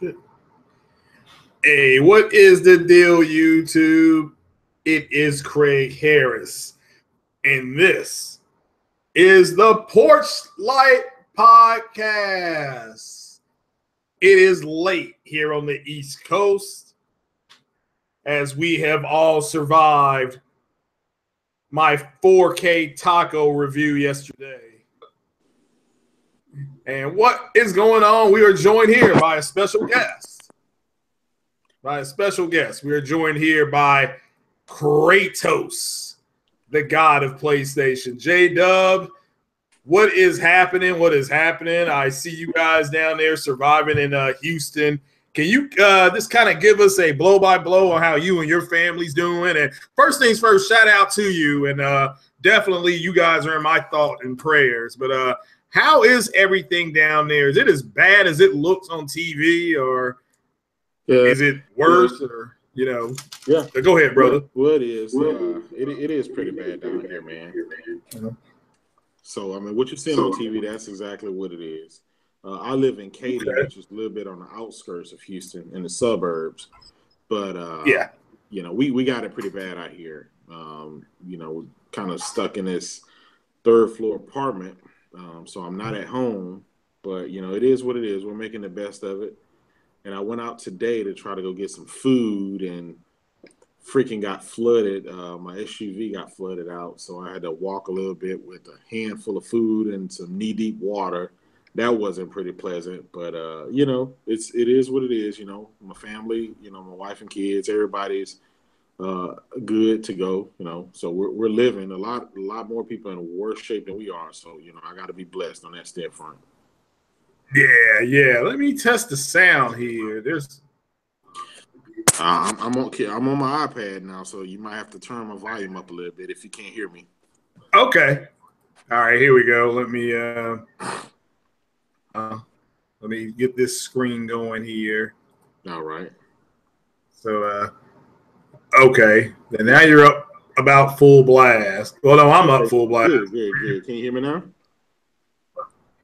Shit. Hey, what is the deal, YouTube? It is Craig Harris, and this is the PORCHLyTE podcast. It is late here on the East Coast, as we have all survived my 4K taco review yesterday. And what is going on? We are joined here by a special guest. We are joined here by Kratos, the god of PlayStation. J-Dub, what is happening? I see you guys down there surviving in Houston. Can you just kind of give us a blow-by-blow on how you and your family's doing? And first things first, shout out to you. And definitely you guys are in my thought and prayers. But how is everything down there? Is it as bad as it looks on TV, or is it worse? Or go ahead, brother. Well, it is. It is pretty bad down here, man. So, I mean, what you're seeing on TV, that's exactly what it is. I live in Katy, which is a little bit on the outskirts of Houston, in the suburbs. But, we got it pretty bad out here. Kind of stuck in this third-floor apartment. So I'm not at home. But, it is what it is. We're making the best of it. And I went out today to try to go get some food and freaking got flooded. My SUV got flooded out. So I had to walk a little bit with a handful of food and some knee-deep water. That wasn't pretty pleasant. But, it is what it is. My family, my wife and kids, everybody's good to go. So we're living. A lot more people in worse shape than we are. So, I got to be blessed on that step front. Yeah. Let me test the sound here. I'm on my iPad now, so you might have to turn my volume up a little bit if you can't hear me. Okay. All right, here we go. Let me get this screen going here. All right. So, okay. And now you're up about full blast. Well, no, I'm up full blast. Good. Can you hear me now?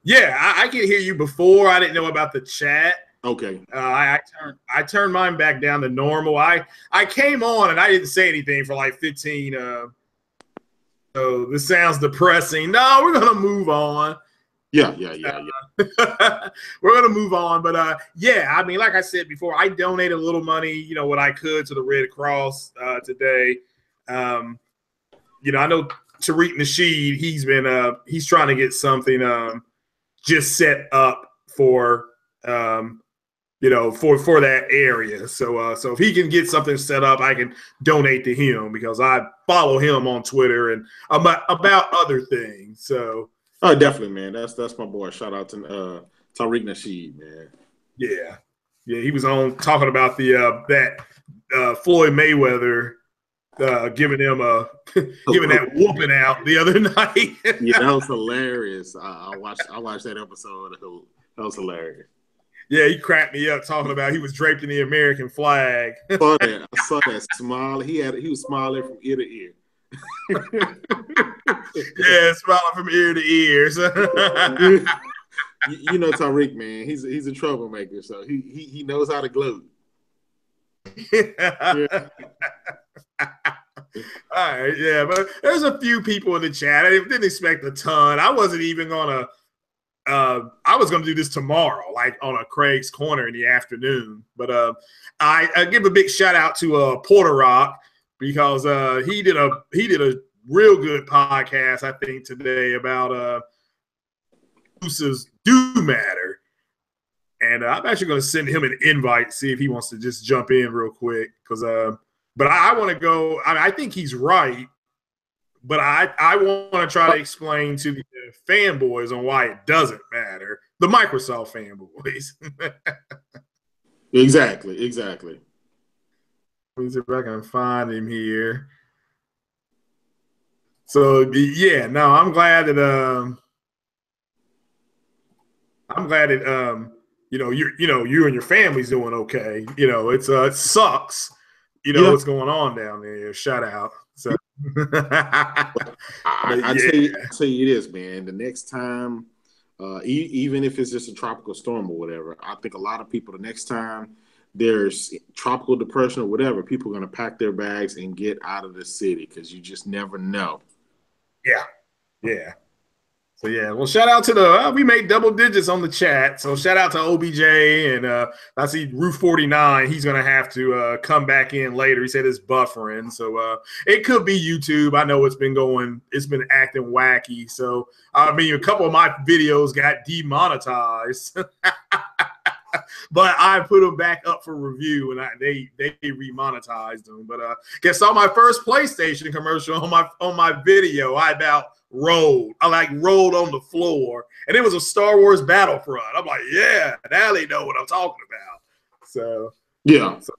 Yeah, I can hear you before. I didn't know about the chat. Okay. I turned mine back down to normal. I came on and I didn't say anything for like 15. So this sounds depressing. No, we're gonna move on. Yeah. We're gonna move on. But I mean, like I said before, I donated a little money, what I could to the Red Cross today. I know Tariq Nasheed. He's trying to get something just set up for for that area. So if he can get something set up, I can donate to him because I follow him on Twitter and about other things. So definitely, man. That's my boy. Shout out to Tariq Nasheed, man. Yeah, he was on talking about that Floyd Mayweather giving him that whooping out the other night. Yeah, that was hilarious. I watched that episode. That was hilarious. Yeah, he cracked me up talking about he was draped in the American flag. I saw that smile. He was smiling from ear to ear. Yeah, smiling from ear to ear. So. Tariq, man, he's a troublemaker, so he knows how to gloat. Yeah. All right, yeah, but there's a few people in the chat. I didn't expect a ton. I wasn't even gonna. I was gonna do this tomorrow, like on a Craig's Corner in the afternoon. But I give a big shout out to Porter Rock because he did a real good podcast, I think, today about uses do matter. And I'm actually going to send him an invite, see if he wants to just jump in real quick. Because, but I want to go. I think he's right, but I want to try to explain to the fanboys on why it doesn't matter. The Microsoft fanboys. Exactly. Let me see if I can find him here. So yeah, no, I'm glad that you and your family's doing okay. It sucks. What's going on down there. Shout out. So I tell you this, man. The next time Even if it's just a tropical storm or whatever. I think a lot of people, the next time there's tropical depression or whatever, people are going to pack their bags and get out of the city because you just never know. Yeah. Yeah. So yeah, well, shout out to the we made double digits on the chat. So shout out to OBJ, and I see Roof 49. He's gonna have to come back in later. He said it's buffering, so it could be YouTube. I know it's been acting wacky. So I mean, a couple of my videos got demonetized, but I put them back up for review, and they remonetized them. But guess on my first PlayStation commercial on my video, I about rolled. I rolled on the floor, and it was a Star Wars Battlefront. I'm like, yeah, now they know what I'm talking about. So yeah, so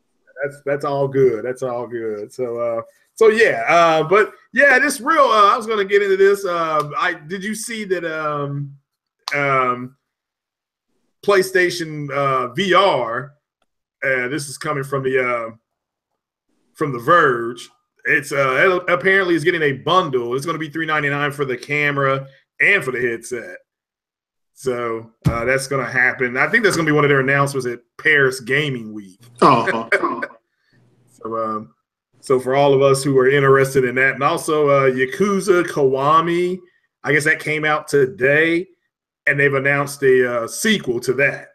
that's all good. That's all good. So yeah, but yeah, this real. I was gonna get into this. Did you see that? PlayStation VR. This is coming from the Verge. It's apparently is getting a bundle. It's going to be $399 for the camera and for the headset. So that's going to happen. I think that's going to be one of their announcements at Paris Gaming Week. So for all of us who are interested in that, and also Yakuza Kiwami, I guess that came out today, and they've announced a sequel to that.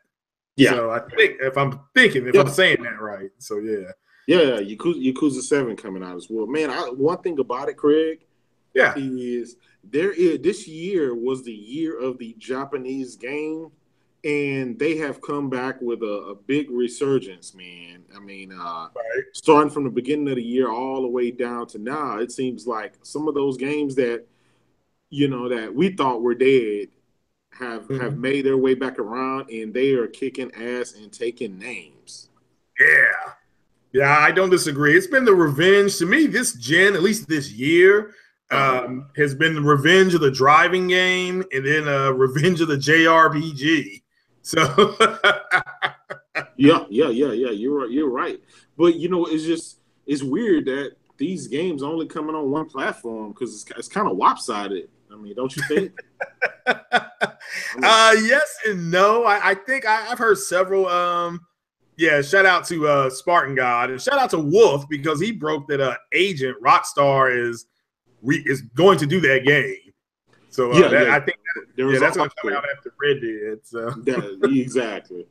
Yeah. So I think if I'm saying that right. So yeah. Yeah, Yakuza 7 coming out as well. Man, one thing about it, Craig, is this year was the year of the Japanese game, and they have come back with a big resurgence, man. I mean, starting from the beginning of the year all the way down to now, it seems like some of those games that that we thought were dead have made their way back around, and they are kicking ass and taking names. Yeah. Yeah, I don't disagree. It's been the revenge to me. This gen, at least this year, has been the revenge of the driving game, and then revenge of the JRPG. So, yeah. You're right. But it's weird that these games only coming on one platform because it's kind of lopsided. I mean, don't you think? Yes and no. I think I've heard several. Yeah, shout out to Spartan God, and shout out to Wolf because he broke that Agent Rockstar is going to do that game. So I think that's going to come out after Red Dead. So exactly.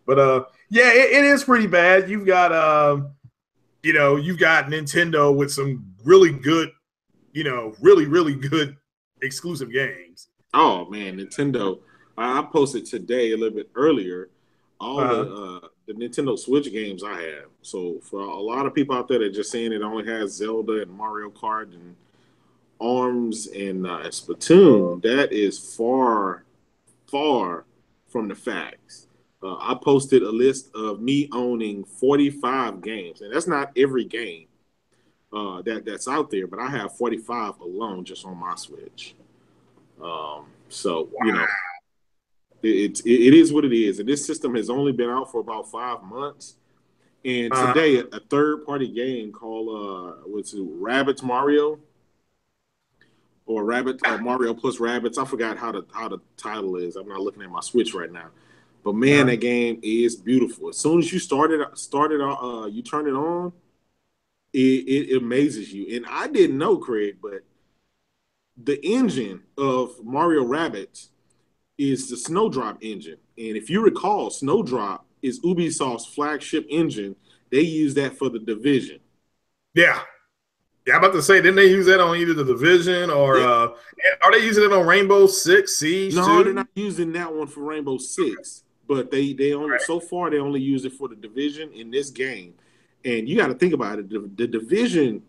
But yeah, it is pretty bad. You've got you've got Nintendo with some really good, really good exclusive games. Oh man, Nintendo! I posted today a little bit earlier all the Nintendo Switch games I have. So for a lot of people out there that are just saying it only has Zelda and Mario Kart and ARMS and Splatoon, that is far from the facts. I posted a list of me owning 45 games, and that's not every game that's out there, but I have 45 alone just on my Switch. So wow. It is what it is, and this system has only been out for about 5 months. And today, a third-party game called Rabbids Mario, or Mario plus Rabbids. I forgot how the title is. I'm not looking at my Switch right now, but man, that game is beautiful. As soon as you you turn it on, it amazes you. And I didn't know, Craig, but the engine of Mario Rabbids is the Snowdrop engine. And if you recall, Snowdrop is Ubisoft's flagship engine. They use that for The Division. Yeah. Yeah, I'm about to say, didn't they use that on either The Division or are they using it on Rainbow Six Siege? No, they're not using that one for Rainbow Six. But they only so far they only use it for The Division in this game. And you got to think about it. The Division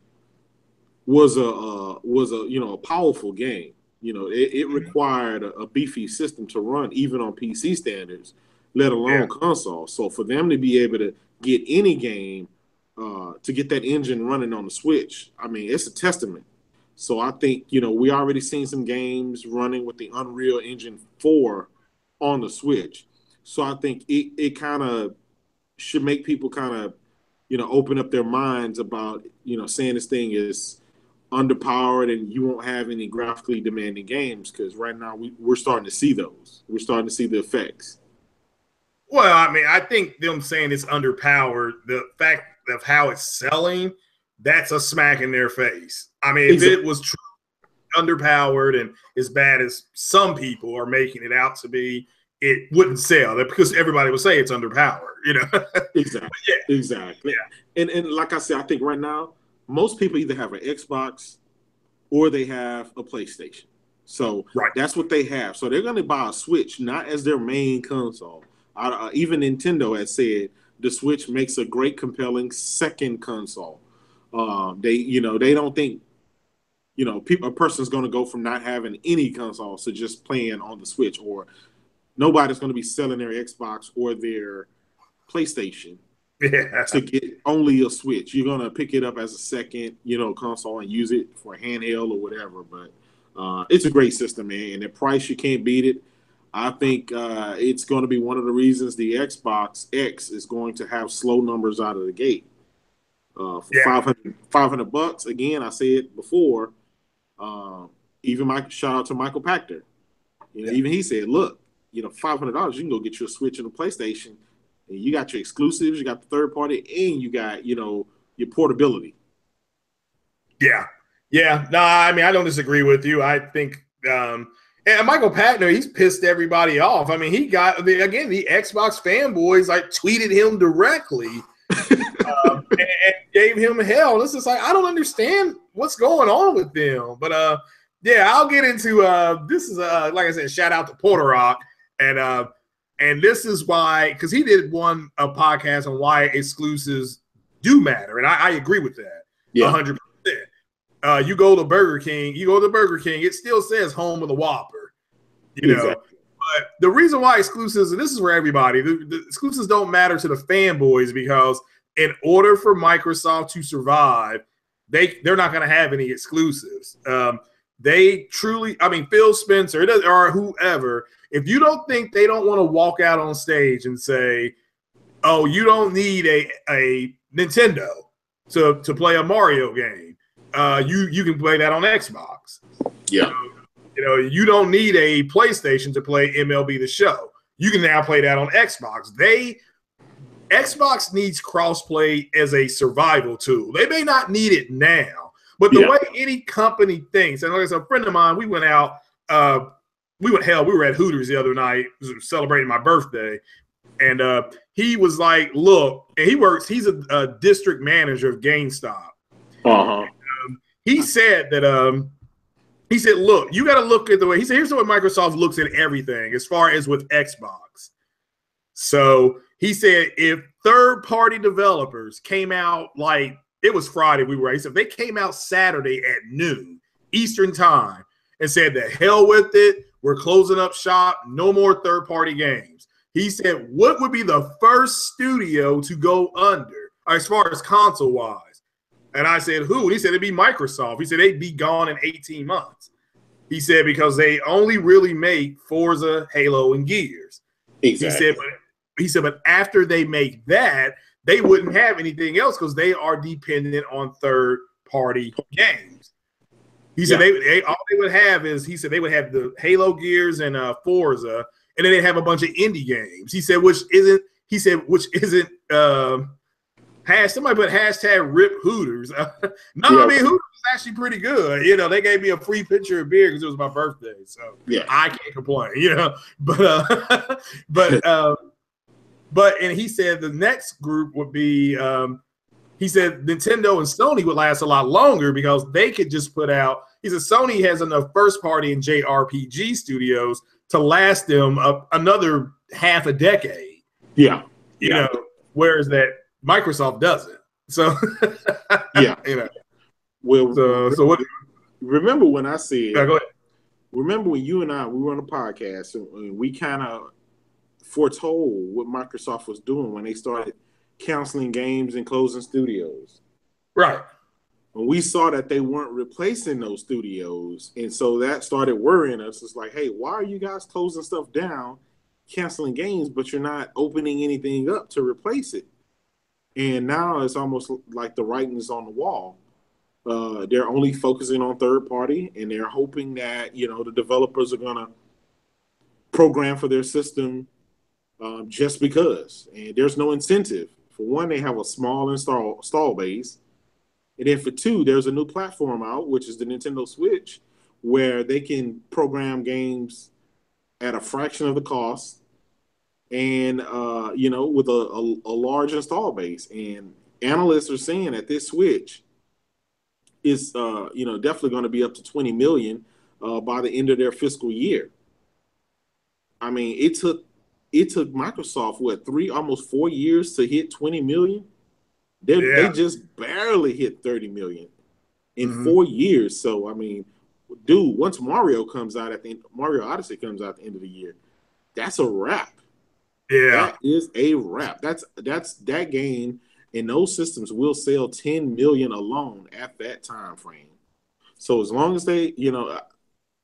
was a powerful game. It required a beefy system to run even on PC standards, let alone console. So for them to be able to get any game to get that engine running on the Switch, I mean, it's a testament. So I think, we already seen some games running with the Unreal Engine 4 on the Switch. So I think it kind of should make people kind of, open up their minds about, saying this thing is underpowered and you won't have any graphically demanding games, because right now we're starting to see those. We're starting to see the effects. Well, I mean, I think them saying it's underpowered, the fact of how it's selling, that's a smack in their face. I mean, if it was true underpowered and as bad as some people are making it out to be, it wouldn't sell, because everybody would say it's underpowered, you know? Exactly. Yeah. Exactly. Yeah. And like I said, I think right now, most people either have an Xbox or they have a PlayStation. So that's what they have. So they're going to buy a Switch, not as their main console. Even Nintendo has said the Switch makes a great, compelling second console. They don't think, a person's going to go from not having any consoles to just playing on the Switch, or nobody's going to be selling their Xbox or their PlayStation to get only a Switch. You're going to pick it up as a second, console and use it for a handheld or whatever. But it's a great system, man. And the price, you can't beat it. I think it's going to be one of the reasons the Xbox X is going to have slow numbers out of the gate. For $500. Again, I said before, even shout out to Michael Pachter. Even he said, look, $500, you can go get you a Switch and a PlayStation, and you got your exclusives, you got the third party, and you got, your portability. Yeah. No, I mean, I don't disagree with you. I think, and Michael Pachter, he's pissed everybody off. I mean, he got, the Xbox fanboys like tweeted him directly and gave him hell. This is like, I don't understand what's going on with them. But I'll get into this is like I said, shout out to PORCHLyTE, and this is why, because he did a podcast on why exclusives do matter, and I agree with that 100%. You go to Burger King, it still says home of the Whopper, know. But the reason why exclusives, and this is for everybody, the exclusives don't matter to the fanboys, because in order for Microsoft to survive, they're not going to have any exclusives. They truly, I mean, Phil Spencer or whoever, if you don't think they don't want to walk out on stage and say, oh, you don't need a Nintendo to play a Mario game. You can play that on Xbox. Yeah. You don't need a PlayStation to play MLB The Show. You can now play that on Xbox. Xbox needs crossplay as a survival tool. They may not need it now, but the way any company thinks, and like I said, a friend of mine, we went out, we were at Hooters the other night celebrating my birthday, and he was like, look, and he's a district manager of GameStop. He said that he said, look, you got to look at the way, he said, here's the way Microsoft looks at everything as far as with Xbox. So he said, if third-party developers came out, like it was Friday, he said, if they came out Saturday at noon Eastern time and said, the hell with it, we're closing up shop, no more third-party games. He said, what would be the first studio to go under as far as console-wise? And I said, who? And he said, it'd be Microsoft. He said, they'd be gone in 18 months. He said, because they only really make Forza, Halo, and Gears. Exactly. He said, but after they make that, they wouldn't have anything else because they are dependent on third-party games. He said all they would have is, he said they would have the Halo, Gears, and Forza, and then they have a bunch of indie games. He said, which isn't somebody put hashtag rip Hooters. I mean, Hooters is actually pretty good. They gave me a free pitcher of beer because it was my birthday, so I can't complain. But and he said the next group would be, he said Nintendo and Sony would last a lot longer because they could just put out. He said Sony has enough first party and JRPG studios to last them another half a decade. Whereas that Microsoft doesn't. So Well, so what? Remember when I said? Go ahead. Remember when you and I we were on a podcast and we kind of foretold what Microsoft was doing when they started canceling games and closing studios. Right. When we saw that they weren't replacing those studios, and so that started worrying us. It's like, hey, why are you guys closing stuff down, canceling games, but you're not opening anything up to replace it? And now it's almost like the writing is on the wall. They're only focusing on third party, and they're hoping that the developers are gonna program for their system just because. And there's no incentive. For one, they have a small install base, and then for two, there's a new platform out, which is the Nintendo Switch, where they can program games at a fraction of the cost, and with a large install base. And analysts are saying that this Switch is definitely going to be up to 20 million by the end of their fiscal year. I mean, it took Microsoft almost 4 years to hit 20 million. They just barely hit 30 million in 4 years. So I mean, dude, once Mario Odyssey comes out at the end of the year, that's a wrap. Yeah, that is a wrap. That's that game, and those systems will sell 10 million alone at that time frame. So as long as they,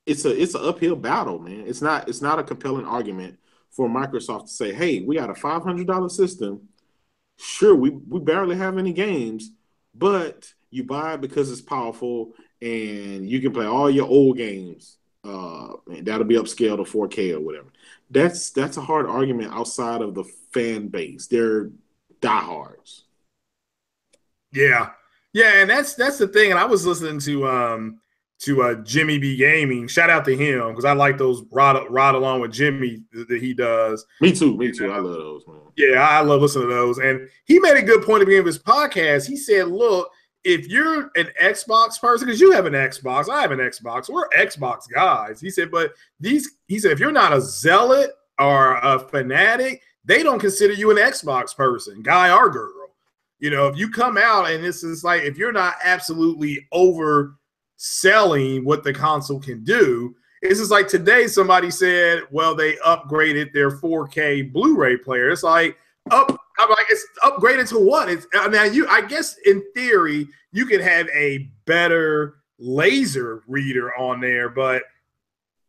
it's an uphill battle, man. It's not a compelling argument for Microsoft to say, hey, we got a $500 system. Sure, we barely have any games, but you buy it because it's powerful and you can play all your old games. And that'll be upscaled to 4K or whatever. That's a hard argument outside of the fan base. They're diehards. Yeah, and that's the thing. And I was listening to Jimmy B Gaming. Shout out to him because I like those ride along with Jimmy that he does. Me too. I love those, man. Yeah, I love listening to those. And he made a good point at the beginning of his podcast. He said, look, if you're an Xbox person, because you have an Xbox, I have an Xbox, we're Xbox guys. He said, if you're not a zealot or a fanatic, they don't consider you an Xbox person, guy or girl. If you come out and this is like, if you're not absolutely overselling what the console can do, it's just like today somebody said, well, they upgraded their 4K Blu-ray player. It's like, I'm like, it's upgraded to what? It's now I guess in theory you could have a better laser reader on there, but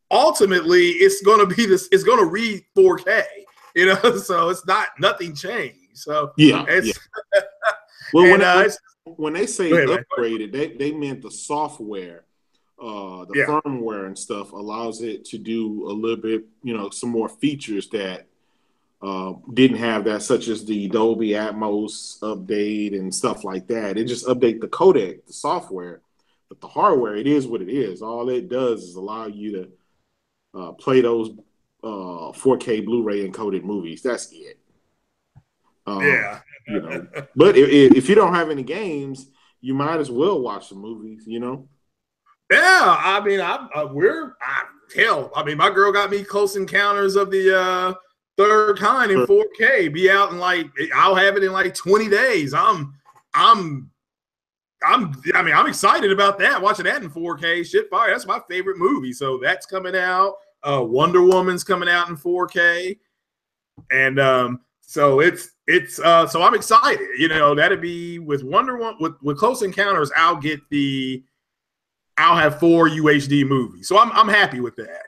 ultimately it's going to be this. It's going to read 4K, so it's nothing changed. So it's well, when they say upgraded, they meant the software, the firmware and stuff allows it to do a little bit, some more features that didn't have that, such as the Dolby Atmos update and stuff like that. It just update the codec, the software, but the hardware, it is what it is. All it does is allow you to play those 4K Blu-ray encoded movies. That's it. But if you don't have any games, you might as well watch the movies. Yeah, I mean, my girl got me Close Encounters of the Third Kind in 4K. Be out in I'll have it in 20 days. I'm excited about that. Watching that in 4K, shit fire. That's my favorite movie. So that's coming out. Wonder Woman's coming out in 4K, and so so I'm excited. That'd be with Wonder Woman with Close Encounters. I'll have 4 UHD movies. So I'm happy with that.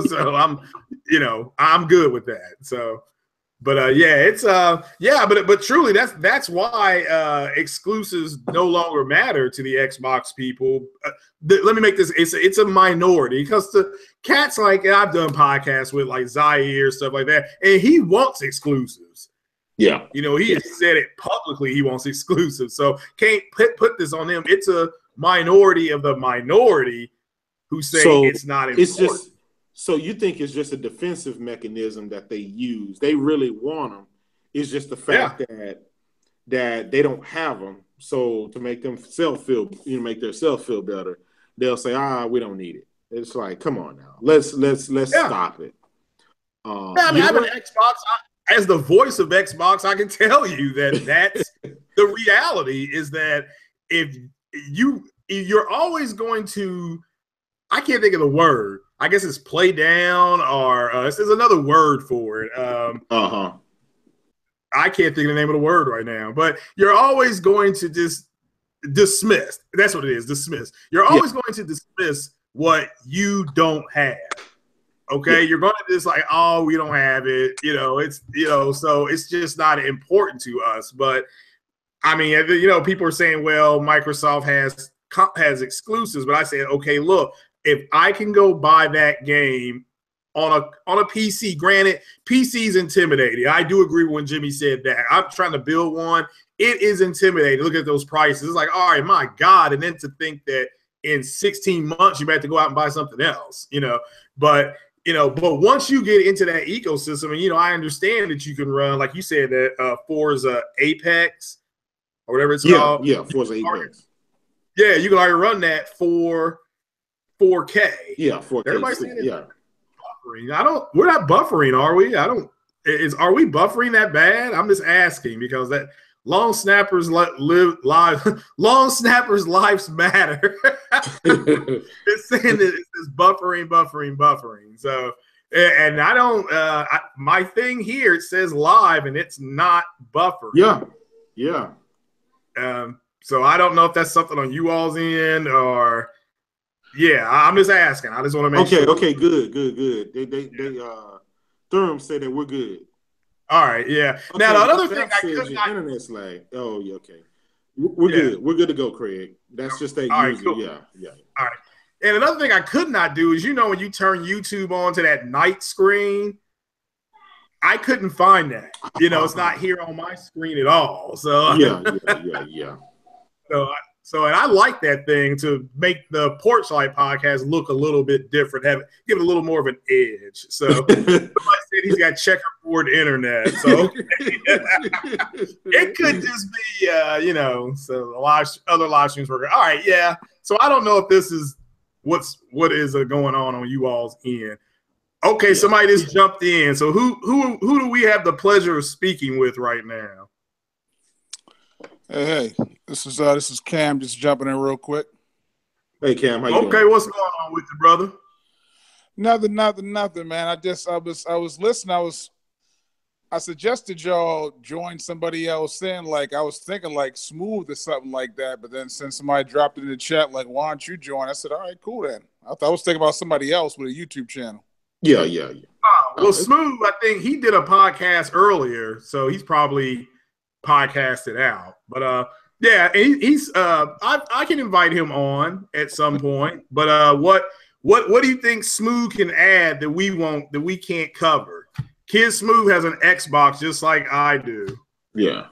So I'm good with that. So, but but truly that's why exclusives no longer matter to the Xbox people. Let me make this. It's a minority because the cats I've done podcasts with Zaire, stuff like that, and he wants exclusives. Yeah, he has said it publicly. He wants exclusives. So can't put this on them. It's a minority of the minority who say it's not important. It's just. So you think it's just a defensive mechanism that they use? They really want them. It's just the fact that they don't have them. So to make them make themselves feel better, they'll say, we don't need it. It's like, come on now, let's stop it. I have an Xbox. As the voice of Xbox, I can tell you that's the reality. Is that if you're always going to, I can't think of the word. I guess it's play down, or there's another word for it. I can't think of the name of the word right now, but you're always going to just dismiss. That's what it is, dismiss. You're always going to dismiss what you don't have. Okay, you're going to just we don't have it. So it's just not important to us. But I mean, people are saying, well, Microsoft has has exclusives, but I said, okay, look, if I can go buy that game on a PC, granted, PC's intimidating. I do agree when Jimmy said that. I'm trying to build one. It is intimidating. Look at those prices. It's like, all right, my God. And then to think that in 16 months, you might have to go out and buy something else, But once you get into that ecosystem, and, I understand that you can run, like you said, that Forza Apex or whatever it's called. Yeah, Forza Apex. Yeah, you can already run that for 4K. Yeah, 4K. Everybody's saying it. Yeah. Buffering. We're not buffering, are we? Are we buffering that bad? I'm just asking because that long snappers lives matter. It's saying that it's buffering. So, and I don't. My thing here, it says live, and it's not buffering. Yeah. So I don't know if that's something on you all's end or. Yeah, I'm just asking. I just want to make sure. Okay, good. They Durham said that we're good. All right, yeah. Okay, now the other thing I could not. Internet's lag. Oh, yeah, okay. We're good. We're good to go, Craig. That's just that. All right, cool. Yeah. All right. And another thing I could not do is, when you turn YouTube on to that night screen, I couldn't find that. It's not here on my screen at all. So yeah. So, and I like that thing to make the PORCHLyTE podcast look a little bit different, give it a little more of an edge. So, somebody said he's got checkerboard internet. So, it could just be, so other live streams work. All right, yeah. So, I don't know if this is what is going on you all's end. Okay, somebody just jumped in. So, who do we have the pleasure of speaking with right now? Hey, this is Cam just jumping in real quick. Hey Cam, how you doing? Okay, what's going on with you, brother? Nothing, man. I was listening. I suggested y'all join somebody else in. Like I was thinking like Smooth or something like that, but then since somebody dropped it in the chat, like, why don't you join? I said, all right, cool then. I was thinking about somebody else with a YouTube channel. Yeah. Well, Smooth, I think he did a podcast earlier, so he's probably podcasted out. But yeah, he's I can invite him on at some point. But what do you think Smooth can add that we can't cover? Kid Smooth has an Xbox just like I do. Yeah.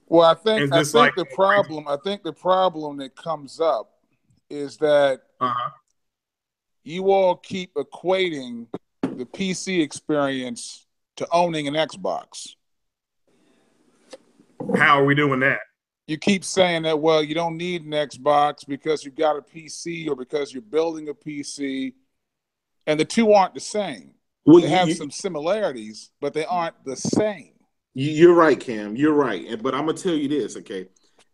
Well, I think the problem that comes up is that you all keep equating the PC experience to owning an Xbox. How are we doing that? You keep saying that, well, you don't need an Xbox because you've got a PC or because you're building a PC, and the two aren't the same. Well, they have some similarities, but they aren't the same. You're right, Cam. You're right. But I'm going to tell you this, okay?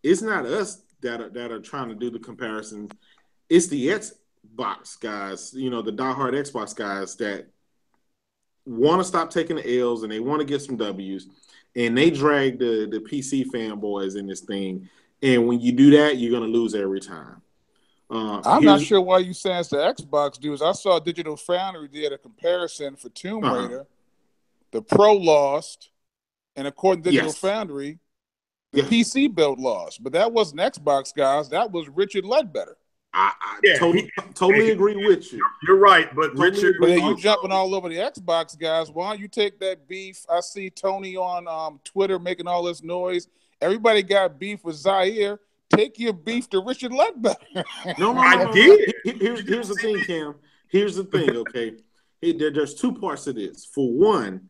It's not us that are trying to do the comparison. It's the Xbox guys, the diehard Xbox guys that want to stop taking the L's and they want to get some W's. And they drag the PC fanboys in this thing. And when you do that, you're going to lose every time. I'm not sure why you say it's the Xbox dudes. I saw Digital Foundry did a comparison for Tomb Raider. The Pro lost. And according to Digital Foundry, the PC build lost. But that wasn't Xbox guys. That was Richard Ledbetter. I totally agree with you. You're right, but Richard. But you jumping all over the Xbox guys. Why don't you take that beef? I see Tony on Twitter making all this noise. Everybody got beef with Zaire. Take your beef to Richard Ledbetter. No, I did. Here's the thing, Cam. Here's the thing, okay? There's two parts to this. For one,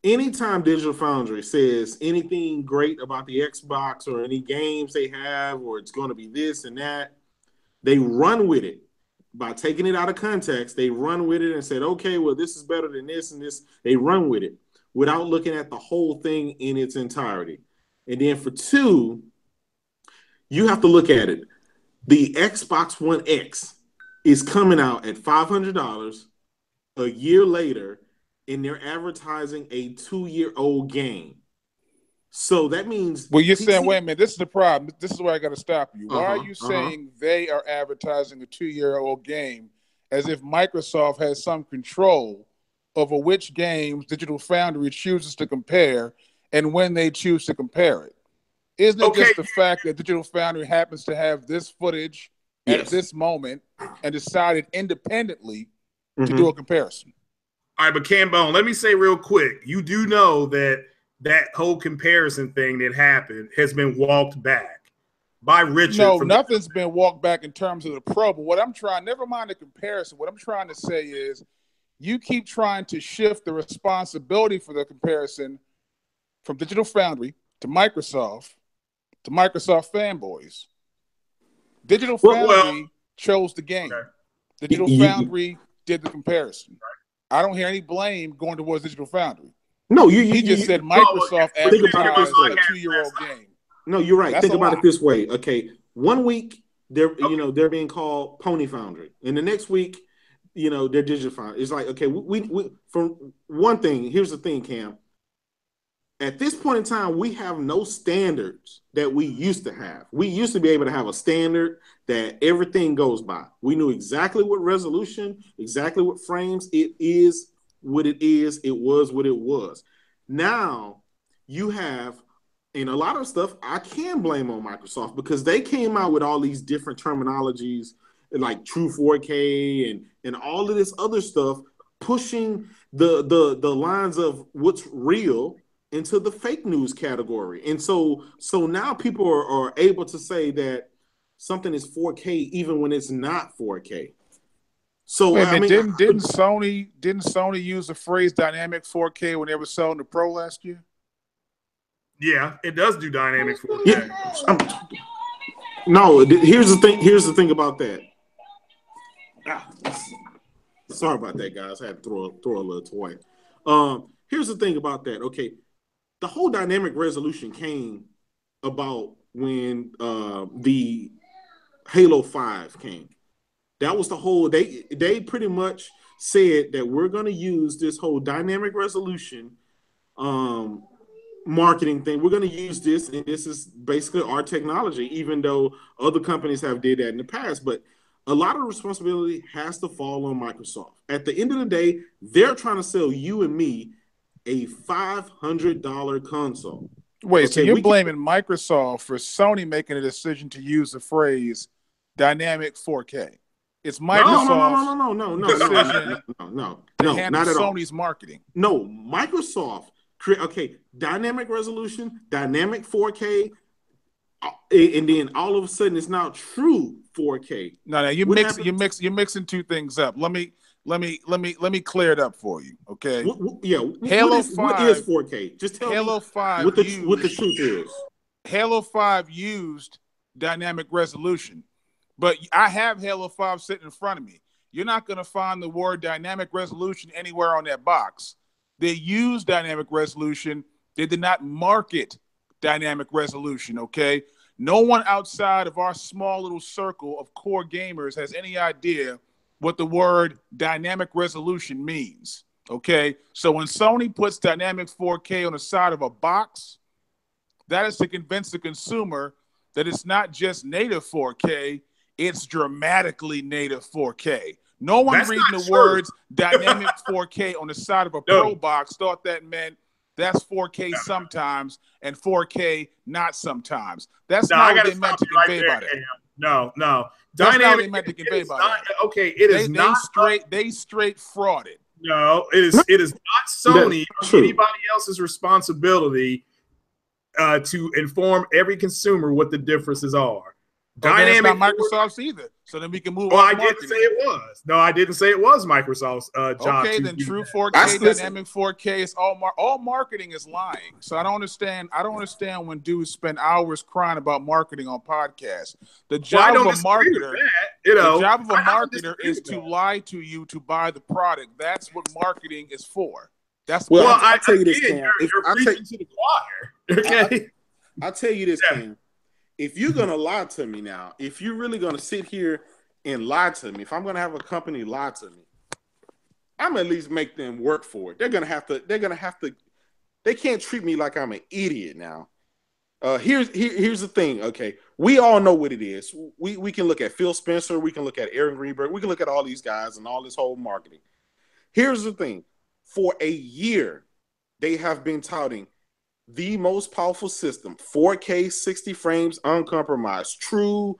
anytime Digital Foundry says anything great about the Xbox or any games they have, or it's going to be this and that, they run with it by taking it out of context. They run with it and said, okay, well, this is better than this and this. They run with it without looking at the whole thing in its entirety. And then for two, you have to look at it. The Xbox One X is coming out at $500 a year later, and they're advertising a 2-year-old game. So that means... Well, you're saying, wait a minute, this is the problem. This is where I got to stop you. Why are you saying they are advertising a 2-year-old game as if Microsoft has some control over which games Digital Foundry chooses to compare and when they choose to compare it? Isn't it just the fact that Digital Foundry happens to have this footage at this moment and decided independently to do a comparison? All right, but Cambone, let me say real quick, you do know that that whole comparison thing that happened has been walked back by Richard. No, nothing's been walked back in terms of the pro. But what I'm trying, never mind the comparison, what I'm trying to say is you keep trying to shift the responsibility for the comparison from Digital Foundry to Microsoft FANBOYZ. Digital Foundry chose the game. Okay. Digital Foundry did the comparison. I don't hear any blame going towards Digital Foundry. No, he just said Microsoft advertised a 2-year-old game. No, you're right. Think about it this way. Okay, 1 week they're they're being called Pony Foundry, and the next week, they're Digital Foundry. It's like, okay, we for one thing. Here's the thing, Cam. At this point in time, we have no standards that we used to have. We used to be able to have a standard that everything goes by. We knew exactly what resolution, exactly what frames it is, what it is, it was what it was. Now you have, and a lot of stuff I can blame on Microsoft because they came out with all these different terminologies like true 4K and all of this other stuff, pushing the lines of what's real into the fake news category. And so now people are able to say that something is 4K even when it's not 4K. So didn't Sony use the phrase dynamic 4K when they were selling the Pro last year? Yeah, it does do dynamic 4K. No, here's the thing about that. Sorry about that, guys. I had to throw a little toy. Here's the thing about that. Okay, the whole dynamic resolution came about when the Halo 5 came. That was the whole. They pretty much said that we're going to use this whole dynamic resolution marketing thing. We're going to use this, and this is basically our technology. Even though other companies have did that in the past, but a lot of responsibility has to fall on Microsoft. At the end of the day, they're trying to sell you and me a $500 console. Wait, so you're blaming Microsoft for Sony making a decision to use the phrase dynamic 4K? It's Microsoft's decision to handle Sony's marketing. No, Microsoft dynamic resolution, dynamic 4K, and then all of a sudden it's now true 4K. No, you're mixing two things up. Let me clear it up for you, okay? Halo 5. What is 4K? Just tell Halo me 5 what the truth is. Halo 5 used dynamic resolution, but I have Halo 5 sitting in front of me. You're not going to find the word dynamic resolution anywhere on that box. They used dynamic resolution. They did not market dynamic resolution, okay? No one outside of our small little circle of core gamers has any idea what the word dynamic resolution means, okay? So when Sony puts dynamic 4K on the side of a box, that is to convince the consumer that it's not just native 4K, it's dramatically native 4K. No one reading the words dynamic 4K on the side of a Pro box thought that meant that's 4K sometimes and 4K not sometimes. That's not what they meant to convey by that. No. That's not what they meant to convey by that. Okay, it is not. They straight frauded. No, it is not Sony or anybody else's responsibility to inform every consumer what the differences are. Dynamic, it's not Microsoft's either. So then we can move on. I didn't say it was. No, I didn't say it was Microsoft's job. Okay, then true 4K, dynamic 4K is all marketing is lying. So I don't understand. when dudes spend hours crying about marketing on podcasts. The job of a marketer, is to lie to you to buy the product. That's what marketing is for. That's I tell you this, Cam. You're preaching to the choir. Okay, I'll tell you this, Cam. If you're going to lie to me now, if you're really going to sit here and lie to me, if I'm going to have a company lie to me, I'm at least make them work for it. They're going to have to, they can't treat me like I'm an idiot now. Here's the thing, okay? We all know what it is. We can look at Phil Spencer. We can look at Aaron Greenberg. We can look at all these guys and all this whole marketing. Here's the thing. For a year, they have been touting the most powerful system, 4K, 60 frames, uncompromised, true,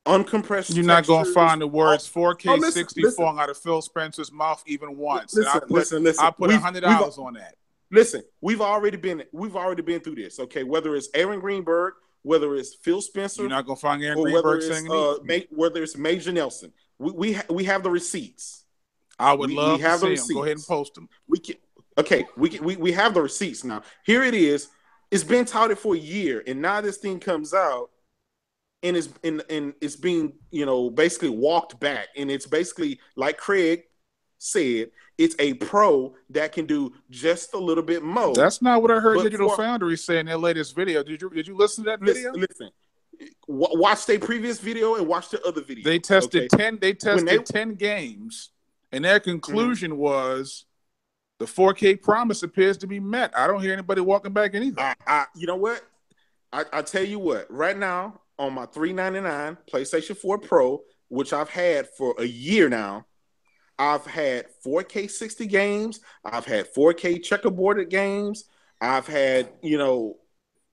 uncompressed. You're not going to find the words 4K 60 listen. falling out of Phil Spencer's mouth even once. Listen. I put $100 on that. Listen, we've already been through this. Okay, whether it's Aaron Greenberg, whether it's Phil Spencer, you're not going to find Aaron Greenberg saying whether it's Major Nelson. We have the receipts. I would love to see them. Go ahead and post them. We have the receipts now. Here it is. It's been touted for a year, and now this thing comes out, and it's being basically walked back, and it's basically like Craig said, it's a pro that can do just a little bit more. That's not what I heard Digital Foundry say in their latest video. Did you listen to that video? Listen. Watch their previous video and watch the other video. They tested 10 games, and their conclusion was the 4K promise appears to be met. I don't hear anybody walking back anything. You know what? I tell you what. Right now on my $399 PlayStation 4 Pro, which I've had for a year now, I've had 4K 60 games. I've had 4K checkerboarded games. I've had,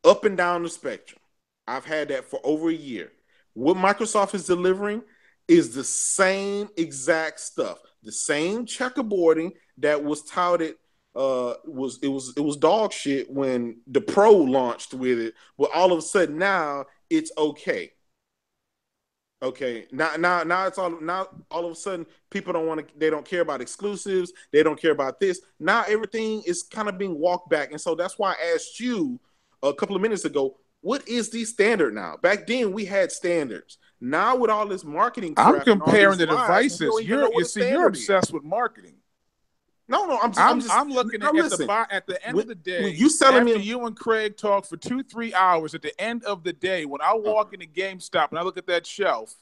up and down the spectrum. I've had that for over a year. What Microsoft is delivering is the same exact stuff. The same checkerboarding that was touted it was dog shit when the Pro launched with it, but all of a sudden now it's okay. Okay, now it's all of a sudden people they don't care about exclusives, they don't care about this. Now everything is kind of being walked back, and so that's why I asked you a couple of minutes ago, what is the standard now? Back then we had standards. Now with all this marketing, I'm comparing the devices. You're obsessed with marketing. No, I'm looking at the end of the day. You selling me? You and Craig talk for 2-3 hours. At the end of the day, when I walk into GameStop and I look at that shelf,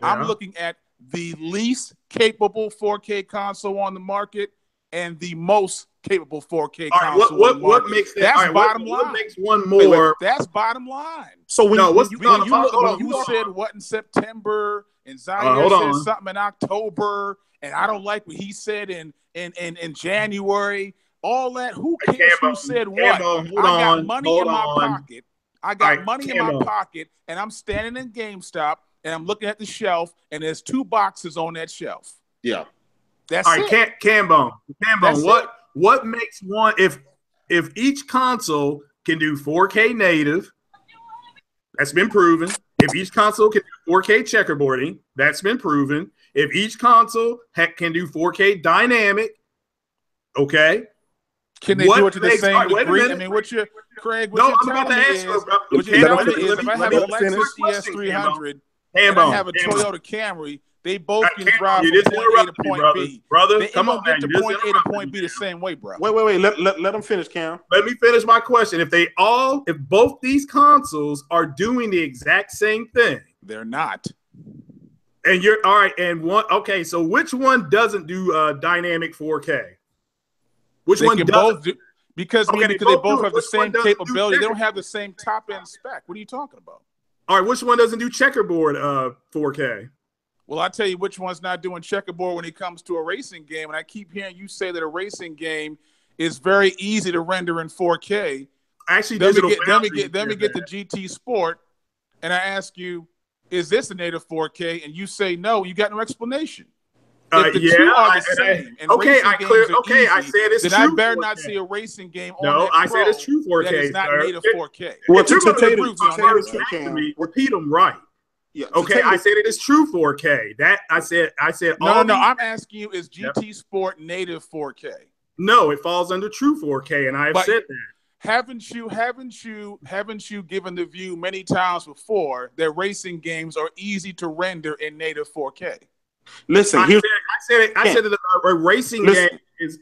I'm looking at the least capable 4K console on the market and the most capable 4K console. What makes that? That's bottom line. What makes one more? That's bottom line. So when you said what in September and Zaire said something in October, and I don't like what he said in January, all that. Who cares who said what? I got money in my pocket. I got money in my pocket, and I'm standing in GameStop, and I'm looking at the shelf, and there's 2 boxes on that shelf. Yeah, that's all right. It. Cambone, what makes one? If each console can do 4K native, that's been proven. If each console can do 4K checkerboarding, that's been proven. If each console can do 4K dynamic, okay. Can they do it to the same degree? I mean, Craig? No, I'm about to answer. If I have a Lexus ES300 and I have a Toyota Camry, they both can drive from point A to point B. Brother, come on, get to point A to point B the same way, bro. Wait. Let them finish, Cam. Let me finish my question. If both these consoles are doing the exact same thing, they're not. And you're all right. And okay. So which one doesn't do dynamic 4K? Which one doesn't? Because they both have the same capability. They don't have the same top end spec. What are you talking about? All right. Which one doesn't do checkerboard 4K? Well, I'll tell you which one's not doing checkerboard when it comes to a racing game. And I keep hearing you say that a racing game is very easy to render in 4K. Actually, let me get the GT Sport, and I ask you, is this a native 4K? And you say no. You got no explanation. If the two are the same, and I said it's then true. I better not see a racing game on No, I said it's true 4K. That is not native 4K. Well, if you're going to repeat them right. Yeah. Okay, I said it is true 4K. That I said. No. I'm asking you: is GT Sport native 4K? No, it falls under true 4K, and I have said that. Haven't you given the view many times before that racing games are easy to render in native 4K? Listen, I said that a racing game is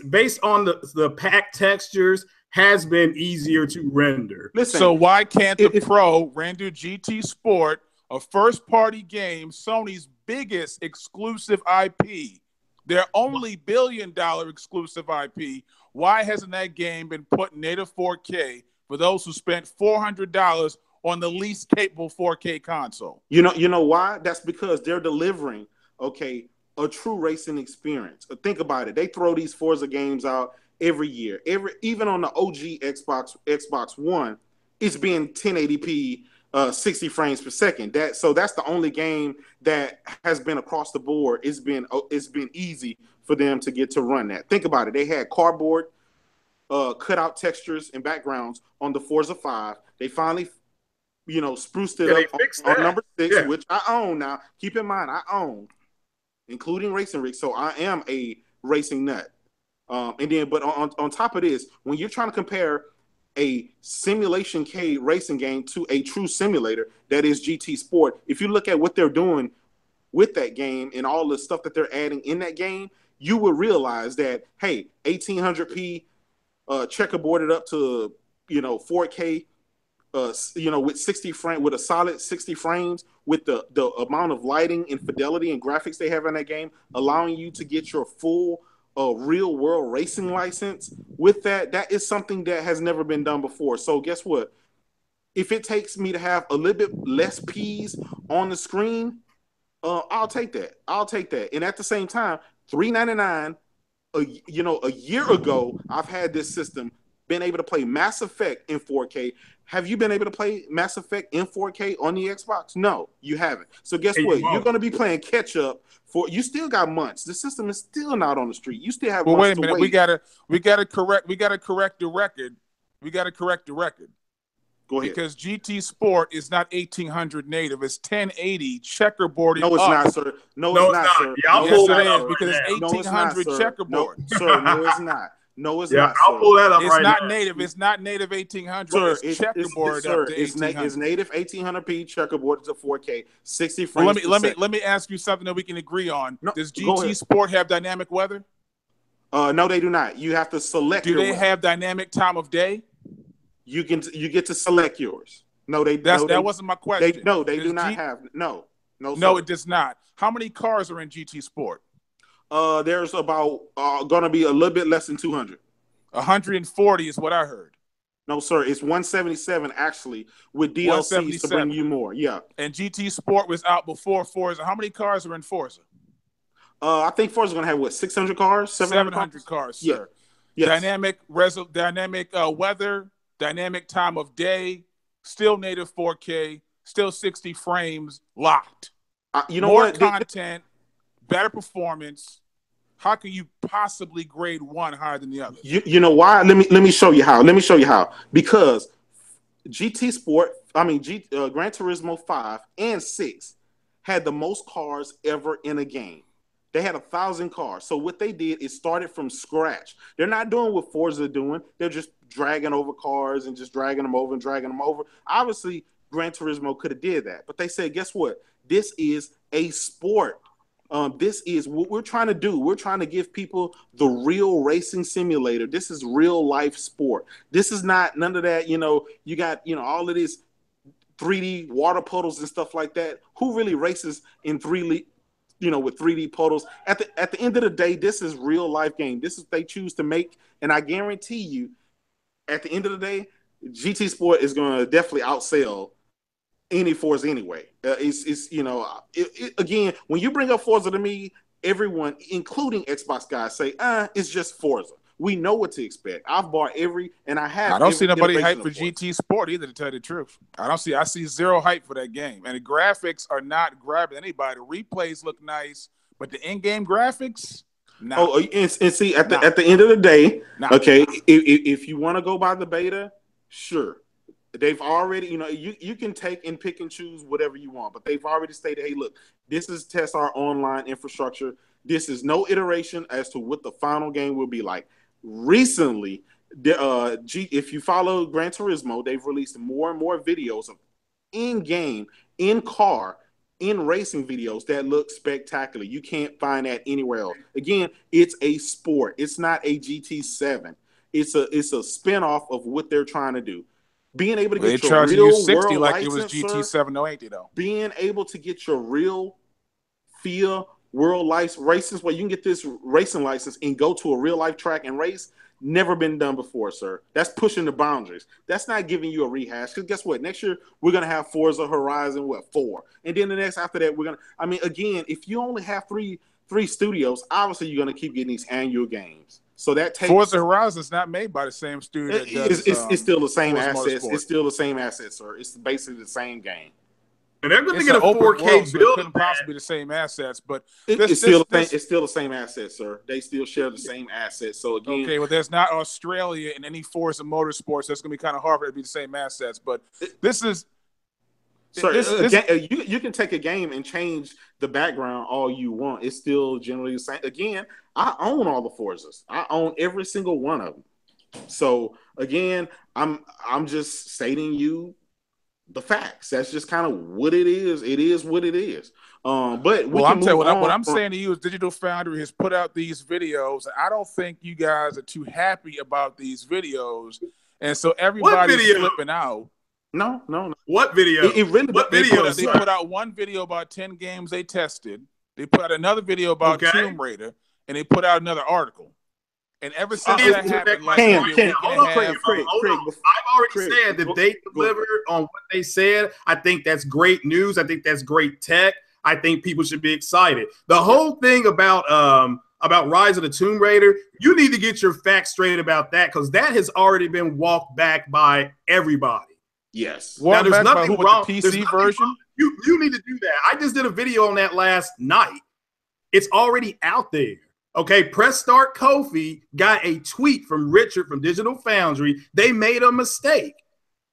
based on the pack textures has been easier to render. Listen, so why can't the Pro render GT Sport, a first-party game, Sony's biggest exclusive IP, their only billion-dollar exclusive IP? Why hasn't that game been put in native 4K for those who spent $400 on the least capable 4K console? You know why? That's because they're delivering, a true racing experience. Think about it. They throw these Forza games out, every year. Even on the OG Xbox One, it's being 1080p, 60 frames per second. So that's the only game that has been across the board. It's been easy for them to get to run that. Think about it. They had cardboard cutout textures and backgrounds on the Forza 5. They finally, spruced it up on number 6, which I own now. Keep in mind, I own, including racing rigs, so I am a racing nut. But on top of this, when you're trying to compare a simulation K racing game to a true simulator that is GT Sport, if you look at what they're doing with that game and all the stuff that they're adding in that game, you will realize that, hey, 1800p checkerboarded up to 4K, with 60 frame, with a solid 60 frames, with the amount of lighting and fidelity and graphics they have in that game, allowing you to get your full real world racing license with that is something that has never been done before. So guess what? If it takes me to have a little bit less P's on the screen, I'll take that. And at the same time, $399. A year ago, I've had this system, been able to play Mass Effect in 4K. Have you been able to play Mass Effect in 4K on the Xbox? No, you haven't. So guess what? You're going to be playing catch up for. You still got months. The system is still not on the street. You still have. Well, wait a minute. We gotta correct the record. Go ahead. Because GT Sport is not 1800 native. It's 1080 checkerboarded. No, it's up. not, sir. No, it's not, sir. Yes, it is, because it's 1800 checkerboard. No, sir, no, it's not. No, it's not. I'll pull that up it's right not now. native. It's not native 1800. Sir, it's checkerboard up to 1800. It's native 1800p checkerboard to 4K, 60 frames. Well, let me ask you something that we can agree on. No, does GT Sport have dynamic weather? No, they do not. You have to select. Do they have dynamic time of day? You get to select yours. No, that wasn't my question. They do not have. No, it does not. How many cars are in GT Sport? There's about going to be a little bit less than 200. 140 is what I heard. No, sir, it's 177 actually with DLCs to bring you more. Yeah. And GT Sport was out before Forza. How many cars are in Forza? I think Forza's going to have 600 cars, 700 cars, sir. Yeah. Yes. Dynamic weather, dynamic time of day, still native 4K, still 60 frames, locked. More content, better performance. How can you possibly grade one higher than the other? You know why? Let me show you how. Because GT Sport, Gran Turismo 5 and 6 had the most cars ever in a game. They had 1,000 cars. So what they did is started from scratch. They're not doing what Forza are doing. They're just dragging over cars and just dragging them over and dragging them over. Obviously, Gran Turismo could have did that. But they said, guess what? This is a sport. This is what we're trying to do. We're trying to give people the real racing simulator. This is real life sport. This is not none of that, you got, all of this 3D water puddles and stuff like that. Who really races in 3D, with 3D puddles? At the end of the day, this is real life game. This is what they choose to make. And I guarantee you, at the end of the day, GT Sport is going to definitely outsell any Forza anyway. Again, when you bring up Forza to me, everyone, including Xbox guys, say, it's just Forza. We know what to expect. I've bought I don't see nobody hype for GT Sport either, to tell you the truth. I see zero hype for that game. And the graphics are not grabbing anybody. The replays look nice, but the in-game graphics, nah. Oh, and see, at the end of the day, okay, if you want to go by the beta, sure. They've already, you can take and pick and choose whatever you want, but they've already stated, hey, look, this is test our online infrastructure. This is no iteration as to what the final game will be like. Recently, if you follow Gran Turismo, they've released more and more videos of in-game, in-car, in-racing videos that look spectacular. You can't find that anywhere else. Again, it's a sport. It's not a GT7. It's a spinoff of what they're trying to do. Being able to get your real 60 world like license, it was GT708, though. Being able to get your real feel world license, where you can get this racing license and go to a real life track and race, never been done before, sir. That's pushing the boundaries. That's not giving you a rehash. Because guess what? Next year we're gonna have Forza Horizon 4, and then the next after that we're gonna. Again, if you only have three studios, obviously you're gonna keep getting these annual games. So that takes Forza Horizon is not made by the same studio. It's still the same assets. Motorsport. It's still the same assets, sir. It's basically the same game. And they're going to get a 4K build. It couldn't possibly be the same assets, but it's still the same assets, sir. They still share the same assets. So again, okay, well, there's not Australia in any Forza Motorsports. That's going to be kind of hard for it to be the same assets. But this is, sir. You can take a game and change the background all you want. It's still generally the same. Again, I own all the Forzas. I own every single one of them. So again, I'm just stating you the facts. That's just kind of what it is. It is what it is. But well, I'm telling you, what I'm saying to you is Digital Foundry has put out these videos. I don't think you guys are too happy about these videos, and so everybody's flipping out. No. What video? What video? They put out one video about 10 games they tested. They put out another video about Tomb Raider, and they put out another article. And ever since that happened, Craig, I've already said that they delivered on what they said. I think that's great news. I think that's great tech. I think people should be excited. The whole thing about Rise of the Tomb Raider, you need to get your facts straight about that, because that has already been walked back by everybody. Yes. Now, there's nothing wrong with the PC version. You need to do that. I just did a video on that last night. It's already out there. Okay, Press Start Kofi got a tweet from Richard from Digital Foundry. They made a mistake.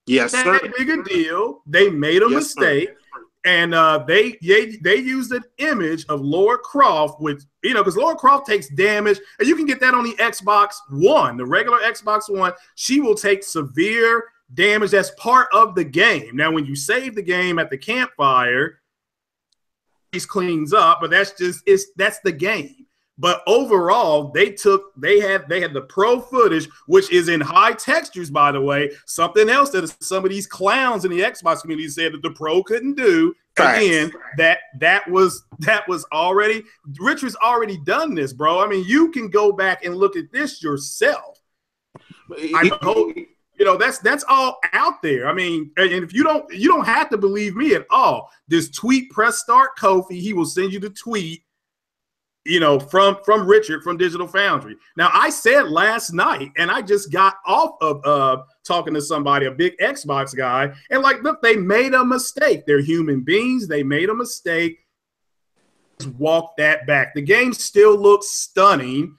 Yes, sir. That big a deal. They made a mistake, and they used an image of Lara Croft with, because Lara Croft takes damage, and you can get that on the Xbox One, the regular Xbox One. She will take severe damage. That's part of the game. Now, when you save the game at the campfire, it cleans up, but that's the game. But overall, they had the pro footage, which is in high textures, by the way. Something else that some of these clowns in the Xbox community said that the pro couldn't do. Again, that was already, Richard's already done this, bro. I mean, you can go back and look at this yourself. I hope that's all out there. I mean, and if you don't have to believe me at all. Just tweet Press Start Kofi. He will send you the tweet. From Richard from Digital Foundry. Now, I said last night, and I just got off of talking to somebody, a big Xbox guy, and look, they made a mistake. They're human beings. They made a mistake. Just walk that back. The game still looks stunning,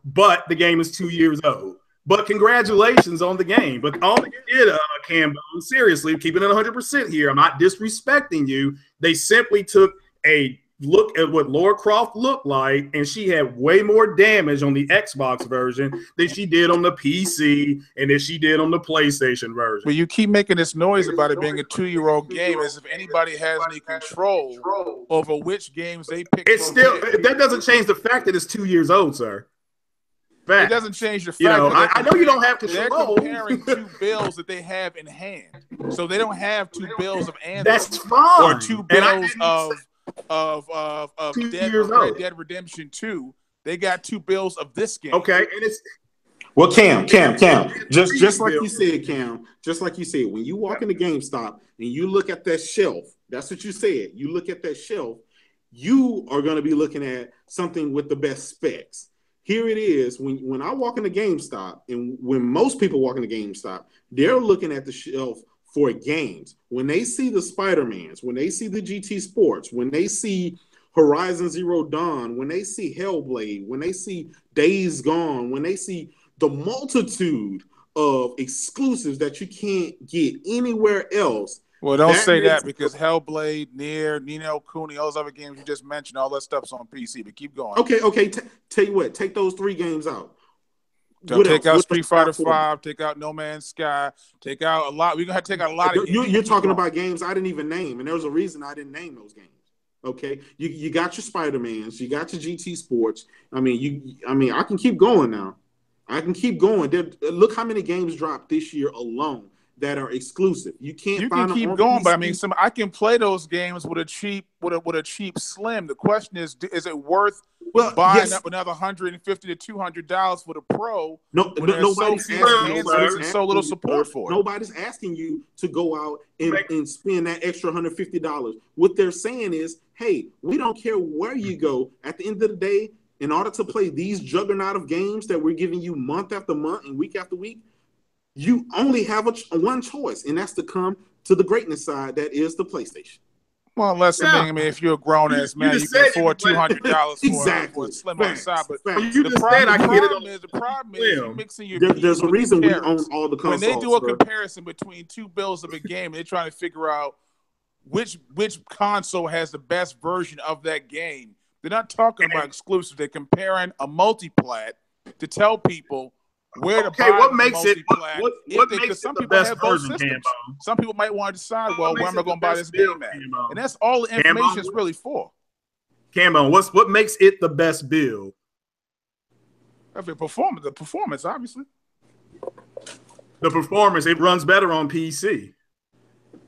but the game is 2 years old. But congratulations on the game. But all they did, Cam, seriously, keeping it 100% here, I'm not disrespecting you. They simply took a look at what Lara Croft looked like, and she had way more damage on the Xbox version than she did on the PC and than she did on the PlayStation version. Well, you keep making this noise about it being a 2-year-old game as if anybody has any control over which games they pick. That doesn't change the fact that it's 2 years old, sir. Fact. It doesn't change the fact. I know you don't have to. They're comparing two bills that they have in hand, so they don't have two bills of Anthem. That's fine. Or two bills of Red Dead Redemption 2. They got two bills of this game. Okay, and it's Cam. Just like you said, Cam. Just like you said, when you walk into GameStop and you look at that shelf, that's what you said. You look at that shelf, you are going to be looking at something with the best specs. Here it is. When I walk into GameStop, and when most people walk into GameStop, they're looking at the shelf for games. When they see the Spider-Mans, when they see the GT Sports, when they see Horizon Zero Dawn, when they see Hellblade, when they see Days Gone, when they see the multitude of exclusives that you can't get anywhere else. Well, don't say that, because Hellblade, Nier, Ni no Kuni, all those other games you just mentioned, all that stuff's on PC, but keep going. Okay. Tell you what, take those 3 games out. Take out Street Fighter 5, take out No Man's Sky, take out a lot. We're going to have to take out a lot of games. You're talking about games I didn't even name, and there's a reason I didn't name those games. Okay? You got your Spider-Mans, you got your GT Sports. I mean, I can keep going now. I can keep going. Look how many games dropped this year alone that are exclusive. You can keep going, but I mean, I can play those games with a cheap Slim. The question is it worth buying up another $150 to $200 for the Pro? Nobody's asking so little support for it. Nobody's asking you to go out and spend that extra $150. What they're saying is, hey, we don't care where you go. At the end of the day, in order to play these juggernaut of games that we're giving you month after month and week after week, you only have one choice, and that's to come to the greatness side that is the PlayStation. Well, unless I mean, if you're a grown ass man, you can afford $200 exactly. for a slim on the side. But you just said I can get it on the problem is you mixing your. There's a reason we own all the consoles. When they do a comparison between two bills of a game, they're trying to figure out which console has the best version of that game. They're not talking about exclusive. They're comparing a multiplat to tell people where to buy what makes the it what makes it the best version, Cambo? Some people might want to decide, well, where am I going to buy this game at? And that's all the information is really for. Cambo, what makes it the best build? The performance, obviously. The performance, it runs better on PC.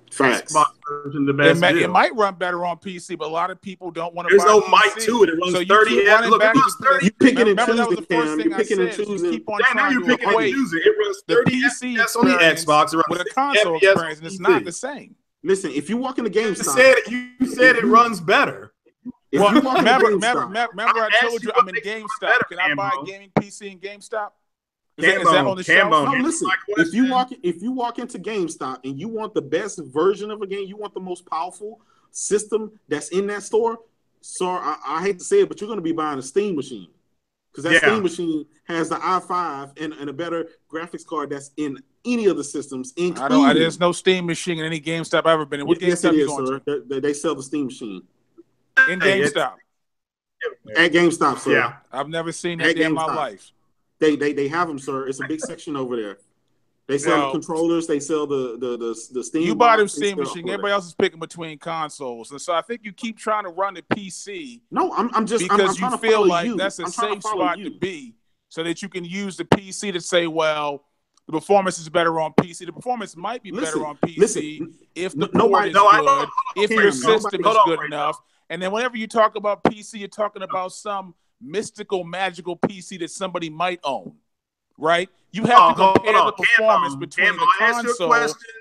Facts. It might run better on PC, but a lot of people don't want to. There's no mic to it. It runs 30. You picking and choosing, Cam. You picking and choosing. Now you're picking and choosing. It runs 30 FPS on the Xbox. It runs with a console experience, and it's not the same. Listen, if you walk in the GameStop, you said it runs better. Well, remember, I told you I'm in GameStop. Can I buy a gaming PC in GameStop? Is that on the shelf? No, listen. If you walk into GameStop and you want the best version of a game, you want the most powerful system that's in that store. Sorry, I hate to say it, but you're going to be buying a Steam machine because that Steam machine has the i5 and a better graphics card that's in any of the systems. There's no Steam machine in any GameStop I've ever been in. What GameStop you going to? They sell the Steam machine in GameStop. At GameStop, sir. Yeah, I've never seen that in my life. They have them, sir. It's a big section over there. They sell the controllers. They sell the Steam. You buy the Steam machine. Everybody else is picking between consoles, and so I think you keep trying to run the PC. No, I'm just because I'm you feel like that's a safe spot to be, so that you can use the PC to say, well, the performance is better on PC. The performance might be better on PC if the port is good, if your system is good enough. And then whenever you talk about PC, you're talking about some mystical, magical PC that somebody might own, right? You have to compare the performance between the console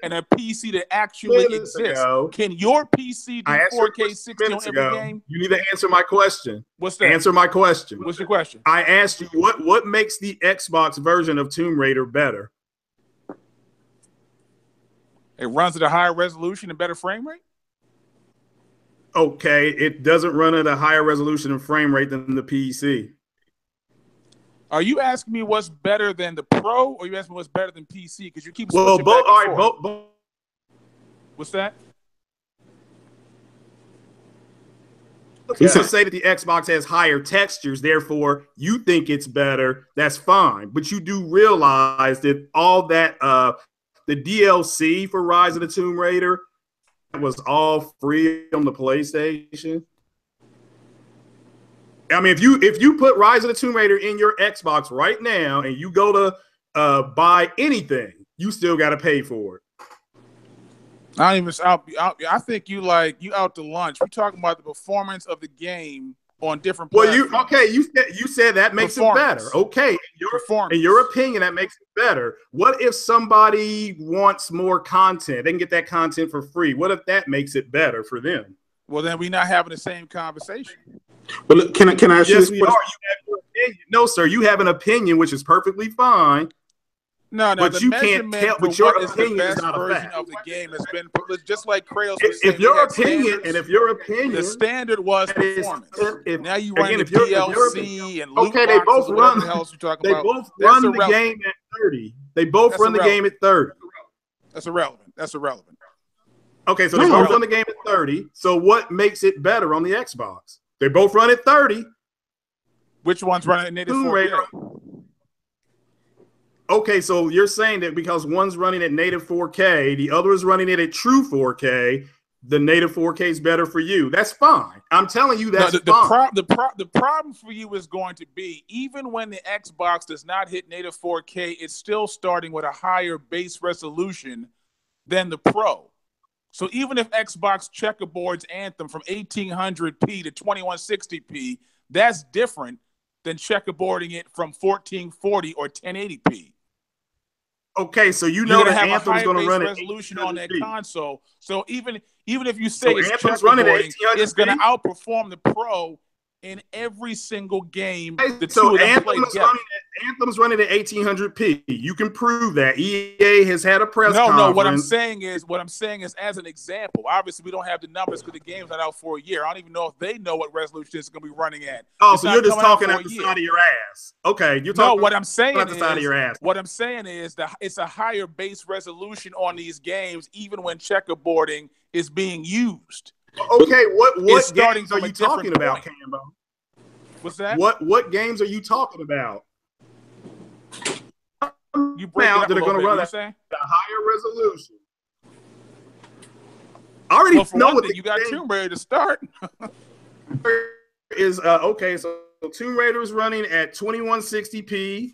and a PC that actually exists. Can your PC do 4K 60 on every game? You need to answer my question. What's that? Answer my question. What's your question? I asked you what makes the Xbox version of Tomb Raider better? It runs at a higher resolution and better frame rate? Okay, it doesn't run at a higher resolution and frame rate than the PC. Are you asking me what's better than the Pro, or are you asking me what's better than PC? Because you keep both. All right, both. What's that? You say that the Xbox has higher textures, therefore you think it's better. That's fine, but you do realize that all that the DLC for Rise of the Tomb Raider was all free on the PlayStation. I mean, if you put Rise of the Tomb Raider in your Xbox right now and you go to buy anything, you still got to pay for it. I think you out to lunch. We're talking about the performance of the game on different platforms. Well, you said that makes it better. Okay, in your opinion, that makes it better. What if somebody wants more content? They can get that content for free. What if that makes it better for them? Well, then we're not having the same conversation. But look, can I ask you this question? You have your opinion. No, sir, you have an opinion, which is perfectly fine. No, but you can't tell. But your opinion is not a fact. Of the game has been just like Krails. If your opinion, the standard was performance. Now you run the DLC and loot they both run. They both run the game at 30. They both run the game at 30. That's irrelevant. Okay, so they both run the game at 30. So what makes it better on the Xbox? They both run at 30. Which one's running at native 4K? Okay, so you're saying that because one's running at native 4K, the other is running it at true 4K, the native 4K is better for you. That's fine. I'm telling you that's fine. The problem for you is going to be, even when the Xbox does not hit native 4K, it's still starting with a higher base resolution than the Pro. So even if Xbox checkerboards Anthem from 1800p to 2160p, that's different than checkerboarding it from 1440 or 1080p. Okay, so you know that Anthem's going to run at resolution on that console. So even if you say it's checkerboarding, it's going to outperform the Pro in every single game. The two of them play together. Anthem's running at 1800p. You can prove that. EA has had a press conference. No. What I'm saying is, as an example, obviously we don't have the numbers because the game's not out for a year. I don't even know if they know what resolution it's going to be running at. Oh, so you're just talking out the side of your ass. Okay, you're talking. No, what I'm saying out the side of your ass. What I'm saying is that it's a higher base resolution on these games, even when checkerboarding is being used. Okay, what games are you talking about, Cambo? What's that? What games are you talking about? You break out that are going to run at a higher resolution. I already know what you got Tomb Raider to start. Is okay, so Tomb Raider is running at 2160p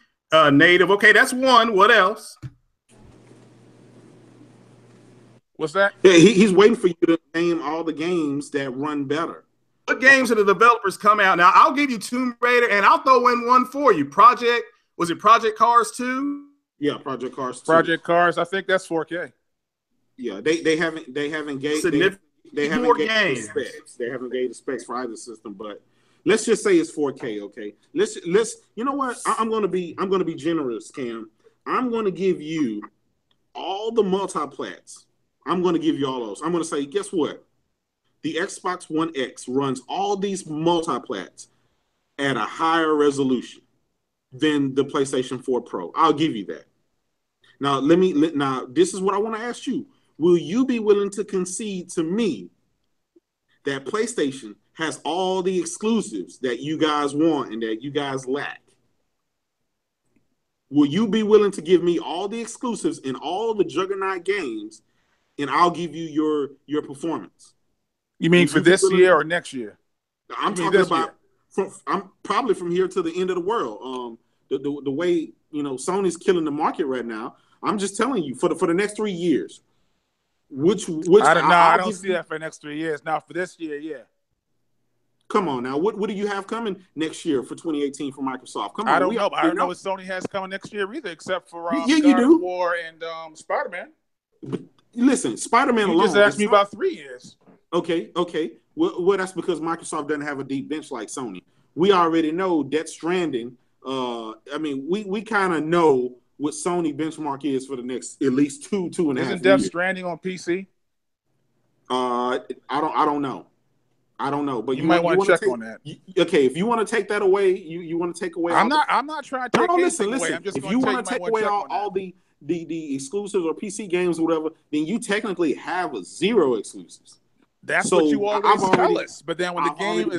native. Okay, that's one. What else? What's that? Yeah, he's waiting for you to name all the games that run better. What games are the developers come out? Now, I'll give you Tomb Raider, and I'll throw in one for you. Project Cars 2? Yeah, Project Cars 2. Project Cars, I think that's 4K. Yeah, they haven't gauged they haven't gauged the specs. They haven't gauged the specs for either system, but let's just say it's 4K, okay? Let's you know what? I'm gonna be generous, Cam. I'm gonna give you all the multiplats. I'm gonna give you all those. I'm gonna say, guess what? The Xbox One X runs all these multiplats at a higher resolution than the PlayStation 4 Pro. I'll give you that. Now, this is what I want to ask you. Will you be willing to concede to me that PlayStation has all the exclusives that you guys want and that you guys lack? Will you be willing to give me all the exclusives in all the Juggernaut games, and I'll give you your performance? You mean for this year or next year? I'm talking about I'm probably from here to the end of the world. The way Sony's killing the market right now. I'm just telling you for the next 3 years. I don't see that for the next 3 years. Now for this year, yeah. Come on now, what do you have coming next year for 2018 for Microsoft? Come on, I don't know. I don't know what Sony has coming next year either, except for God of War and Spider-Man. But listen, Spider-Man alone. You just asked me about 3 years. Okay. Well, that's because Microsoft doesn't have a deep bench like Sony. We already know Death Stranding. We kind of know what Sony benchmark is for the next at least two and a half years. Isn't Death Stranding on PC? I don't know. But you might want to check on that. Okay, if you want to take that away, you want to take away. I'm not trying to take anything away. I'm just if you want to take away all the exclusives or PC games or whatever, then you technically have zero exclusives. That's what you always tell us. But then when the game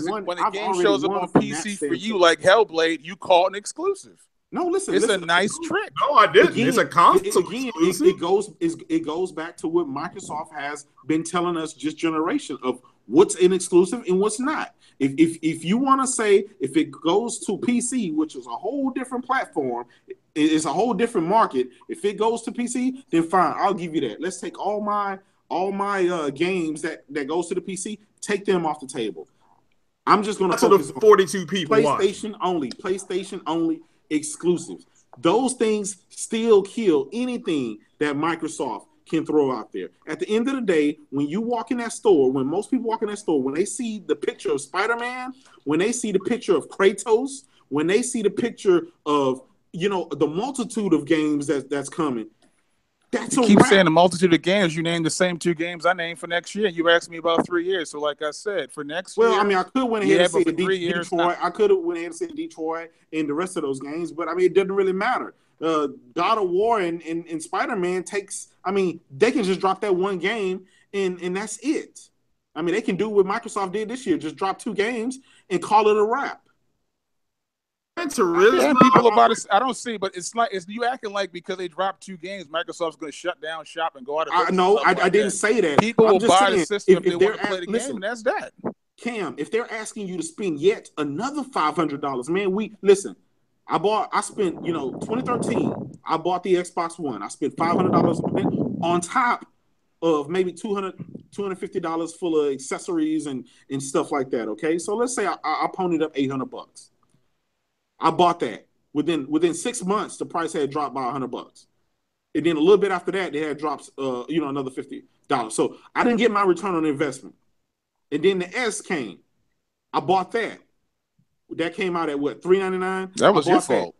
shows up on PC for you, like Hellblade, you call it an exclusive. No, listen, it's a nice trick. No, I didn't. It's a console exclusive. It goes back to what Microsoft has been telling us just generation of what's an exclusive and what's not. If you want to say if it goes to PC, which is a whole different platform, it's a whole different market. If it goes to PC, then fine, I'll give you that. Let's take all my games that goes to the PC, take them off the table. I'm just going to focus on 42 people. PlayStation only exclusives. Those things still kill anything that Microsoft can throw out there. At the end of the day, when you walk in that store, when most people walk in that store, when they see the picture of Spider-Man, when they see the picture of Kratos, when they see the picture of the multitude of games that's coming. You keep saying the multitude of games. You named the same 2 games I named for next year. You asked me about 3 years. So, like I said, for next year. Well, I could went ahead and say Detroit. I could have went ahead and said Detroit and the rest of those games, but it doesn't really matter. God of War and Spider-Man takes. They can just drop that one game and that's it. They can do what Microsoft did this year: just drop 2 games and call it a wrap. People about it. I don't see, but it's you acting like because they dropped 2 games, Microsoft's going to shut down shop and go out of business. No, I didn't say that. People will buy the system if they want to play the game, and that's that. Cam, if they're asking you to spend yet another $500, man, I spent 2013. I bought the Xbox One. I spent $500 on top of maybe $250 full of accessories and stuff like that. Okay, so let's say I ponied up $800. I bought that. Within 6 months, the price had dropped by $100. And then a little bit after that, they had dropped another $50. So I didn't get my return on investment. And then the S came. I bought that. that came out at what, $3.99? That was your fault.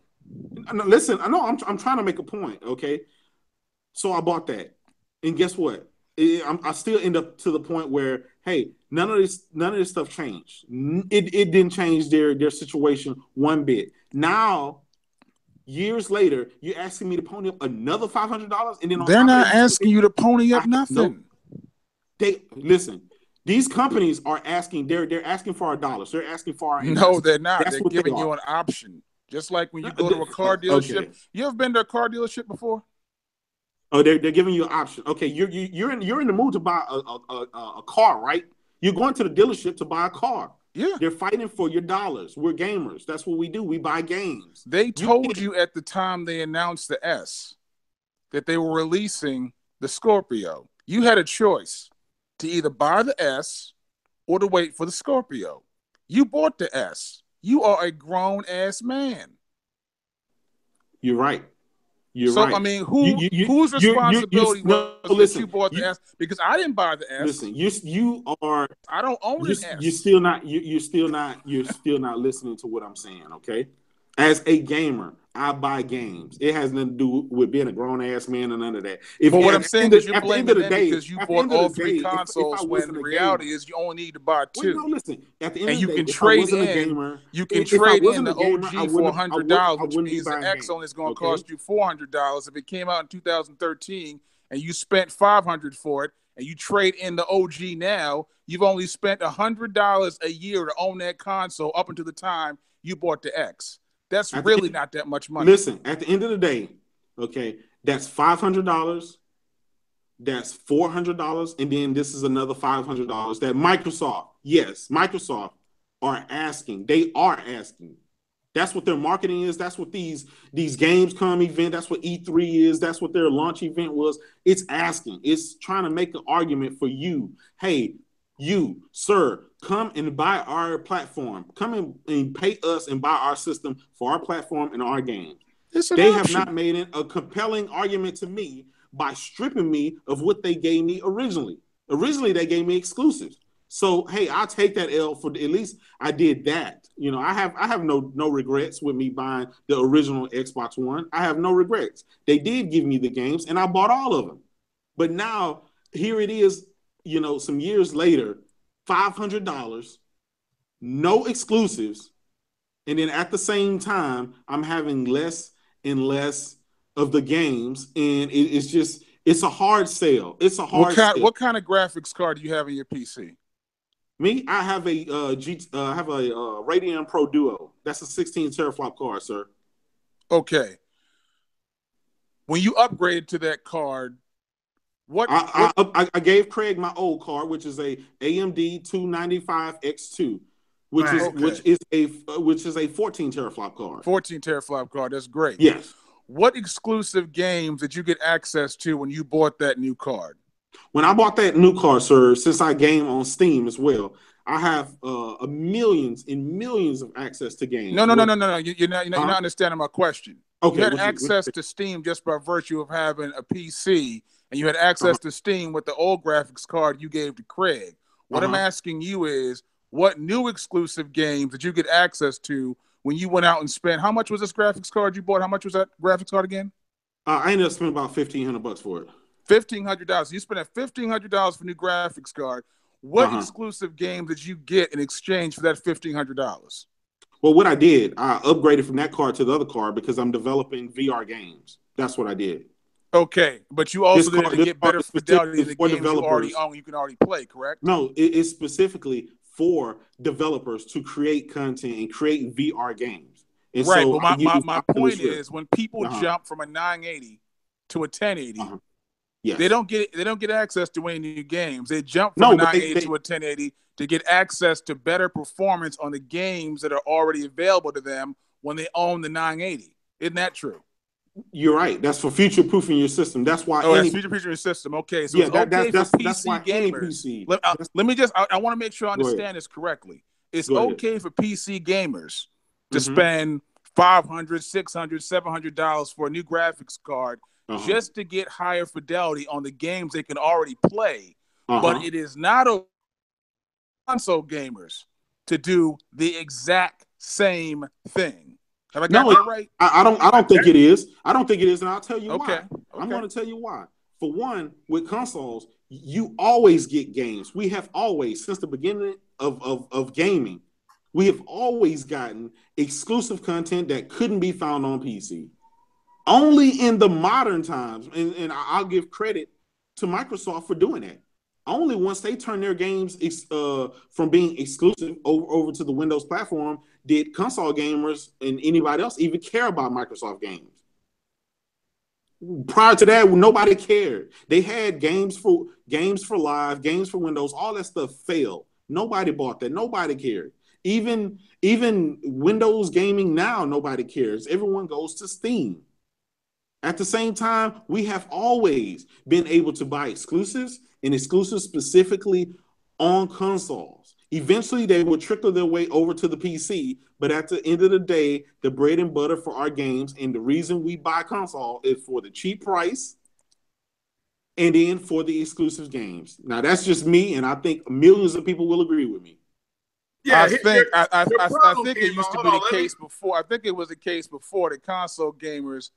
No, listen, I know I'm trying to make a point, okay? So I bought that, and guess what? I still end up to the point where, hey, none of this stuff changed. It didn't change their situation one bit. Now, years later, you're asking me to pony up another $500, and then they're not asking you to pony up nothing. No, listen. These companies are asking. They're asking for our dollars. They're asking for our. No, they're not. They're giving you an option. Just like when you go to a car dealership. Okay. You ever been to a car dealership before? Oh, they're giving you an option. Okay, you're in the mood to buy a car, right? You're going to the dealership to buy a car. Yeah. They're fighting for your dollars. We're gamers. That's what we do. We buy games. They told you at the time they announced the S that they were releasing the Scorpio. You had a choice to either buy the S or to wait for the Scorpio. You bought the S. You are a grown-ass man. You're right. So, I mean, whose responsibility was that you bought the S? Because I didn't buy the S. Listen, you are. I don't own an S. You're still not listening to what I'm saying. Okay, as a gamer, I buy games. It has nothing to do with being a grown ass man or none of that. But what I'm saying is you're blaming them because you bought all three consoles when the reality is you only need to buy two. Well, no, listen. At the end of the day, you can trade in. You can trade in the OG for $100, which means the X only is going to cost you $400. If it came out in 2013 and you spent $500 for it, and you trade in the OG now, you've only spent $100 a year to own that console up until the time you bought the X. That's really not that much money. Listen, at the end of the day, okay, that's $500. That's $400, and then this is another $500 that Microsoft are asking. They are asking. That's what their marketing is. That's what these Gamescom event. That's what E3 is. That's what their launch event was. It's asking. It's trying to make an argument for you. Hey, you, sir, come and buy our platform. Come and pay us and buy our system for our platform and our games. They have not made it a compelling argument to me by stripping me of what they gave me originally. Originally, they gave me exclusives. So, hey, I'll take that L for at least I did that. You know, I have no regrets with me buying the original Xbox One. I have no regrets. They did give me the games, and I bought all of them. But now, here it is, you know, some years later, $500, no exclusives, and then at the same time, I'm having less and less of the games, and it's a hard sale. It's a hard sale. What kind of graphics card do you have in your PC? Me, I have a Radeon Pro Duo. That's a 16 teraflop card, sir. Okay. When you upgraded to that card, I gave Craig my old card, which is a AMD 295X2, which is a 14 teraflop card. 14 teraflop card. That's great. Yes. What exclusive games did you get access to when you bought that new card? When I bought that new card, sir, since I game on Steam as well, I have millions and millions of access to games. No. You're not understanding my question. Okay, you had access to Steam just by virtue of having a PC, and you had access to Steam with the old graphics card you gave to Craig. What I'm asking you is, what new exclusive games did you get access to when you went out and spent? How much was this graphics card you bought? How much was that graphics card again? I ended up spending about $1,500 for it. $1,500. You spent $1,500 for a new graphics card. What exclusive games did you get in exchange for that $1,500? Well, what I did, I upgraded from that card to the other card because I'm developing VR games. That's what I did. Okay, but you also did it to get better fidelity in the games you already own, you can already play, correct? No, it's specifically for developers to create content and create VR games. And right, so but my point is, when people jump from a 980 to a 1080, yes, they don't get access to any new games. They jump from a 980 to a 1080 to get access to better performance on the games that are already available to them when they own the 980. Isn't that true? You're right. That's for future-proofing your system. That's why. That's future-proofing your system. Okay, so it's okay for PC gamers. Let me just. I want to make sure I understand this correctly. It's okay for PC gamers to spend $500, $600, $700 for a new graphics card just to get higher fidelity on the games they can already play. But it is not a console gamers to do the exact same thing. Have I got that right? I don't think it is. I don't think it is, and I'll tell you why. Okay. I'm going to tell you why. For one, with consoles, you always get games. We have always, since the beginning of gaming, we have always gotten exclusive content that couldn't be found on PC. Only in the modern times, and I'll give credit to Microsoft for doing that. Only once they turned their games from being exclusive over to the Windows platform did console gamers and anybody else even care about Microsoft games. Prior to that, nobody cared. They had games for Live, games for Windows, all that stuff failed. Nobody bought that. Nobody cared. Even Windows gaming now, nobody cares. Everyone goes to Steam. At the same time, we have always been able to buy exclusives, and exclusives specifically on consoles. Eventually, they will trickle their way over to the PC, but at the end of the day, the bread and butter for our games, and the reason we buy console is for the cheap price and then for the exclusive games. Now, that's just me, and I think millions of people will agree with me. Yeah, I think it used to be the case before. I think it was the case before that console gamers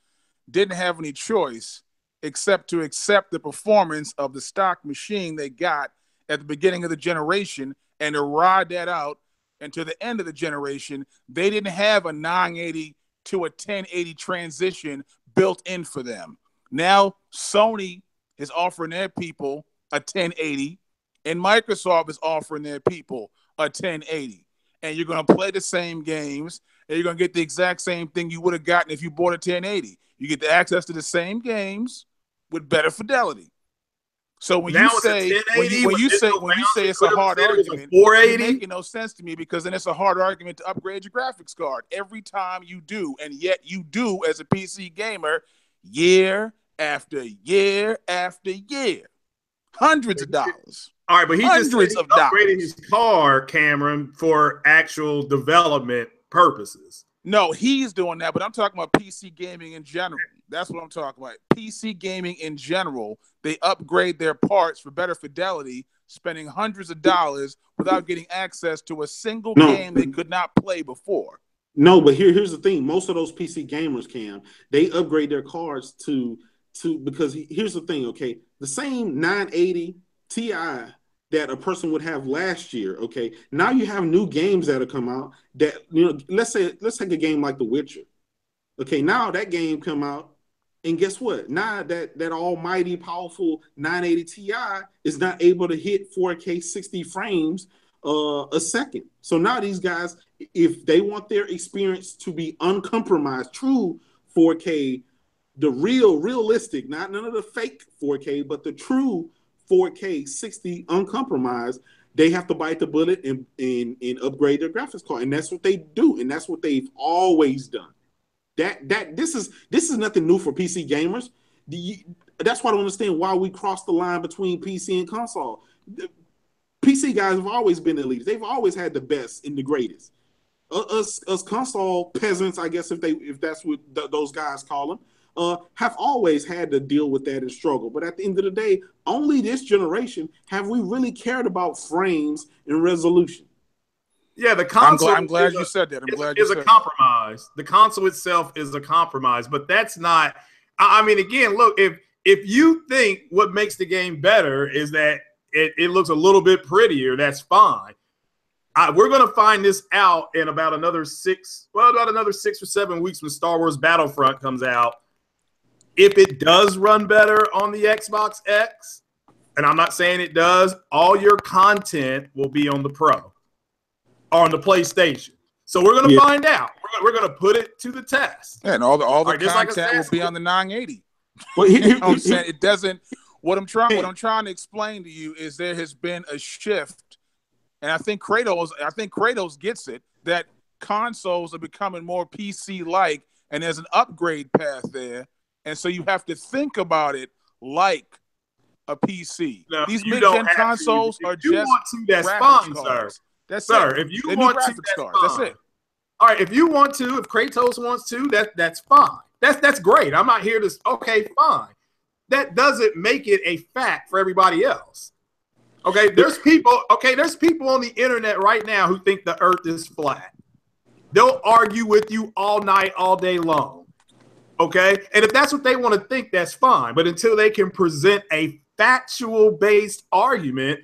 didn't have any choice except to accept the performance of the stock machine they got at the beginning of the generation and to ride that out until the end of the generation. They didn't have a 980 to a 1080 transition built in for them. Now, Sony is offering their people a 1080, and Microsoft is offering their people a 1080. And you're going to play the same games, and you're going to get the exact same thing you would have gotten if you bought a 1080. You get the access to the same games with better fidelity. So when you say it's a hard argument, it's making no sense to me, because then it's a hard argument to upgrade your graphics card every time you do, and yet you do as a PC gamer year after year after year, hundreds of dollars. All right, but he just upgraded his car, Cameron, for actual development purposes. No, he's doing that, but I'm talking about PC gaming in general. That's what I'm talking about. PC gaming in general, they upgrade their parts for better fidelity, spending hundreds of dollars without getting access to a single game they could not play before. No, but here's the thing. Most of those PC gamers, Cam, they upgrade their cards to because here's the thing, okay? The same 980 Ti that a person would have last year, okay? Now you have new games that have come out that, let's take a game like The Witcher. Okay, now that game come out, and guess what? Now that almighty powerful 980 Ti is not able to hit 4K 60 frames a second. So now these guys, if they want their experience to be uncompromised, true 4K, the realistic, not none of the fake 4K, but the true 4K 60 uncompromised, they have to bite the bullet and upgrade their graphics card, and that's what they do, and that's what they've always done. This is nothing new for PC gamers. That's why I don't understand why we cross the line between PC and console. The PC guys have always been the leaders. They've always had the best and the greatest. Us console peasants, I guess, if that's what those guys call them, have always had to deal with that and struggle. But at the end of the day, only this generation have we really cared about frames and resolution. Yeah, the console. I'm glad you said that. It's a compromise. The console itself is a compromise, but that's not. I mean, again, look, if you think what makes the game better is that it looks a little bit prettier, that's fine. We're going to find this out in about another 6 or 7 weeks when Star Wars Battlefront comes out. If it does run better on the Xbox X, and I'm not saying it does, all your content will be on the Pro. On the PlayStation. So we're going to find out. We're going to put it to the test. Yeah, and all the content will be on the 980. Well, I'm saying it doesn't. What I'm trying to explain to you is there has been a shift, and I think Kratos gets it, that consoles are becoming more PC-like, and there's an upgrade path there, and so you have to think about it like a PC. No, these mid-gen consoles are just that's fine, sir. That's it. If you want to, that's it. All right, if you want to, if Kratos wants to, that's fine. That's great. I'm not here to. Okay, fine. That doesn't make it a fact for everybody else. Okay, there's people on the internet right now who think the Earth is flat. They'll argue with you all night, all day long. Okay? And if that's what they want to think, that's fine. But until they can present a factual-based argument,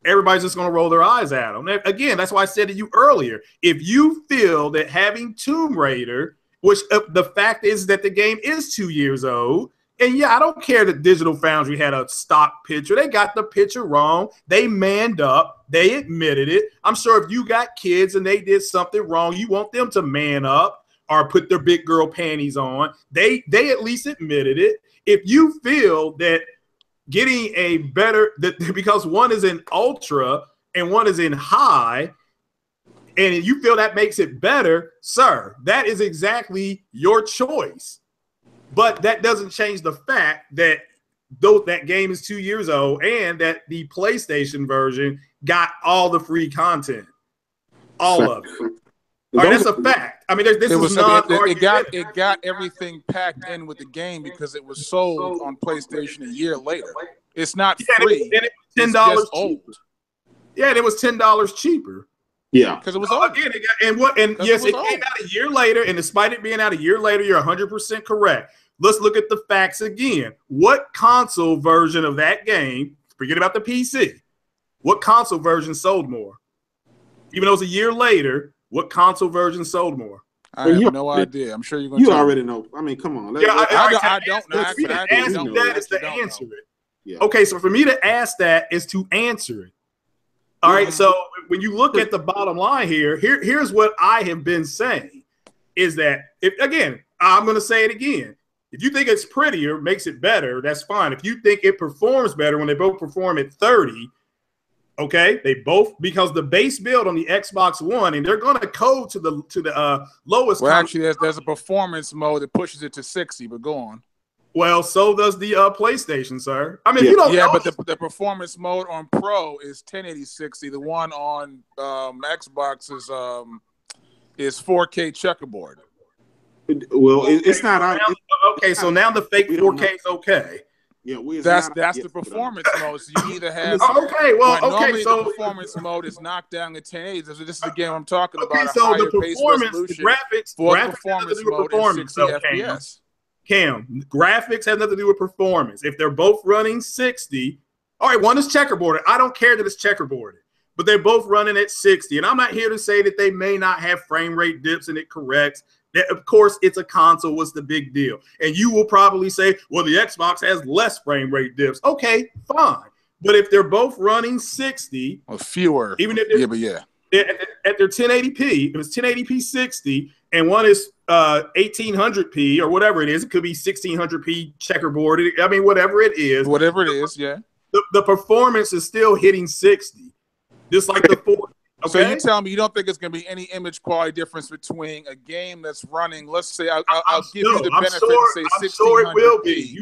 everybody's just going to roll their eyes at them. Again, that's why I said to you earlier, if you feel that having Tomb Raider, which the fact is that the game is 2 years old, and yeah, I don't care that Digital Foundry had a stock picture. They got the picture wrong. They manned up. They admitted it. I'm sure if you got kids and they did something wrong, you want them to man up or put their big girl panties on. They at least admitted it. If you feel that getting a better, because one is in ultra and one is in high, and you feel that makes it better, sir, that is exactly your choice. But that doesn't change the fact that though that game is 2 years old and that the PlayStation version got all the free content, all of it. All right, that's a fact. I mean, this is not. It got everything packed in with the game because it was sold on PlayStation a year later. It's not free. And it was $10 old. Yeah, and it was $10 cheaper. Yeah, because it was old. Again, yes, it came out a year later, and despite it being out a year later, you're 100% correct. Let's look at the facts again. What console version of that game, forget about the PC, what console version sold more? Even though it's a year later, what console version sold more? I have no idea. I'm sure you're going to. You already know. I mean, come on. I don't know. That is to answer it. Yeah. Okay, so for me to ask that is to answer it. All right, so when you look at the bottom line here's what I have been saying is that, I'm going to say it again. If you think it's prettier, makes it better, that's fine. If you think it performs better when they both perform at 30, okay, they both, because the base build on the Xbox One, and they're going to code to the lowest. Well, actually, there's a performance mode that pushes it to 60, but go on. Well, so does the PlayStation, sir. I mean, you don't. Yeah, but the performance mode on Pro is 1080-60. The one on Xbox is 4K checkerboard. Well, it's not. So now the fake 4K is okay. Yeah, that's the performance mode. So you either have so the performance mode is knocked down to 1080. This is the game I'm talking about. So the performance, graphics performance mode is 60 FPS. Cam, graphics have nothing to do with performance. If they're both running 60, all right, one is checkerboarded. I don't care that it's checkerboarded, but they're both running at 60. And I'm not here to say that they may not have frame rate dips and it corrects. Of course, it's a console. What's the big deal? And you will probably say, well, the Xbox has less frame rate dips. Okay, fine. But if they're both running 60, or fewer, even if at their 1080p, if it's 1080p 60, and one is 1800p or whatever it is, it could be 1600p checkerboard. I mean, whatever it is. Whatever it is, yeah. The performance is still hitting 60, just like the 4. Okay? So you tell me you don't think it's going to be any image quality difference between a game that's running, let's say, I'll give you the benefit to say 1600p. I'm sure it will be.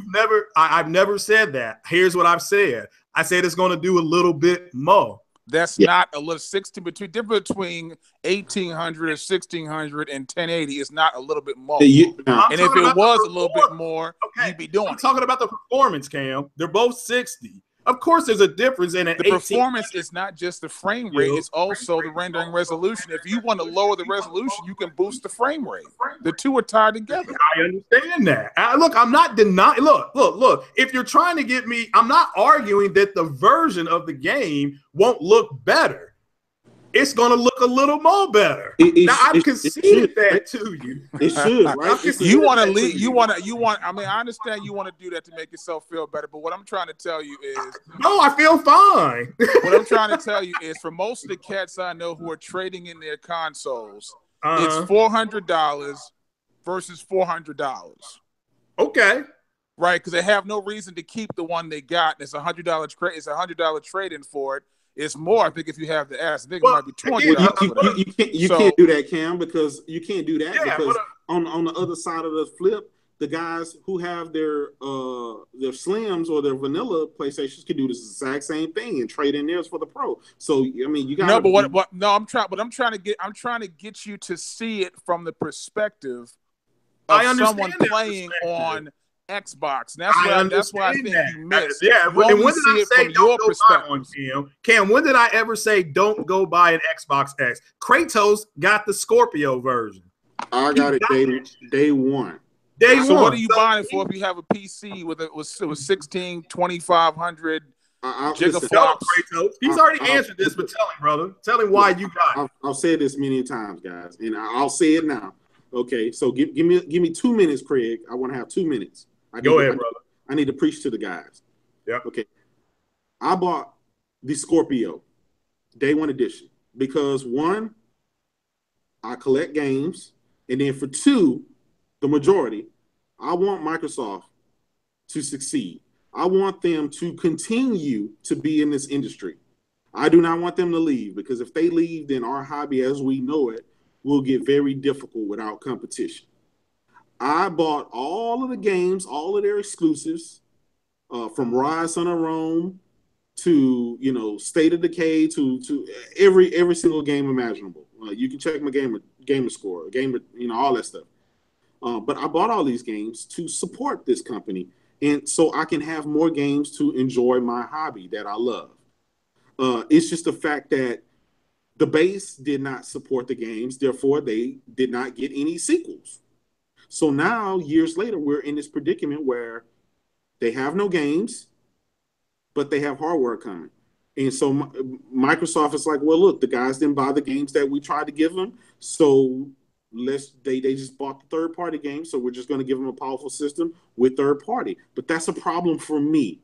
I've never said that. Here's what I've said. I said it's going to do a little bit more. That's not a little 60 between 1800 or 1600 and 1080 is not a little bit more. And if it was a little bit more, you'd be doing. I'm talking about the performance, Cam. They're both 60. Of course, there's a difference in it. The performance is not just the frame rate; it's also the rendering resolution. If you want to lower the resolution, you can boost the frame rate. The two are tied together. I understand that. Look, I'm not denying. Look. If you're trying to get me, I'm not arguing that the version of the game won't look better. It's going to look a little more better. Now, I've conceded that to you. It should, right? You want to leave. You want. I mean, I understand you want to do that to make yourself feel better. But what I'm trying to tell you is, no, I feel fine. What I'm trying to tell you is, for most of the cats I know who are trading in their consoles, it's $400 versus $400. Okay. Right, because they have no reason to keep the one they got. It's $100. It's $100 trade-in for it. It's more, I think, if you have the ass. I think it might be $20. You can't do that, Cam, because you can't do that because on the other side of the flip, the guys who have their slims or their vanilla PlayStations can do this exact same thing and trade in theirs for the Pro. So I mean, you got I'm trying to get you to see it from the perspective of someone playing on Xbox. And that's why I think you missed. Yeah, you and when did I say don't go buy one, Cam? When did I ever say don't go buy an Xbox X? Kratos got the Scorpio version. I got it day one. Day one. So what are you buying it for if you have a PC with it was 16, 2500 gigaflops? He's already answered this, but tell him, brother. Tell him why you got it. I've said this many times, guys, and I'll say it now. Okay, so give me 2 minutes, Craig. I want to have 2 minutes. Go ahead, brother. I need to preach to the guys. Yeah. Okay. I bought the Scorpio day one edition because one, I collect games, and then for two, the majority, I want Microsoft to succeed. I want them to continue to be in this industry. I do not want them to leave, because if they leave, then our hobby as we know it will get very difficult without competition. I bought all of the games, all of their exclusives, from Rise, Son of Rome to State of Decay to every single game imaginable. You can check my gamer score, all that stuff. But I bought all these games to support this company, and so I can have more games to enjoy my hobby that I love. It's just the fact that the base did not support the games, therefore they did not get any sequels. So now, years later, we're in this predicament where they have no games, but they have hardware coming. And so Microsoft is like, well, look, the guys didn't buy the games that we tried to give them, so they just bought the third-party games, so we're just going to give them a powerful system with third-party. But that's a problem for me,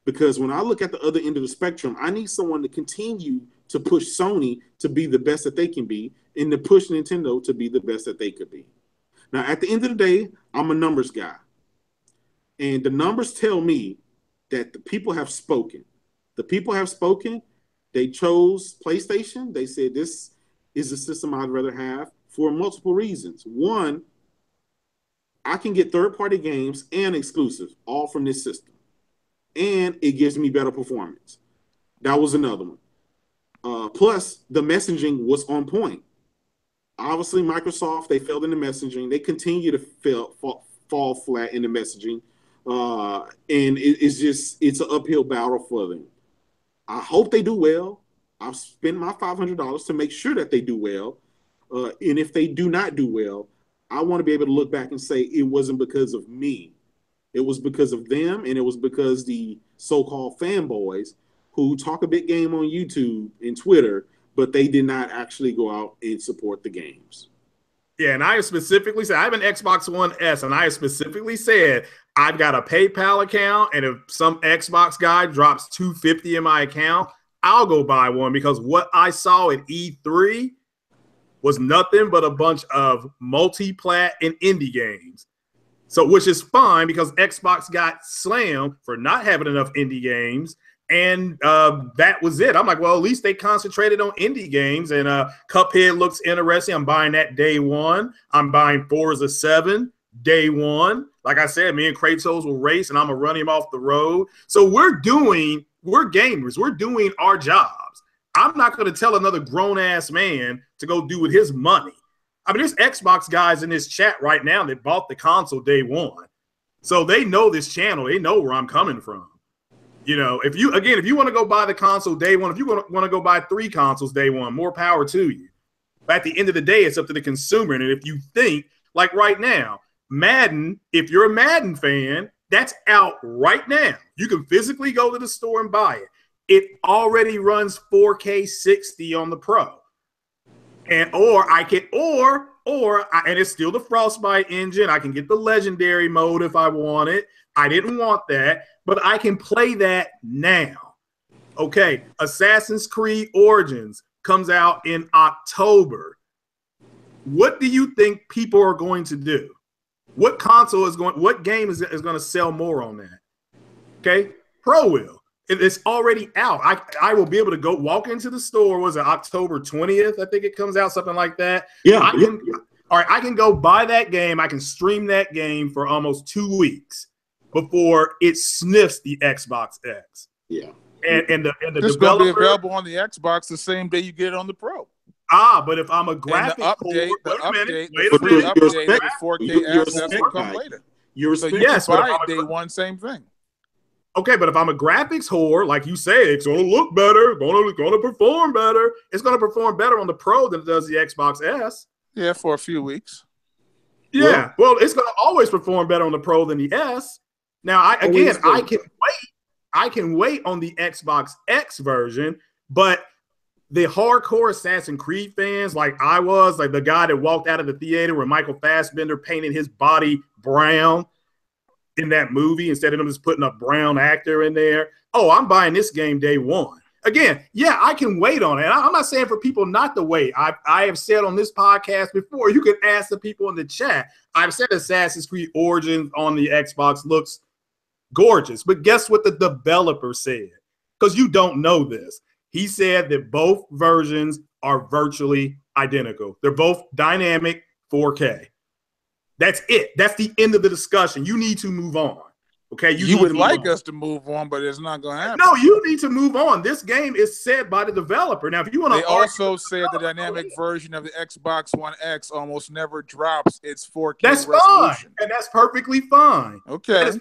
because when I look at the other end of the spectrum, I need someone to continue to push Sony to be the best that they can be and to push Nintendo to be the best that they could be. Now, at the end of the day, I'm a numbers guy. And the numbers tell me that the people have spoken. The people have spoken. They chose PlayStation. They said this is the system I'd rather have for multiple reasons. One, I can get third-party games and exclusives all from this system. And it gives me better performance. That was another one. Plus, the messaging was on point. Obviously, Microsoft, they failed in the messaging. They continue to fall flat in the messaging. And it's an uphill battle for them. I hope they do well. I've spent my $500 to make sure that they do well. And if they do not do well, I want to be able to look back and say it wasn't because of me. It was because of them, and it was because the so-called fanboys who talk a big game on YouTube and Twitter, but they did not actually go out and support the games. Yeah, and I specifically said, I have an Xbox One S, and I specifically said, I've got a PayPal account, and if some Xbox guy drops $250 in my account, I'll go buy one, because what I saw at E3 was nothing but a bunch of multi-plat and indie games. So, which is fine, because Xbox got slammed for not having enough indie games. And that was it. I'm like, well, at least they concentrated on indie games. And Cuphead looks interesting. I'm buying that day one. I'm buying Forza 7 day one. Like I said, me and Kratos will race, and I'm going to run him off the road. So we're gamers. We're doing our jobs. I'm not going to tell another grown-ass man to go do with his money. I mean, there's Xbox guys in this chat right now that bought the console day one. So they know this channel. They know where I'm coming from. If you want to go buy the console day one, if you want to go buy 3 consoles day one, more power to you. But at the end of the day, it's up to the consumer. And if you think, like right now, Madden, if you're a Madden fan, that's out right now. You can physically go to the store and buy it. It already runs 4K 60 on the Pro. And it's still the Frostbite engine. I can get the legendary mode if I want it. I didn't want that, but I can play that now. Okay, Assassin's Creed Origins comes out in October. What do you think people are going to do? What game is going to sell more on that? Okay, Pro will. It's already out. I will be able to go walk into the store. Was it October 20th? I think it comes out, something like that. Yeah. All right, I can go buy that game. I can stream that game for almost 2 weeks before it sniffs the Xbox X. Yeah. And the it's going to be available on the Xbox the same day you get it on the Pro. But if I'm a graphic the update, the 4K access will come later. So you yes, can buy it day one, same thing. Okay, but if I'm a graphics whore, like you say, it's going to look better, going to perform better. It's going to perform better on the Pro than it does the Xbox S. Yeah, for a few weeks. Yeah, well, it's going to always perform better on the Pro than the S. Now, I can wait on the Xbox X version, but the hardcore Assassin's Creed fans, like I was, like the guy that walked out of the theater where Michael Fassbender painted his body brown in that movie instead of them just putting a brown actor in there. Oh, I'm buying this game day one. Again, yeah, I can wait on it. I'm not saying for people not to wait. I have said on this podcast before, you can ask the people in the chat. I've said Assassin's Creed Origins on the Xbox looks gorgeous. But guess what the developer said? Because you don't know this. He said that both versions are virtually identical. They're both dynamic 4K. That's it. That's the end of the discussion. You need to move on. Okay, you would like us to move on, but it's not going to happen. No, you need to move on. This game is said by the developer. Now, if you want to, they also said the dynamic version of the Xbox One X almost never drops its 4K that's resolution. Fine, and that's perfectly fine. Okay.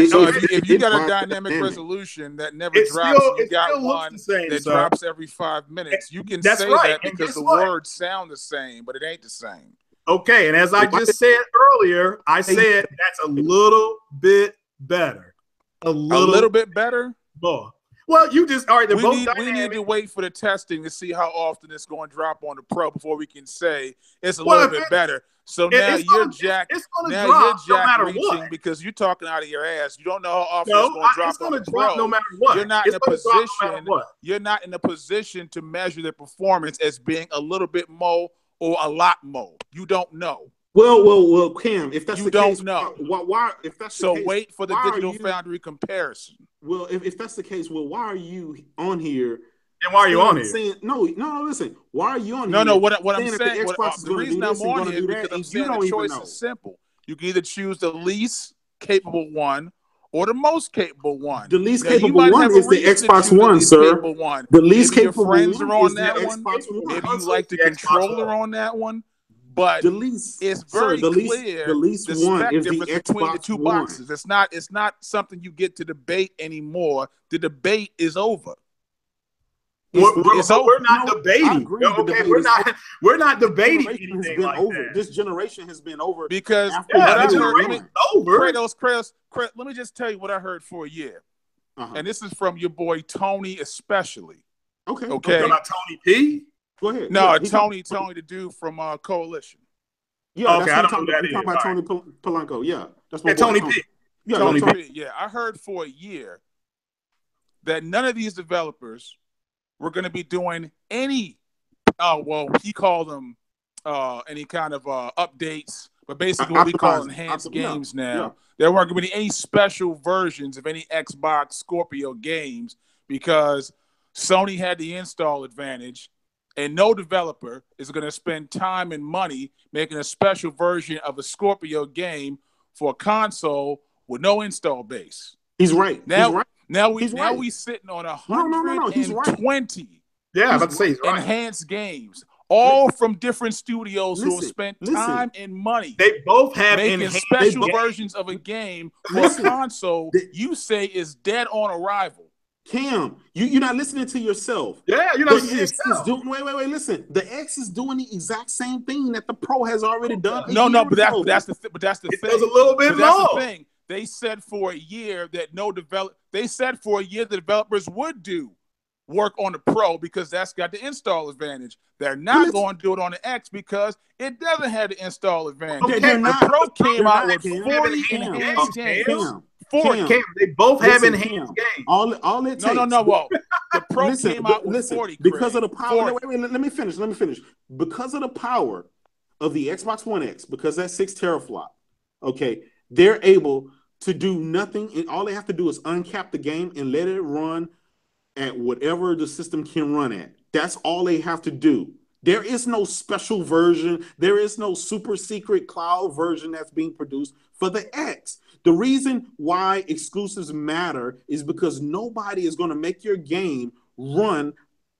So if you got a dynamic resolution that never drops, you got one that drops every 5 minutes. You can say that because the words sound the same, but it ain't the same. Okay, and as I just said earlier, I said that's a little bit better. A little bit better? More. Well, you just all right. We need to wait for the testing to see how often it's going to drop on the Pro before we can say it's a little bit better. So now you're Jack. You're Jack reaching because you're talking out of your ass. You don't know how often it's going to drop on the Pro. No matter what. You're not in a position. You're not in a position to measure the performance as being a little bit more or a lot more. You don't know. Well, Cam, if that's you the don't case, know. Why? If that's so the case, wait for the Digital Foundry comparison. Well, if that's the case, well, why are you on here? And why are you on here? Saying, no, listen. Why are you on here? No, what I'm saying, the reason I'm on here is because I'm saying the choice is simple. You can either choose the least capable one or the most capable one. The least capable one is the Xbox One, sir. The least capable one is the Xbox One. Maybe you like the controller on that one. But it's very clear the least one is the Xbox between the two boxes. It's not something you get to debate anymore. The debate is over. We're not debating. Okay, we're not debating anything like that. This generation has been over because over. Kratos, let me just tell you what I heard for a year, and this is from your boy Tony especially. Okay. About Tony P. Go ahead. No, Tony, the dude from Coalition. Yeah, okay, that's what I'm talking about. Tony Polanco. Yeah, that's what Tony P. Yeah, Tony P. Yeah, I heard for a year that none of these developers were going to be doing any. He called them any kind of updates, but basically what we call enhanced games now. Yeah. There weren't going to be any special versions of any Xbox Scorpio games because Sony had the install advantage. And no developer is going to spend time and money making a special version of a Scorpio game for a console with no install base. He's right. Now we sitting on 120 Yeah, I'm about to say enhanced games, all from different studios who have spent time and money. They both have making special versions of a game for a console you say is dead on arrival. Cam, you're not listening to yourself. Yeah, you're not listening to yourself. Wait, listen. The X is doing the exact same thing that the Pro has already done. But that's the thing. It does a little bit more. That's the thing. They said for a year that the developers would do work on the Pro because that's got the install advantage. They're not going to do it on the X because it doesn't have the install advantage. Okay, the Pro came out with 40 enhanced games. They both have enhanced games. All it takes. No. Well, the Pro came out with 40. Because of the power. Wait, let me finish. Because of the power of the Xbox One X, because that's 6 teraflop, okay, they're able to do nothing. And all they have to do is uncap the game and let it run at whatever the system can run at. That's all they have to do. There is no special version. There is no super secret cloud version that's being produced for the X. The reason why exclusives matter is because nobody is going to make your game run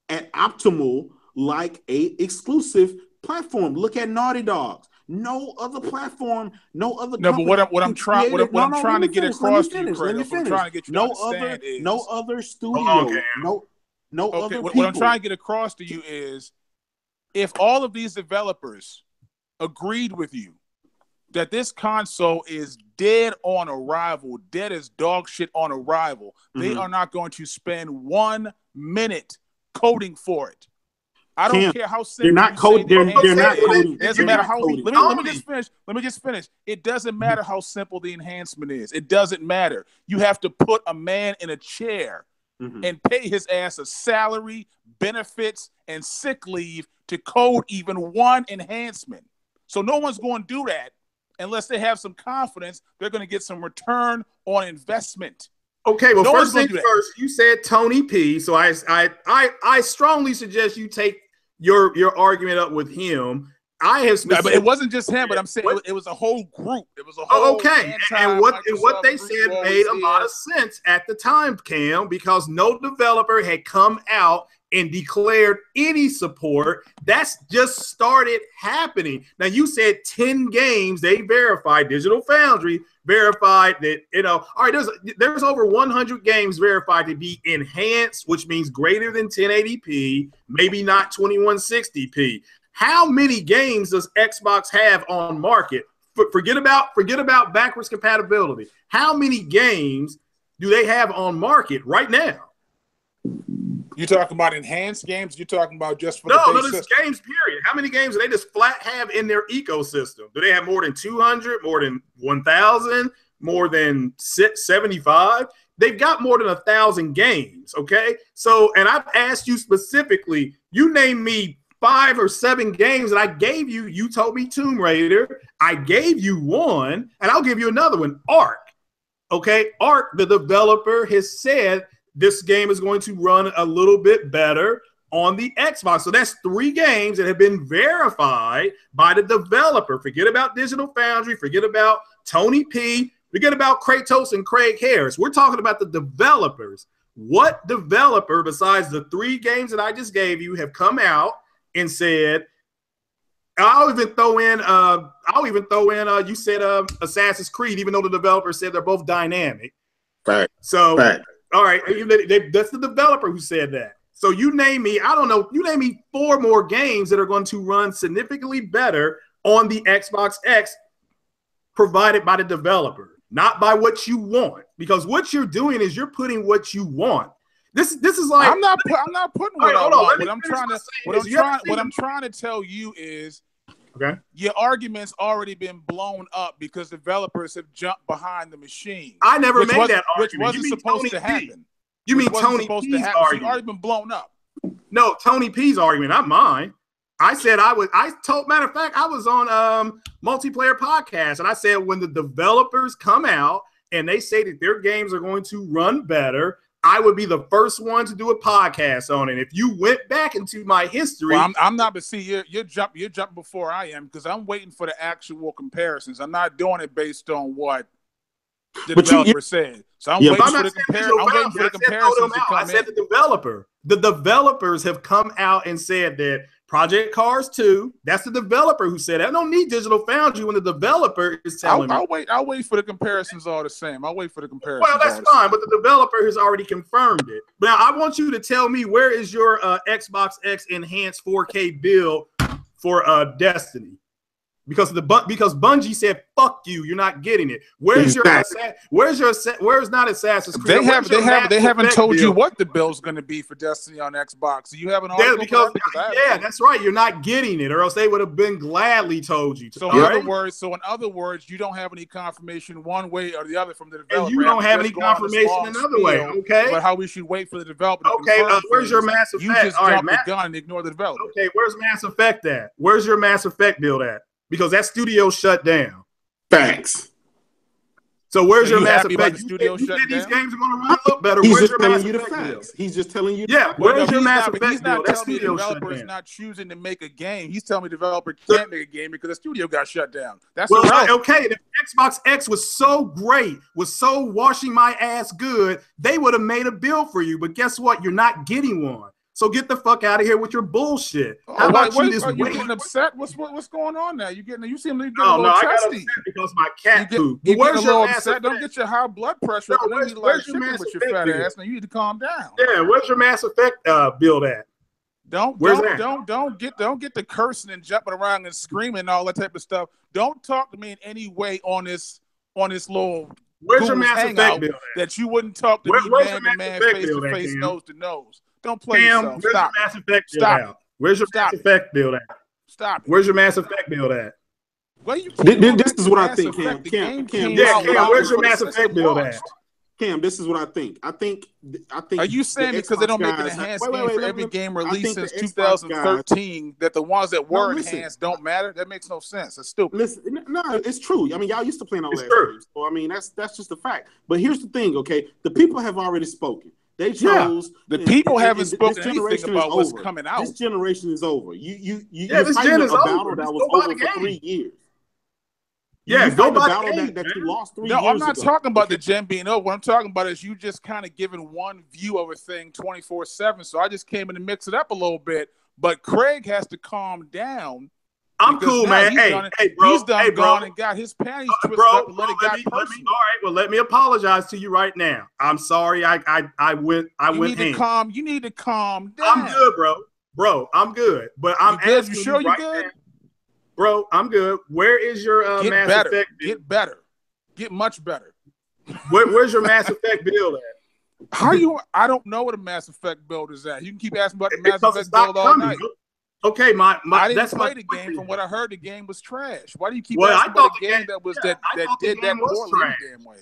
at optimal like a exclusive platform. Look at Naughty Dog. No other platform, no other. No, but what I'm trying to get across to you, Craig, what I'm trying to get you to understand is no other studio, no other people. What I'm trying to get across to you is, if all of these developers agreed with you that this console is dead on arrival, dead as dog shit on arrival, they are not going to spend 1 minute coding for it. I don't care how simple. They're not coding. They're not coding. It doesn't matter how. Let me just finish. Let me just finish. It doesn't matter how simple the enhancement is. It doesn't matter. You have to put a man in a chair and pay his ass a salary, benefits, and sick leave to code even one enhancement. So no one's going to do that unless they have some confidence they're going to get some return on investment. Okay, well, first things first, you said Tony P. So I strongly suggest you take your argument up with him. I have, but it wasn't just him. But I'm saying it was a whole group. It was a whole. Okay, and what they said made a lot of sense at the time, Cam, because no developer had come out and declared any support. That's just started happening. Now, you said 10 games they verified. Digital Foundry verified that, all right, there's over 100 games verified to be enhanced, which means greater than 1080p, maybe not 2160p. How many games does Xbox have on market? Forget about backwards compatibility. How many games do they have on market right now? You talking about enhanced games? You talking about just for no, this is games, period. How many games do they just flat have in their ecosystem? Do they have more than 200, more than 1,000, more than 75? They've got more than 1,000 games, okay? So, and I've asked you specifically, you name me 5 or 7 games that I gave you. You told me Tomb Raider. I gave you one, and I'll give you another one, Ark. Okay, Ark, the developer, has said this game is going to run a little bit better on the Xbox. So that's 3 games that have been verified by the developer. Forget about Digital Foundry. Forget about Tony P. Forget about Kratos and Craig Harris. We're talking about the developers. What developer besides the 3 games that I just gave you have come out and said, I'll even throw in you said Assassin's Creed, even though the developer said they're both dynamic. Right. So all right, that's the developer who said that. So you name me 4 more games that are going to run significantly better on the Xbox X provided by the developer, not by what you want. Because what you're doing is you're putting what you want. This is like I'm not putting what I want. What I'm trying to tell you is, okay, your argument's already been blown up because developers have jumped behind the machine. I never made that argument. Which wasn't supposed to happen. You mean Tony P's argument? So it's already been blown up. No, Tony P's argument, not mine. I said matter of fact, I was on Multiplayer Podcast, and I said when the developers come out and they say that their games are going to run better, I would be the first one to do a podcast on it. If you went back into my history, well, I'm not. But see, you're jumping before I am, because I'm waiting for the actual comparisons. I'm not doing it based on what the developer said. So I'm waiting for the comparisons to come in. I said the developers have come out and said that Project Cars 2, that's the developer who said that. I don't need Digital Foundry when the developer is telling me. I'll wait for the comparisons all the same. I'll wait for the comparisons. Well, that's fine, but the developer has already confirmed it. Now, I want you to tell me, where is your Xbox X enhanced 4K build for Destiny? Because Bungie said, "Fuck you, you're not getting it." Where's not Assassin's Creed? They haven't told you what the bill's going to be for Destiny on Xbox. So you have an article that's right. You're not getting it, or else they would have been gladly told you. So in other words, you don't have any confirmation one way or the other from the developer. And you don't have any confirmation another way. Okay. But how we should wait for the developer. Okay. Where's your Mass Effect? You just jumped the gun and ignore the developer. Okay. Where's Mass Effect at? Where's your Mass Effect build at? Because that studio shut down. Thanks. So where's your Mass You Effect? said these games are going to run a little better. He's just telling you the facts. He's just telling you. Yeah. Where's your Mass Effect? He's not telling me the developer is not choosing to make a game. He's telling me the developer can't make a game because the studio got shut down. That's okay. If Xbox X was so great, was so washing my ass good, they would have made a bill for you. But guess what? You're not getting one. So get the fuck out of here with your bullshit. How about you this week? Are you getting upset? What's going on now? You seem to get a little I testy. got upset because my cat pooped. You getting a little upset? Don't get your high blood pressure. No, where's your Mass Effect with your fat ass? Now you need to calm down. Yeah, where's your Mass Effect build at? Don't get the cursing and jumping around and screaming and all that type of stuff. Don't talk to me in any way on this little. Where's your Mass Effect build at? That you wouldn't talk to me man to man, face to face, nose to nose. Don't play yourself. Where's your Mass Effect build at? Where's your Mass Effect build at? Stop it. Where's your Mass Effect build at? This is what I think, Cam. Cam, where's your Mass Effect build at? Cam, this is what I think. I think. Are you saying because they don't make an enhanced game for every game released since 2013 that the ones that were enhanced don't matter? That makes no sense. It's stupid. Listen, no, it's true. I mean, y'all used to play on all that games, so I mean, that's just a fact. But here's the thing, okay? The people have already spoken. They chose. The people haven't spoken anything about what's coming out. This generation is over. You're this fighting gen a is battle over. that was over for 3 years. Yeah, go by the battle that you lost 3 years ago. No, I'm not talking about the gen being over. What I'm talking about is you just kind of giving one view of a thing 24/7. So I just came in to mix it up a little bit. But Craig has to calm down. I'm cool, man. Hey, bro. He's done gone and got his panties twisted up and let it get personal. All right, well, let me apologize to you right now. I'm sorry. I went. You need to calm down. I'm good, bro. I'm good. But I'm asking you right now. Bro, I'm good. Where is your Mass Effect? Get better. Get much better. Where's your Mass Effect build at? I don't know what a Mass Effect build is at. You can keep asking about the Mass Effect build all night. Okay, I didn't play the game. From what I heard, the game was trash. Why do you keep asking about a game that did that poorly the damn way?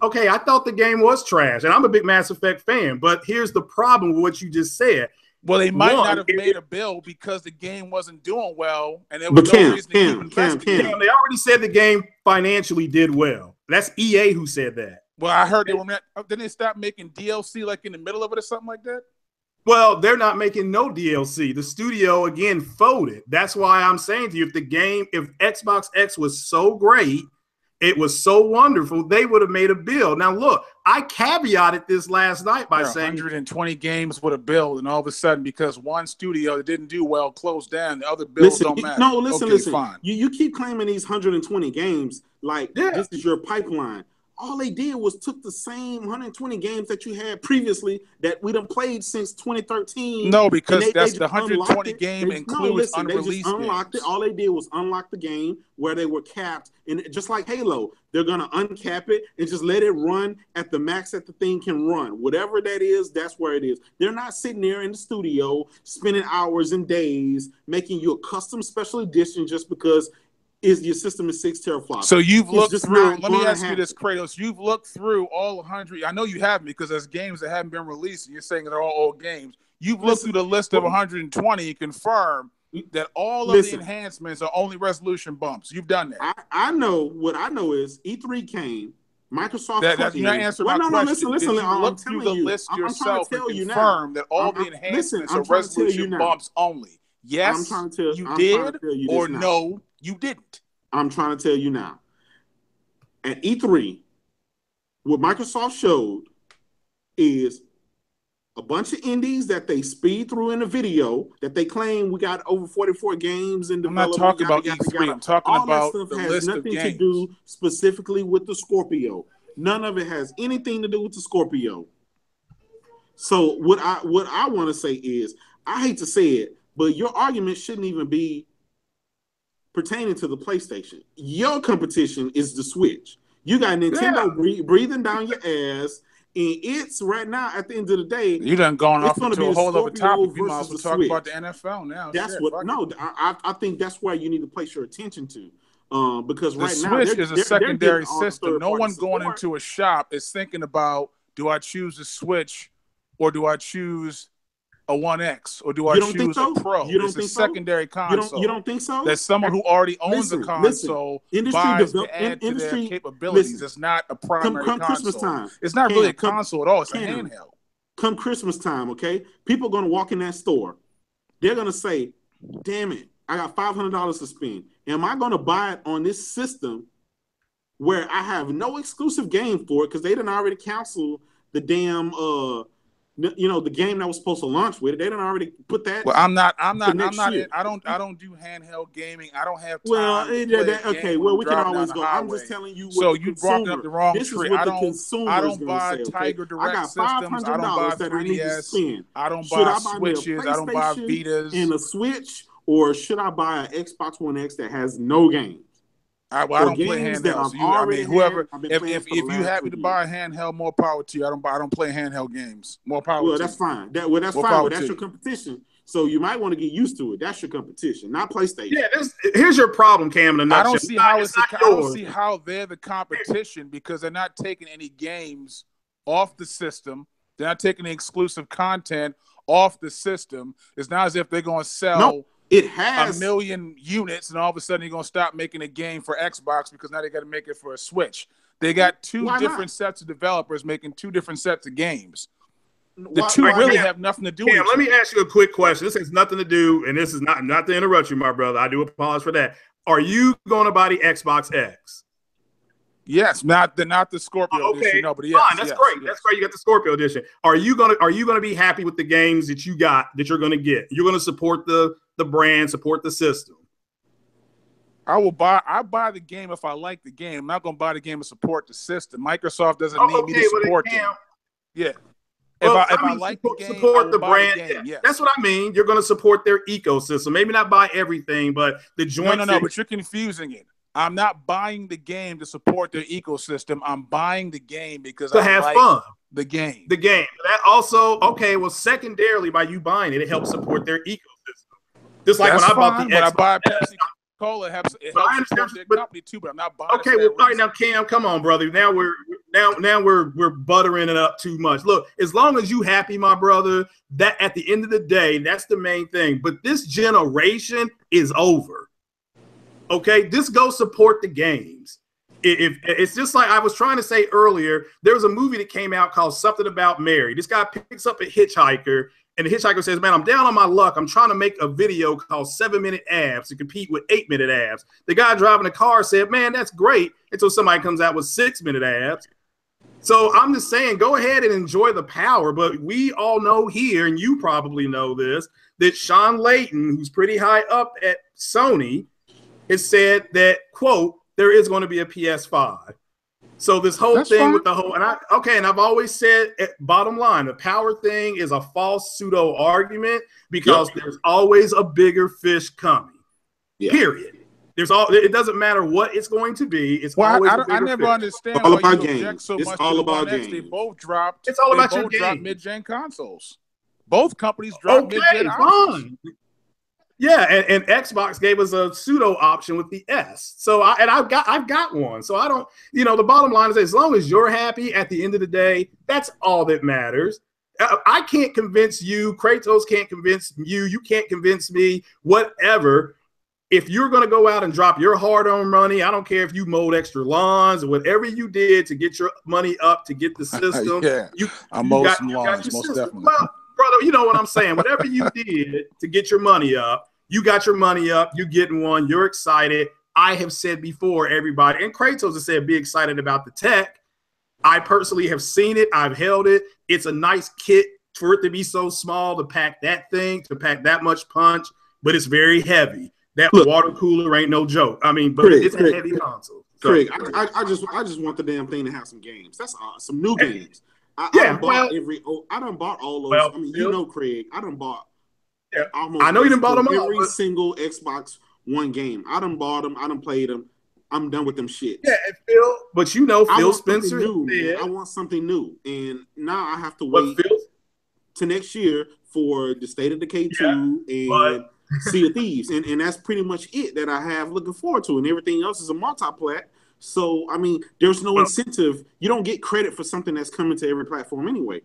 Okay, I thought the game was trash, and I'm a big Mass Effect fan. But here's the problem with what you just said. Well, they might not have made a build because the game wasn't doing well, and there was no reason to keep investing. They already said the game financially did well. That's EA who said that. Well, I heard didn't they stop making DLC like in the middle of it or something like that? Well, they're not making no DLC. The studio again folded. That's why I'm saying to you, if Xbox X was so great, it was so wonderful, they would have made a build. Now, look, I caveated this last night by saying 120 games with a build, and all of a sudden, because one studio that didn't do well closed down, the other builds don't matter. No, listen. Fine. You keep claiming these 120 games like this is your pipeline. All they did was took the same 120 games that you had previously that we done played since 2013. No, because that's the 120 game includes unreleased they just unlocked games. it. All they did was unlock the game where they were capped. And just like Halo, they're going to uncap it and just let it run at the max that the thing can run. Whatever that is, that's where it is. They're not sitting there in the studio spending hours and days making you a custom special edition just because your system is 6 teraflops. So you've looked through. Let me ask you this, Kratos. You've looked through all 100. I know you haven't because there's games that haven't been released. And you're saying they're all old games. You've looked through the list of 120 and confirmed that all of the enhancements are only resolution bumps. You've done that. I know. What I know is E3 came. Microsoft. You're not answering my question. Listen. You look through the list yourself and confirm that all the enhancements are resolution bumps only. Yes, you did, or no, you didn't. I'm trying to tell you now. At E3, what Microsoft showed is a bunch of indies that they speed through in a video that they claim we got over 44 games in development. I'm not talking about E3. I'm talking about the list of games. Nothing to do specifically with the Scorpio. None of it has anything to do with the Scorpio. So what I want to say is, I hate to say it, but your argument shouldn't even be pertaining to the PlayStation. Your competition is the Switch. You got Nintendo breathing down your ass, and it's right now at the end of the day. You done gone off into a whole other topic. You might as well talk about the NFL now. That's I think that's where you need to place your attention to. Because the Switch is a secondary system. No one going into a shop is thinking about, do I choose the Switch or do I choose a 1X or do I choose a Pro? It's a secondary console. You don't think so? That someone who already owns a console buys to add to their capabilities. It's not a primary console. Christmas time. It's not really a console at all. It's a handheld. Come Christmas time, okay? People are going to walk in that store. They're going to say, damn it, I got $500 to spend. Am I going to buy it on this system where I have no exclusive game for it because they didn't already cancel the damn You know, the game that was supposed to launch with it, they done already put that. Well, I'm not. I don't do handheld gaming. I don't have time to play a game when I'm we can driving always down the go. I'm highway. just telling you what So the you brought up the wrong this tree. is what I the don't. consumer I is don't going to buy say. Okay, Tiger I Direct got systems. I don't buy $500 that I need to 3DS. spend. I don't Should buy I buy me a Switches. I don't buy PlayStation Vitas. and a Switch, or should I buy an Xbox One X that has no games? I don't play handheld. So whoever, if you happy to buy a handheld, more power to you. I don't play handheld games. More power. Well, that's fine. That's fine. But that's your competition. So you might want to get used to it. That's your competition, not PlayStation. Yeah, here's your problem, Cam. In a nutshell. I don't see how they're the competition, because they're not taking any games off the system. They're not taking the exclusive content off the system. It's not as if they're going to sell. No. It has 1 million units, and all of a sudden you're going to stop making a game for Xbox because now they got to make it for a Switch. They got two different sets of developers making 2 different sets of games. The two really have nothing to do with each other. Let me ask you a quick question. This has nothing to do, and this is not to interrupt you, my brother. I do apologize for that. Are you going to buy the Xbox X? Yes, not the Scorpio edition. No, but yes, fine. That's great. Yes. That's great. You got the Scorpio edition. Are you gonna be happy with the games that you got that you're gonna get? You're gonna support the brand, support the system. I buy the game if I like the game. I'm not gonna buy the game to support the system. Microsoft doesn't need me to support them. Yeah. Well, if I like the game, support the brand. Yes. That's what I mean. You're going to support their ecosystem. Maybe not buy everything, but the joint. No. But you're confusing it. I'm not buying the game to support their ecosystem. I'm buying the game because I have like fun. The game. That also, secondarily, by you buying it, it helps support their ecosystem. Just like when I bought the Xbox. When I buy Pepsi Cola, it helps support their company too, but I'm not buying it. Okay, well, all right, now, Cam, come on, brother. Now we're buttering it up too much. Look, as long as you happy, my brother, that at the end of the day, that's the main thing. But this generation is over. Okay, just go support the games. If it's just like I was trying to say earlier, there was a movie that came out called Something About Mary. This guy picks up a hitchhiker, and the hitchhiker says, man, I'm down on my luck. I'm trying to make a video called 7-Minute Abs to compete with 8-Minute Abs. The guy driving the car said, man, that's great, until somebody comes out with 6-Minute Abs. So I'm just saying, go ahead and enjoy the power. But we all know here, and you probably know this, that Sean Layton, who's pretty high up at Sony, has said that, quote, there is going to be a PS5. So this whole thing with the whole, and I've always said, bottom line, the power thing is a false pseudo argument because there's always a bigger fish coming. Period. It doesn't matter what it's going to be. It's always a bigger I never fish. understand all why about you games. object so It's much all to the about One X. games. They both dropped. It's all about your game. Mid-gen consoles. Both companies dropped mid-gen options. Yeah, and Xbox gave us a pseudo option with the S. So I've got one. So I don't, the bottom line is, as long as you're happy at the end of the day, that's all that matters. I can't convince you. Kratos can't convince you. You can't convince me. Whatever. If you're going to go out and drop your hard-earned money, I don't care if you mowed extra lawns or whatever you did to get your money up to get the system. I mowed some lawns, most definitely. Well, brother, you know what I'm saying. Whatever you did to get your money up, you got your money up. You're getting one. You're excited. I have said before, everybody, and Kratos has said, be excited about the tech. I personally have seen it. I've held it. It's a nice kit for it to be so small to pack that thing, to pack that much punch, but it's very heavy. That water cooler ain't no joke. I mean, but it's a heavy console. So, Craig, I just want the damn thing to have some games. That's some new games. I done bought all those. I mean, Craig, I done bought almost. I know you done bought them all. Every single Xbox One game. I done bought them. I done played them. I'm done with them shit. Yeah, Phil, but Phil Spencer. I want something new, and now I have to wait to next year for the State of Decay 2 and Sea of Thieves, and that's pretty much it that I have looking forward to, and everything else is a multi-plat. So, I mean, there's no incentive. You don't get credit for something that's coming to every platform anyway.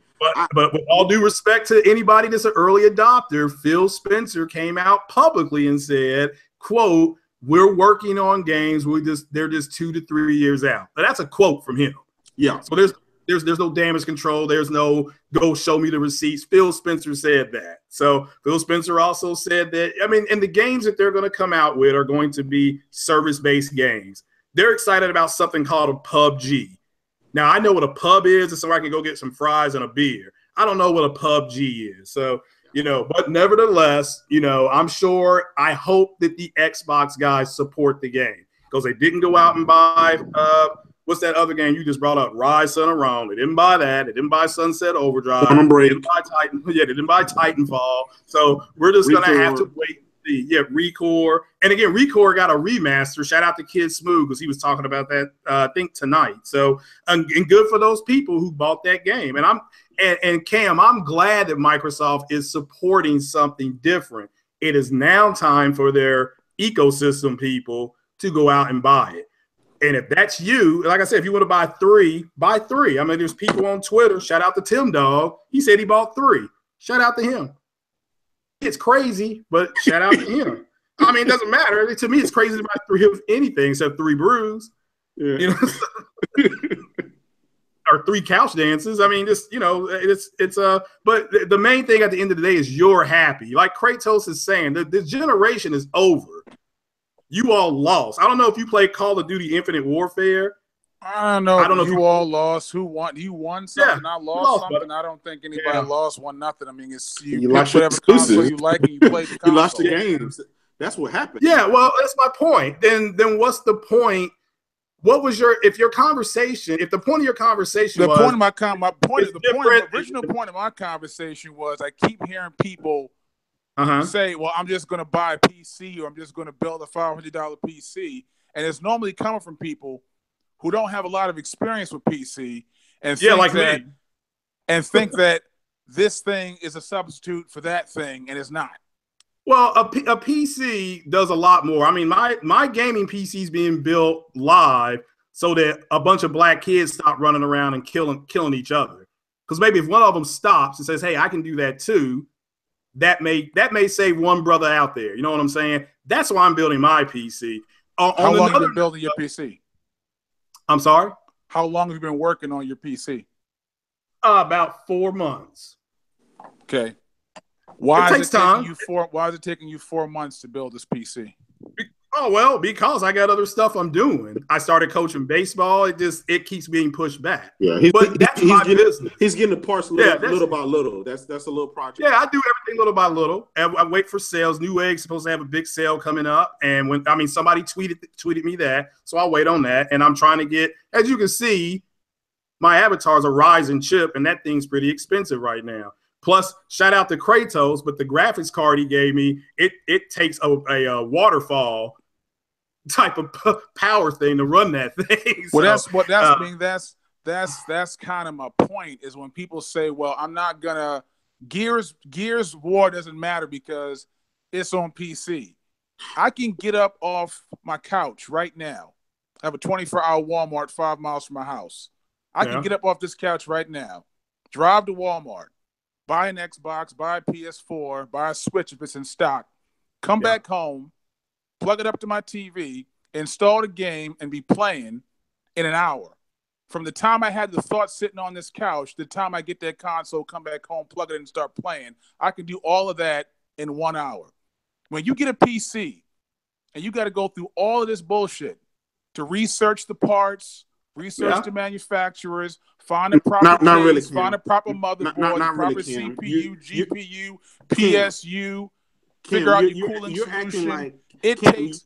But with all due respect to anybody that's an early adopter, Phil Spencer came out publicly and said, quote, we're working on games. They're just 2 to 3 years out. But that's a quote from him. Yeah. So there's no damage control. There's no go show me the receipts. Phil Spencer said that. So Phil Spencer also said that, and the games that they're going to come out with are going to be service-based games. They're excited about something called a PUBG. Now, I know what a pub is. It's so I can go get some fries and a beer. I don't know what a PUBG is. So, but nevertheless, I'm sure, I hope that the Xbox guys support the game, because they didn't go out and buy what's that other game you just brought up? Rise, Son of Rome. They didn't buy that. They didn't buy Sunset Overdrive. They didn't buy Titan. Yeah, they didn't buy Titanfall. So we're just going to have to wait. Yeah, Recore. And again, Recore got a remaster. Shout out to Kid Smooth, because he was talking about that, I think, tonight. So, and good for those people who bought that game. And Cam, I'm glad that Microsoft is supporting something different. It is now time for their ecosystem people to go out and buy it. And if that's you, like I said, if you want to buy three, buy three. I mean, there's people on Twitter. Shout out to Tim Dog. He said he bought 3. Shout out to him. It's crazy, but shout out to him. I mean, it doesn't matter. To me, it's crazy to buy 3 of anything except 3 brews. Yeah. Or 3 couch dances. I mean, but the main thing at the end of the day is you're happy. Like Kratos is saying, the generation is over. You all lost. I don't know if you played Call of Duty Infinite Warfare. I don't know if you all lost. Who won? You won something. Yeah, I lost something. I don't think anybody lost, won nothing. I mean, it's you pick whatever console you like and you play the console. You lost the games. That's what happened. Yeah, well, that's my point. Then what's the point? What was the point of your conversation the original point of my conversation was I keep hearing people say, well, I'm just going to buy a PC, or I'm just going to build a $500 PC. And it's normally coming from people who don't have a lot of experience with PC and think that this thing is a substitute for that thing, and it's not. Well, a PC does a lot more. I mean, my gaming PC is being built live so that a bunch of black kids stop running around and killing each other. Because maybe if one of them stops and says, hey, I can do that too, that may save one brother out there. You know what I'm saying? That's why I'm building my PC. How long have you been building your PC? I'm sorry? How long have you been working on your PC? About 4 months. Okay. Why is it taking you 4 months to build this PC? Oh, well, because I got other stuff I'm doing. I started coaching baseball. It keeps being pushed back. Yeah, that's my business. He's getting the parts little by little. That's a little project. Yeah, I do everything little by little. I wait for sales. Newegg supposed to have a big sale coming up, and somebody tweeted me that, so I'll wait on that. And I'm trying to get, as you can see, my avatar's a Ryzen chip, and that thing's pretty expensive right now. Plus, shout out to Kratos, but the graphics card he gave me, it takes a waterfall type of power thing to run that thing. Well, that's kind of my point, is when people say, well, I'm not gonna Gears War doesn't matter because it's on PC. I can get up off my couch right now. I have a 24-hour Walmart 5 miles from my house. I can get up off this couch right now, drive to Walmart, buy an Xbox, buy a PS4, buy a Switch if it's in stock, come back home, plug it up to my TV, install the game, and be playing in an hour. From the time I had the thought sitting on this couch, the time I get that console, come back home, plug it in, and start playing, I can do all of that in 1 hour. When you get a PC and you got to go through all of this bullshit to research the parts, research the manufacturers, find the proper find a proper motherboard, proper CPU, GPU, PSU, figure out your cooling solution.